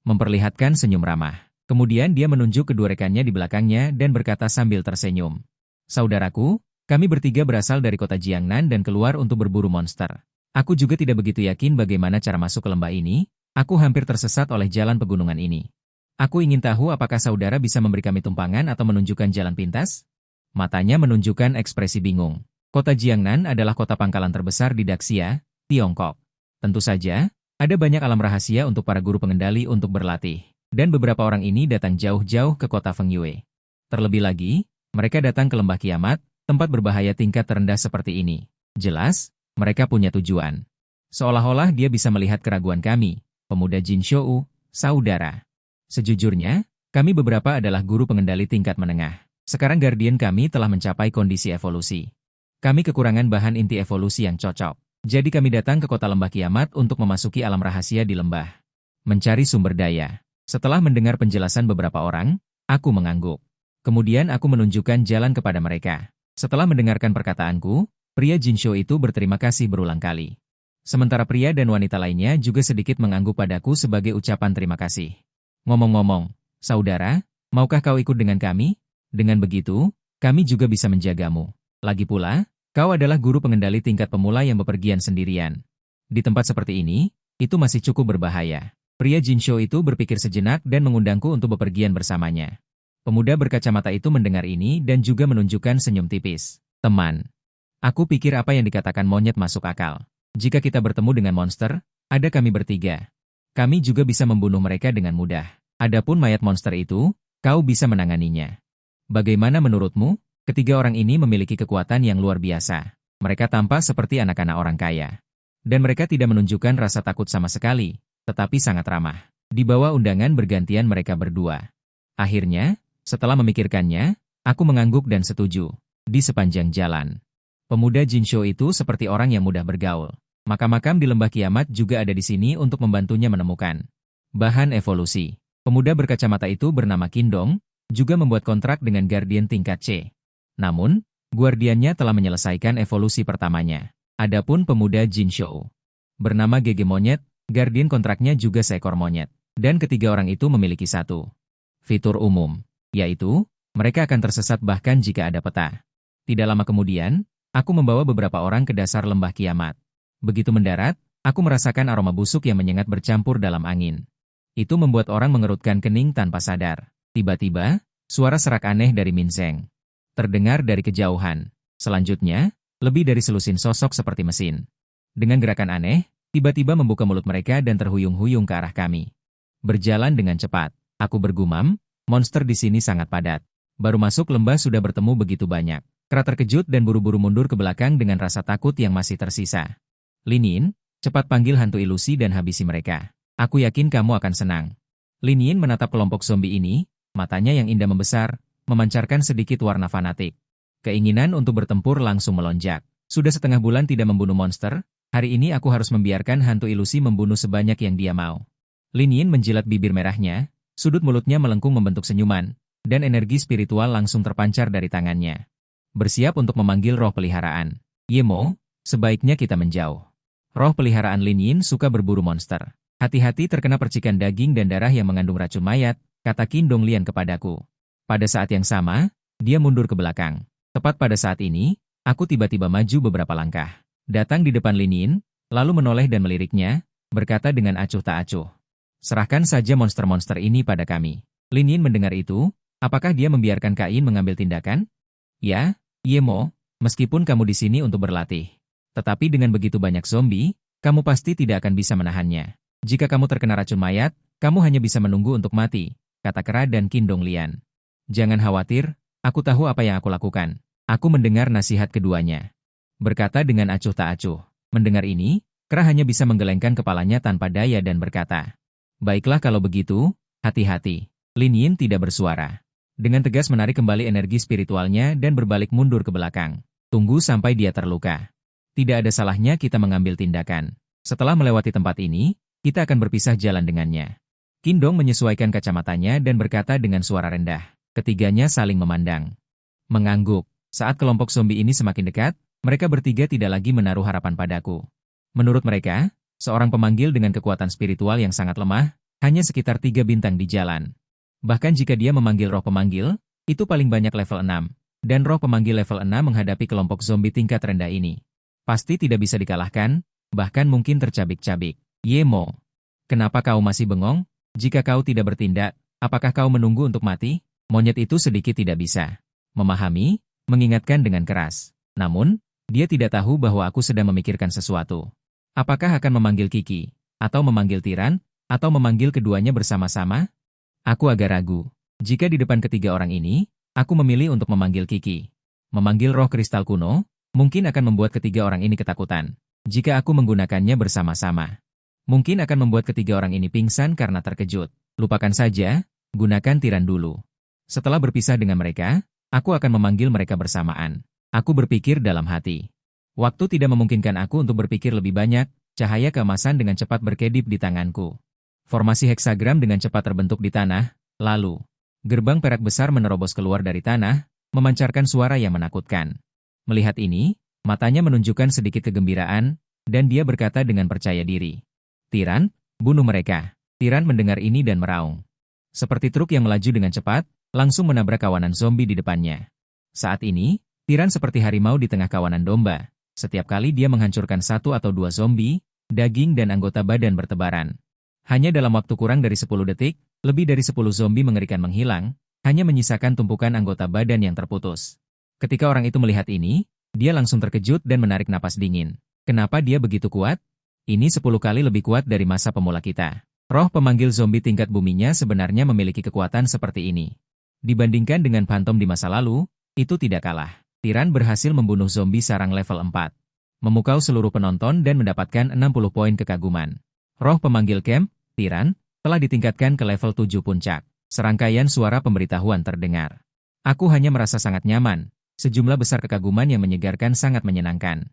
Memperlihatkan senyum ramah. Kemudian dia menunjuk kedua rekannya di belakangnya dan berkata sambil tersenyum, "Saudaraku, kami bertiga berasal dari kota Jiangnan dan keluar untuk berburu monster. Aku juga tidak begitu yakin bagaimana cara masuk ke lembah ini. Aku hampir tersesat oleh jalan pegunungan ini. Aku ingin tahu apakah saudara bisa memberi kami tumpangan atau menunjukkan jalan pintas?" Matanya menunjukkan ekspresi bingung. Kota Jiangnan adalah kota pangkalan terbesar di Daxia, Tiongkok. Tentu saja, ada banyak alam rahasia untuk para guru pengendali untuk berlatih. Dan beberapa orang ini datang jauh-jauh ke kota Fengyue. Terlebih lagi, mereka datang ke lembah kiamat, tempat berbahaya tingkat terendah seperti ini. Jelas, mereka punya tujuan. Seolah-olah dia bisa melihat keraguan kami, pemuda Jin Shou, saudara. Sejujurnya, kami beberapa adalah guru pengendali tingkat menengah. Sekarang Guardian kami telah mencapai kondisi evolusi. Kami kekurangan bahan inti evolusi yang cocok. Jadi kami datang ke kota lembah kiamat untuk memasuki alam rahasia di lembah. Mencari sumber daya. Setelah mendengar penjelasan beberapa orang, aku mengangguk. Kemudian aku menunjukkan jalan kepada mereka. Setelah mendengarkan perkataanku, pria Jinsho itu berterima kasih berulang kali. Sementara pria dan wanita lainnya juga sedikit mengangguk padaku sebagai ucapan terima kasih. Ngomong-ngomong, saudara, maukah kau ikut dengan kami? Dengan begitu, kami juga bisa menjagamu. Lagi pula, kau adalah guru pengendali tingkat pemula yang bepergian sendirian. Di tempat seperti ini, itu masih cukup berbahaya. Pria Jinsho itu berpikir sejenak dan mengundangku untuk bepergian bersamanya. Pemuda berkacamata itu mendengar ini dan juga menunjukkan senyum tipis. "Teman, aku pikir apa yang dikatakan monyet masuk akal. Jika kita bertemu dengan monster, ada kami bertiga. Kami juga bisa membunuh mereka dengan mudah. Adapun mayat monster itu, kau bisa menanganinya. Bagaimana menurutmu?" Ketiga orang ini memiliki kekuatan yang luar biasa. Mereka tampak seperti anak-anak orang kaya. Dan mereka tidak menunjukkan rasa takut sama sekali, tetapi sangat ramah. Di bawah undangan bergantian mereka berdua. Akhirnya, setelah memikirkannya, aku mengangguk dan setuju. Di sepanjang jalan, pemuda Jinsho itu seperti orang yang mudah bergaul. Makam-makam di lembah kiamat juga ada di sini untuk membantunya menemukan bahan evolusi. Pemuda berkacamata itu bernama Kindong, juga membuat kontrak dengan Guardian tingkat C. Namun, Guardiannya telah menyelesaikan evolusi pertamanya. Adapun pemuda Jinsho bernama Gege Monyet, Guardian kontraknya juga seekor monyet. Dan ketiga orang itu memiliki satu fitur umum, yaitu, mereka akan tersesat bahkan jika ada peta. Tidak lama kemudian, aku membawa beberapa orang ke dasar lembah kiamat. Begitu mendarat, aku merasakan aroma busuk yang menyengat bercampur dalam angin. Itu membuat orang mengerutkan kening tanpa sadar. Tiba-tiba, suara serak aneh dari Minzeng terdengar dari kejauhan. Selanjutnya, lebih dari selusin sosok seperti mesin. Dengan gerakan aneh, tiba-tiba membuka mulut mereka dan terhuyung-huyung ke arah kami. Berjalan dengan cepat, aku bergumam, monster di sini sangat padat. Baru masuk lembah sudah bertemu begitu banyak. Kera terkejut dan buru-buru mundur ke belakang dengan rasa takut yang masih tersisa. "Lin, cepat panggil hantu ilusi dan habisi mereka. Aku yakin kamu akan senang." Lin menatap kelompok zombie ini, matanya yang indah membesar, memancarkan sedikit warna fanatik. Keinginan untuk bertempur langsung melonjak. Sudah setengah bulan tidak membunuh monster, hari ini aku harus membiarkan hantu ilusi membunuh sebanyak yang dia mau. Lin menjilat bibir merahnya, sudut mulutnya melengkung membentuk senyuman, dan energi spiritual langsung terpancar dari tangannya. Bersiap untuk memanggil roh peliharaan. "Yemo, sebaiknya kita menjauh." Roh peliharaan Lin suka berburu monster. "Hati-hati terkena percikan daging dan darah yang mengandung racun mayat," kata Qin Donglian kepadaku. Pada saat yang sama, dia mundur ke belakang. Tepat pada saat ini, aku tiba-tiba maju beberapa langkah. Datang di depan Lin, lalu menoleh dan meliriknya, berkata dengan acuh tak acuh. Serahkan saja monster-monster ini pada kami. Lin Yin mendengar itu, apakah dia membiarkan Kain mengambil tindakan? Ya, Ye Mo, meskipun kamu di sini untuk berlatih. Tetapi dengan begitu banyak zombie, kamu pasti tidak akan bisa menahannya. Jika kamu terkena racun mayat, kamu hanya bisa menunggu untuk mati, kata Kera dan Qin Donglian. Jangan khawatir, aku tahu apa yang aku lakukan. Aku mendengar nasihat keduanya. Berkata dengan acuh tak acuh. Mendengar ini, Kera hanya bisa menggelengkan kepalanya tanpa daya dan berkata, baiklah kalau begitu, hati-hati. Lin Yin tidak bersuara. Dengan tegas menarik kembali energi spiritualnya dan berbalik mundur ke belakang. Tunggu sampai dia terluka. Tidak ada salahnya kita mengambil tindakan. Setelah melewati tempat ini, kita akan berpisah jalan dengannya. Qin Dong menyesuaikan kacamatanya dan berkata dengan suara rendah. Ketiganya saling memandang. Mengangguk. Saat kelompok zombie ini semakin dekat, mereka bertiga tidak lagi menaruh harapan padaku. Menurut mereka, seorang pemanggil dengan kekuatan spiritual yang sangat lemah, hanya sekitar 3 bintang di jalan. Bahkan jika dia memanggil roh pemanggil, itu paling banyak level 6, dan roh pemanggil level 6 menghadapi kelompok zombie tingkat rendah ini. Pasti tidak bisa dikalahkan, bahkan mungkin tercabik-cabik. Ye Mo, kenapa kau masih bengong? Jika kau tidak bertindak, apakah kau menunggu untuk mati? Monyet itu sedikit tidak bisa memahami, mengingatkan dengan keras. Namun, dia tidak tahu bahwa aku sedang memikirkan sesuatu. Apakah akan memanggil Kiki, atau memanggil Tiran, atau memanggil keduanya bersama-sama? Aku agak ragu. Jika di depan ketiga orang ini, aku memilih untuk memanggil Kiki. Memanggil roh kristal kuno, mungkin akan membuat ketiga orang ini ketakutan. Jika aku menggunakannya bersama-sama, mungkin akan membuat ketiga orang ini pingsan karena terkejut. Lupakan saja, gunakan Tiran dulu. Setelah berpisah dengan mereka, aku akan memanggil mereka bersamaan. Aku berpikir dalam hati. Waktu tidak memungkinkan aku untuk berpikir lebih banyak, cahaya keemasan dengan cepat berkedip di tanganku. Formasi heksagram dengan cepat terbentuk di tanah, lalu gerbang perak besar menerobos keluar dari tanah, memancarkan suara yang menakutkan. Melihat ini, matanya menunjukkan sedikit kegembiraan, dan dia berkata dengan percaya diri. Tiran, bunuh mereka. Tiran mendengar ini dan meraung. Seperti truk yang melaju dengan cepat, langsung menabrak kawanan zombie di depannya. Saat ini, Tiran seperti harimau di tengah kawanan domba. Setiap kali dia menghancurkan 1 atau 2 zombie, daging dan anggota badan bertebaran. Hanya dalam waktu kurang dari 10 detik, lebih dari 10 zombie mengerikan menghilang, hanya menyisakan tumpukan anggota badan yang terputus. Ketika orang itu melihat ini, dia langsung terkejut dan menarik napas dingin. Kenapa dia begitu kuat? Ini 10 kali lebih kuat dari masa pemula kita. Roh pemanggil zombie tingkat buminya sebenarnya memiliki kekuatan seperti ini. Dibandingkan dengan Phantom di masa lalu, itu tidak kalah. Tiran berhasil membunuh zombie sarang level 4. Memukau seluruh penonton dan mendapatkan 60 poin kekaguman. Roh pemanggil camp, Tiran, telah ditingkatkan ke level 7 puncak. Serangkaian suara pemberitahuan terdengar. Aku hanya merasa sangat nyaman. Sejumlah besar kekaguman yang menyegarkan sangat menyenangkan.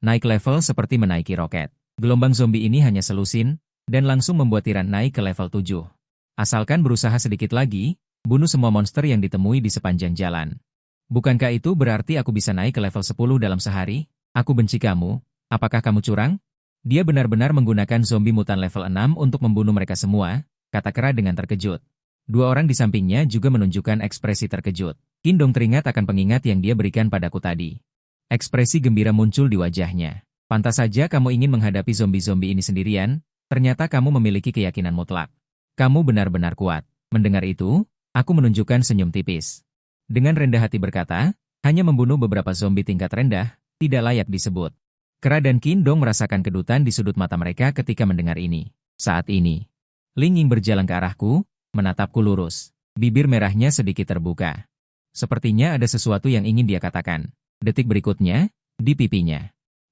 Naik level seperti menaiki roket. Gelombang zombie ini hanya selusin, dan langsung membuat Tiran naik ke level 7. Asalkan berusaha sedikit lagi, bunuh semua monster yang ditemui di sepanjang jalan. Bukankah itu berarti aku bisa naik ke level 10 dalam sehari? Aku benci kamu. Apakah kamu curang? Dia benar-benar menggunakan zombie mutan level 6 untuk membunuh mereka semua, kata Kera dengan terkejut. Dua orang di sampingnya juga menunjukkan ekspresi terkejut. Qin Dong teringat akan pengingat yang dia berikan padaku tadi. Ekspresi gembira muncul di wajahnya. Pantas saja kamu ingin menghadapi zombie-zombie ini sendirian, ternyata kamu memiliki keyakinan mutlak. Kamu benar-benar kuat. Mendengar itu, aku menunjukkan senyum tipis. Dengan rendah hati berkata, hanya membunuh beberapa zombie tingkat rendah, tidak layak disebut. Kera dan Qin Dong merasakan kedutan di sudut mata mereka ketika mendengar ini. Saat ini, Ling Ying berjalan ke arahku, menatapku lurus. Bibir merahnya sedikit terbuka. Sepertinya ada sesuatu yang ingin dia katakan. Detik berikutnya, di pipinya.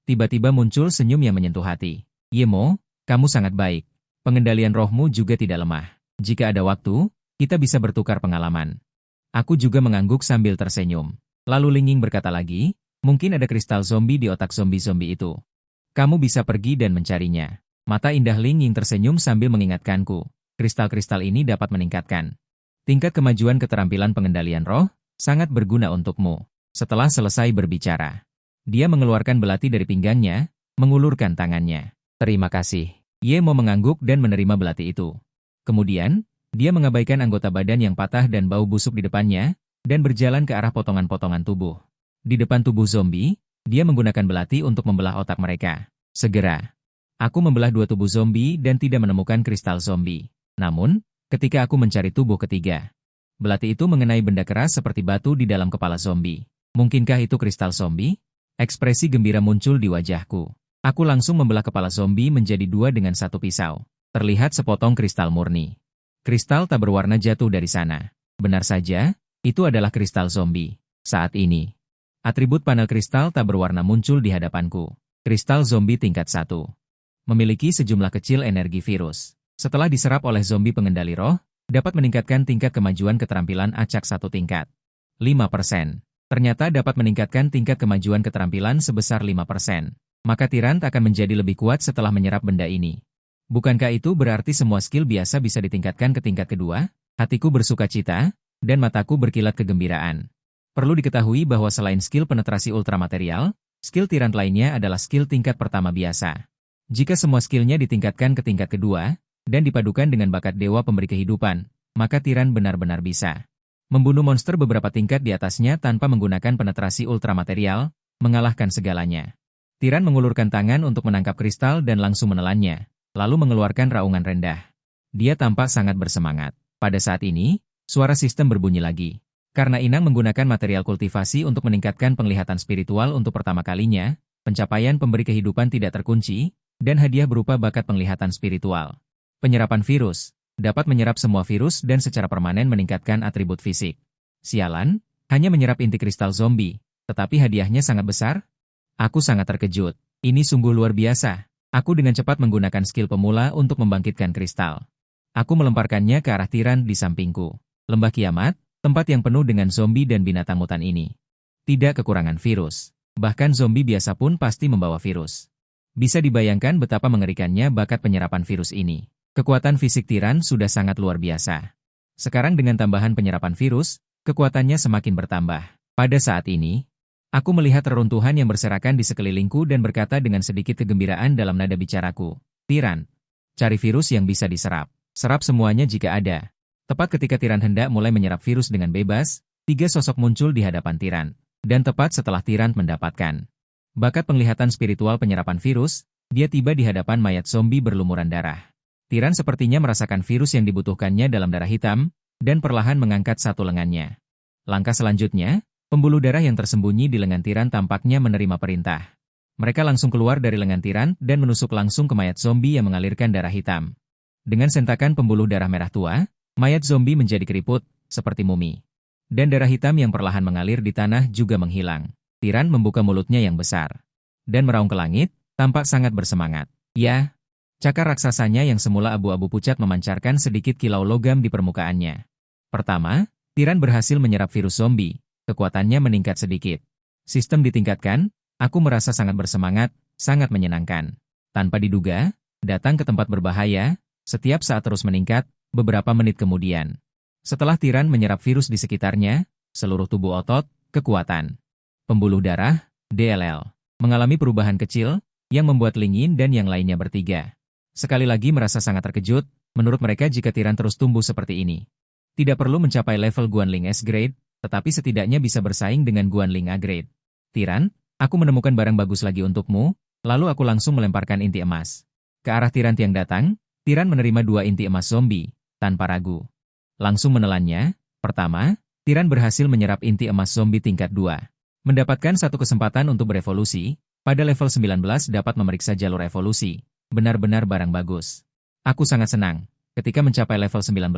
Tiba-tiba muncul senyum yang menyentuh hati. Ye Mo, kamu sangat baik. Pengendalian rohmu juga tidak lemah. Jika ada waktu, kita bisa bertukar pengalaman. Aku juga mengangguk sambil tersenyum. Lalu Ling Ying berkata lagi, mungkin ada kristal zombie di otak zombie-zombie itu. Kamu bisa pergi dan mencarinya. Mata indah Ling Ying tersenyum sambil mengingatkanku. Kristal-kristal ini dapat meningkatkan tingkat kemajuan keterampilan pengendalian roh, sangat berguna untukmu. Setelah selesai berbicara, dia mengeluarkan belati dari pinggangnya, mengulurkan tangannya. Terima kasih. Ye Mo mengangguk dan menerima belati itu. Kemudian, dia mengabaikan anggota badan yang patah dan bau busuk di depannya, dan berjalan ke arah potongan-potongan tubuh. Di depan tubuh zombie, dia menggunakan belati untuk membelah otak mereka. Segera, Aku membelah dua tubuh zombie dan tidak menemukan kristal zombie. Namun, ketika aku mencari tubuh ketiga, belati itu mengenai benda keras seperti batu di dalam kepala zombie. Mungkinkah itu kristal zombie? Ekspresi gembira muncul di wajahku. Aku langsung membelah kepala zombie menjadi dua dengan satu pisau. Terlihat sepotong kristal murni. Kristal tak berwarna jatuh dari sana. Benar saja, itu adalah kristal zombie. Saat ini, atribut panel kristal tak berwarna muncul di hadapanku. Kristal zombie tingkat 1. Memiliki sejumlah kecil energi virus. Setelah diserap oleh zombie pengendali roh, dapat meningkatkan tingkat kemajuan keterampilan acak 1 tingkat. 5%. Ternyata dapat meningkatkan tingkat kemajuan keterampilan sebesar 5%. Maka Tyrant akan menjadi lebih kuat setelah menyerap benda ini. Bukankah itu berarti semua skill biasa bisa ditingkatkan ke tingkat kedua? Hatiku bersuka cita, dan mataku berkilat kegembiraan. Perlu diketahui bahwa selain skill penetrasi ultramaterial, skill Tyrant lainnya adalah skill tingkat pertama biasa. Jika semua skillnya ditingkatkan ke tingkat kedua, dan dipadukan dengan bakat dewa pemberi kehidupan, maka Tyrant benar-benar bisa membunuh monster beberapa tingkat di atasnya tanpa menggunakan penetrasi ultramaterial, mengalahkan segalanya. Tyrant mengulurkan tangan untuk menangkap kristal dan langsung menelannya, lalu mengeluarkan raungan rendah. Dia tampak sangat bersemangat. Pada saat ini, suara sistem berbunyi lagi. Karena Inang menggunakan material kultivasi untuk meningkatkan penglihatan spiritual untuk pertama kalinya, pencapaian pemberi kehidupan tidak terkunci, dan hadiah berupa bakat penglihatan spiritual. Penyerapan virus dapat menyerap semua virus dan secara permanen meningkatkan atribut fisik. Sialan, hanya menyerap inti kristal zombie, tetapi hadiahnya sangat besar? Aku sangat terkejut. Ini sungguh luar biasa. Aku dengan cepat menggunakan skill pemula untuk membangkitkan kristal. Aku melemparkannya ke arah Tyrant di sampingku. Lembah kiamat, tempat yang penuh dengan zombie dan binatang mutan ini. Tidak kekurangan virus. Bahkan zombie biasa pun pasti membawa virus. Bisa dibayangkan betapa mengerikannya bakat penyerapan virus ini. Kekuatan fisik Tyrant sudah sangat luar biasa. Sekarang dengan tambahan penyerapan virus, kekuatannya semakin bertambah. Pada saat ini, aku melihat reruntuhan yang berserakan di sekelilingku dan berkata dengan sedikit kegembiraan dalam nada bicaraku. Tyrant, cari virus yang bisa diserap. Serap semuanya jika ada. Tepat ketika Tyrant hendak mulai menyerap virus dengan bebas, 3 sosok muncul di hadapan Tyrant. Dan tepat setelah Tyrant mendapatkan bakat penglihatan spiritual penyerapan virus, dia tiba di hadapan mayat zombie berlumuran darah. Tyrant sepertinya merasakan virus yang dibutuhkannya dalam darah hitam, dan perlahan mengangkat satu lengannya. Langkah selanjutnya, pembuluh darah yang tersembunyi di lengan Tyrant tampaknya menerima perintah. Mereka langsung keluar dari lengan Tyrant dan menusuk langsung ke mayat zombie yang mengalirkan darah hitam. Dengan sentakan pembuluh darah merah tua, mayat zombie menjadi keriput, seperti mumi. Dan darah hitam yang perlahan mengalir di tanah juga menghilang. Tyrant membuka mulutnya yang besar. Dan meraung ke langit, tampak sangat bersemangat. Ya, cakar raksasanya yang semula abu-abu pucat memancarkan sedikit kilau logam di permukaannya. Pertama, Tyrant berhasil menyerap virus zombie. Kekuatannya meningkat sedikit. Sistem ditingkatkan, aku merasa sangat bersemangat, sangat menyenangkan. Tanpa diduga, datang ke tempat berbahaya, setiap saat terus meningkat, beberapa menit kemudian. Setelah Tyrant menyerap virus di sekitarnya, seluruh tubuh otot, kekuatan, pembuluh darah, DLL, mengalami perubahan kecil, yang membuat Ling Yin dan yang lainnya bertiga. Sekali lagi merasa sangat terkejut, menurut mereka jika Tyrant terus tumbuh seperti ini. Tidak perlu mencapai level Guanling S-Grade, tetapi setidaknya bisa bersaing dengan Guanling A-Grade. Tyrant, aku menemukan barang bagus lagi untukmu, lalu aku langsung melemparkan inti emas. Ke arah Tyrant yang datang, Tyrant menerima 2 inti emas zombie, tanpa ragu. Langsung menelannya. Pertama, Tyrant berhasil menyerap inti emas zombie tingkat 2. Mendapatkan satu kesempatan untuk berevolusi, pada level 19 dapat memeriksa jalur evolusi. Benar-benar barang bagus. Aku sangat senang. Ketika mencapai level 19,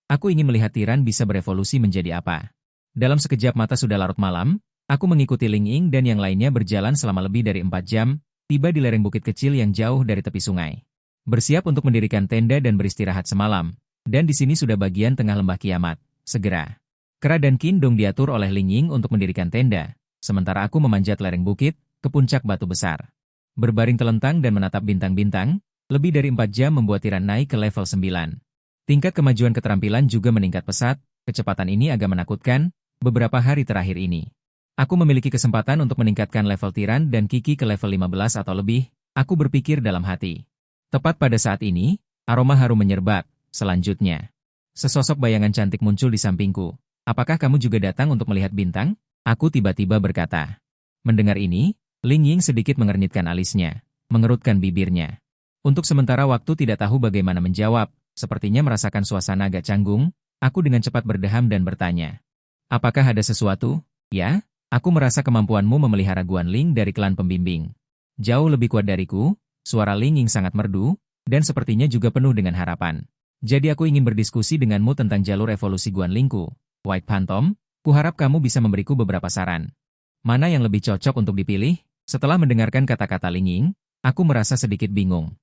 aku ingin melihat Tyrant bisa berevolusi menjadi apa. Dalam sekejap mata sudah larut malam, aku mengikuti Ling Ying dan yang lainnya berjalan selama lebih dari 4 jam, tiba di lereng bukit kecil yang jauh dari tepi sungai. Bersiap untuk mendirikan tenda dan beristirahat semalam. Dan di sini sudah bagian tengah lembah kiamat. Segera. Kera dan Kindong diatur oleh Ling Ying untuk mendirikan tenda. Sementara aku memanjat lereng bukit, ke puncak batu besar. Berbaring telentang dan menatap bintang-bintang, lebih dari 4 jam membuat Tyrant naik ke level 9. Tingkat kemajuan keterampilan juga meningkat pesat, kecepatan ini agak menakutkan, beberapa hari terakhir ini. Aku memiliki kesempatan untuk meningkatkan level Tyrant dan Kiki ke level 15 atau lebih, aku berpikir dalam hati. Tepat pada saat ini, aroma harum menyerbak. Selanjutnya, sesosok bayangan cantik muncul di sampingku. Apakah kamu juga datang untuk melihat bintang? Aku tiba-tiba berkata. Mendengar ini, Ling Ying sedikit mengernyitkan alisnya, mengerutkan bibirnya. Untuk sementara waktu tidak tahu bagaimana menjawab, sepertinya merasakan suasana agak canggung, aku dengan cepat berdeham dan bertanya. Apakah ada sesuatu? Ya, aku merasa kemampuanmu memelihara Guanling dari klan pembimbing. Jauh lebih kuat dariku, suara Ling Ying sangat merdu, dan sepertinya juga penuh dengan harapan. Jadi aku ingin berdiskusi denganmu tentang jalur evolusi Guanlingku. White Phantom, kuharap kamu bisa memberiku beberapa saran. Mana yang lebih cocok untuk dipilih? Setelah mendengarkan kata-kata Ling Ying, aku merasa sedikit bingung.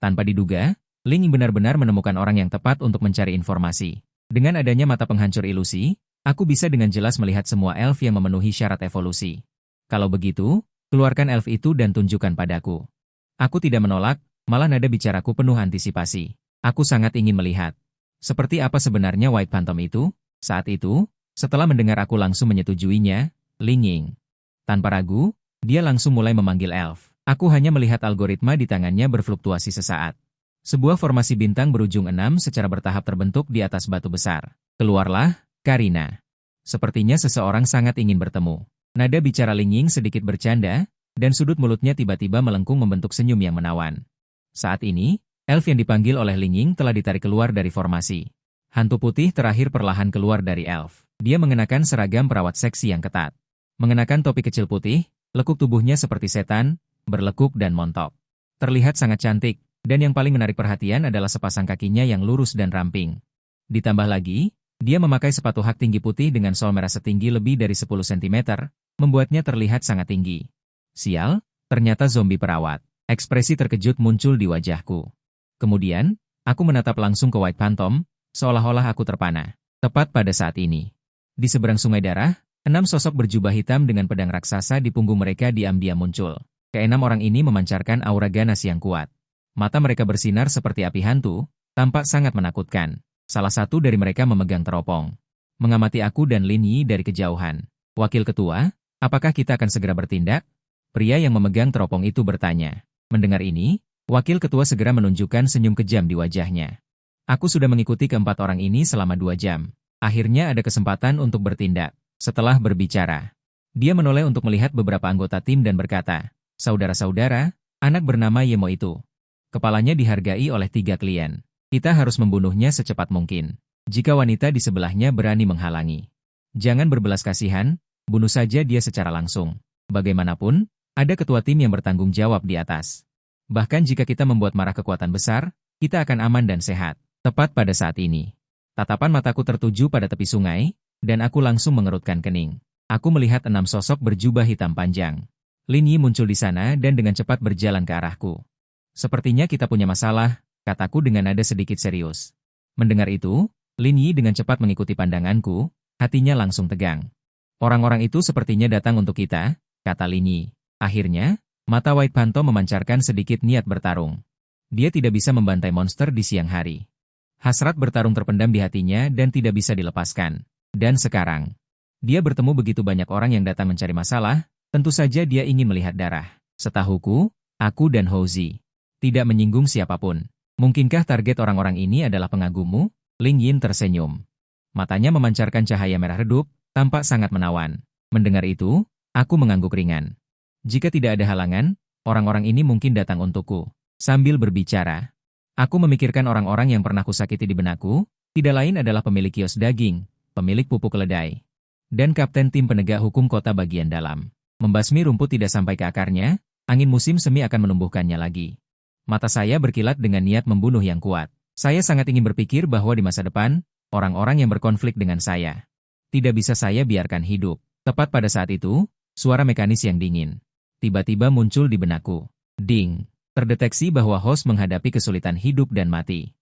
Tanpa diduga, Ling Ying benar-benar menemukan orang yang tepat untuk mencari informasi. Dengan adanya mata penghancur ilusi, aku bisa dengan jelas melihat semua elf yang memenuhi syarat evolusi. Kalau begitu, keluarkan elf itu dan tunjukkan padaku. Aku tidak menolak, malah nada bicaraku penuh antisipasi. Aku sangat ingin melihat. Seperti apa sebenarnya White Phantom itu? Saat itu, setelah mendengar aku langsung menyetujuinya, Ling Ying. Tanpa ragu, dia langsung mulai memanggil elf. Aku hanya melihat algoritma di tangannya berfluktuasi sesaat. Sebuah formasi bintang berujung 6 secara bertahap terbentuk di atas batu besar. Keluarlah, Karina. Sepertinya seseorang sangat ingin bertemu. Nada bicara Ling Ying sedikit bercanda, dan sudut mulutnya tiba-tiba melengkung membentuk senyum yang menawan. Saat ini, elf yang dipanggil oleh Ling Ying telah ditarik keluar dari formasi. Hantu putih terakhir perlahan keluar dari elf. Dia mengenakan seragam perawat seksi yang ketat. Mengenakan topi kecil putih, lekuk tubuhnya seperti setan, berlekuk dan montok. Terlihat sangat cantik, dan yang paling menarik perhatian adalah sepasang kakinya yang lurus dan ramping. Ditambah lagi, dia memakai sepatu hak tinggi putih dengan sol merah setinggi lebih dari 10 cm, membuatnya terlihat sangat tinggi. Sial, ternyata zombie perawat. Ekspresi terkejut muncul di wajahku. Kemudian, aku menatap langsung ke White Phantom, seolah-olah aku terpana. Tepat pada saat ini. Di seberang sungai darah, 6 sosok berjubah hitam dengan pedang raksasa di punggung mereka diam-diam muncul. Keenam orang ini memancarkan aura ganas yang kuat. Mata mereka bersinar seperti api hantu, tampak sangat menakutkan. Salah satu dari mereka memegang teropong. Mengamati aku dan Lin Yi dari kejauhan. Wakil ketua, apakah kita akan segera bertindak? Pria yang memegang teropong itu bertanya. Mendengar ini, wakil ketua segera menunjukkan senyum kejam di wajahnya. Aku sudah mengikuti keempat orang ini selama 2 jam. Akhirnya ada kesempatan untuk bertindak. Setelah berbicara, dia menoleh untuk melihat beberapa anggota tim dan berkata, saudara-saudara, anak bernama Yemo itu. Kepalanya dihargai oleh 3 klien. Kita harus membunuhnya secepat mungkin. Jika wanita di sebelahnya berani menghalangi, jangan berbelas kasihan, bunuh saja dia secara langsung. Bagaimanapun, ada ketua tim yang bertanggung jawab di atas. Bahkan jika kita membuat marah kekuatan besar, kita akan aman dan sehat. Tepat pada saat ini, tatapan mataku tertuju pada tepi sungai, dan aku langsung mengerutkan kening. Aku melihat 6 sosok berjubah hitam panjang. Lin Yi muncul di sana dan dengan cepat berjalan ke arahku. Sepertinya kita punya masalah, kataku dengan nada sedikit serius. Mendengar itu, Lin Yi dengan cepat mengikuti pandanganku, hatinya langsung tegang. Orang-orang itu sepertinya datang untuk kita, kata Lin Yi. Akhirnya, mata White Phantom memancarkan sedikit niat bertarung. Dia tidak bisa membantai monster di siang hari. Hasrat bertarung terpendam di hatinya dan tidak bisa dilepaskan. Dan sekarang, dia bertemu begitu banyak orang yang datang mencari masalah, tentu saja dia ingin melihat darah. Setahuku, aku dan Houzi tidak menyinggung siapapun. Mungkinkah target orang-orang ini adalah pengagummu? Ling Yin tersenyum. Matanya memancarkan cahaya merah redup, tampak sangat menawan. Mendengar itu, aku mengangguk ringan. Jika tidak ada halangan, orang-orang ini mungkin datang untukku. Sambil berbicara, aku memikirkan orang-orang yang pernah kusakiti di benakku, tidak lain adalah pemilik kios daging, pemilik pupuk keledai, dan kapten tim penegak hukum kota bagian dalam. Membasmi rumput tidak sampai ke akarnya, angin musim semi akan menumbuhkannya lagi. Mata saya berkilat dengan niat membunuh yang kuat. Saya sangat ingin berpikir bahwa di masa depan, orang-orang yang berkonflik dengan saya tidak bisa saya biarkan hidup. Tepat pada saat itu, suara mekanis yang dingin tiba-tiba muncul di benakku. Ding! Terdeteksi bahwa host menghadapi kesulitan hidup dan mati.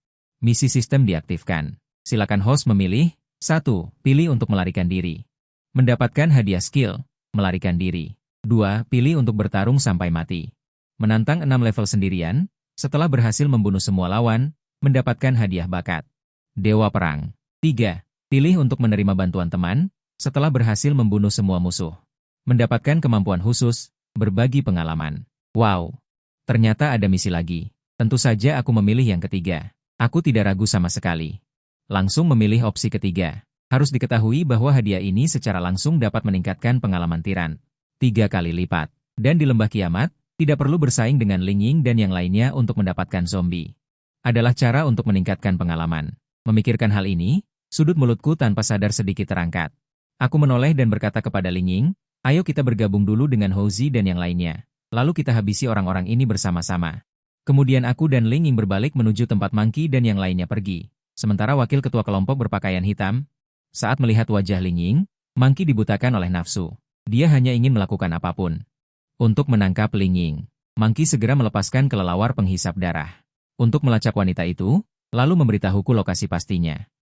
Misi sistem diaktifkan. Silakan host memilih. 1. Pilih untuk melarikan diri. Mendapatkan hadiah skill, melarikan diri. 2. Pilih untuk bertarung sampai mati. Menantang 6 level sendirian, setelah berhasil membunuh semua lawan, mendapatkan hadiah bakat. Dewa Perang. 3. Pilih untuk menerima bantuan teman, setelah berhasil membunuh semua musuh. Mendapatkan kemampuan khusus, berbagi pengalaman. Wow! Ternyata ada misi lagi. Tentu saja aku memilih yang ketiga. Aku tidak ragu sama sekali. Langsung memilih opsi ketiga. Harus diketahui bahwa hadiah ini secara langsung dapat meningkatkan pengalaman tiran 3 kali lipat. Dan di lembah kiamat, Tidak perlu bersaing dengan Ling Ying dan yang lainnya untuk mendapatkan zombie. Adalah cara untuk meningkatkan pengalaman. Memikirkan hal ini, sudut mulutku tanpa sadar sedikit terangkat. Aku menoleh dan berkata kepada Ling Ying, ayo kita bergabung dulu dengan Houzi dan yang lainnya. Lalu kita habisi orang-orang ini bersama-sama. Kemudian aku dan Ling Ying berbalik menuju tempat Monkey dan yang lainnya pergi. Sementara wakil ketua kelompok berpakaian hitam, saat melihat wajah Ling Ying, Monkey dibutakan oleh nafsu. Dia hanya ingin melakukan apapun. Untuk menangkap Ling Ying, Monkey segera melepaskan kelelawar penghisap darah. Untuk melacak wanita itu, lalu memberitahuku lokasi pastinya.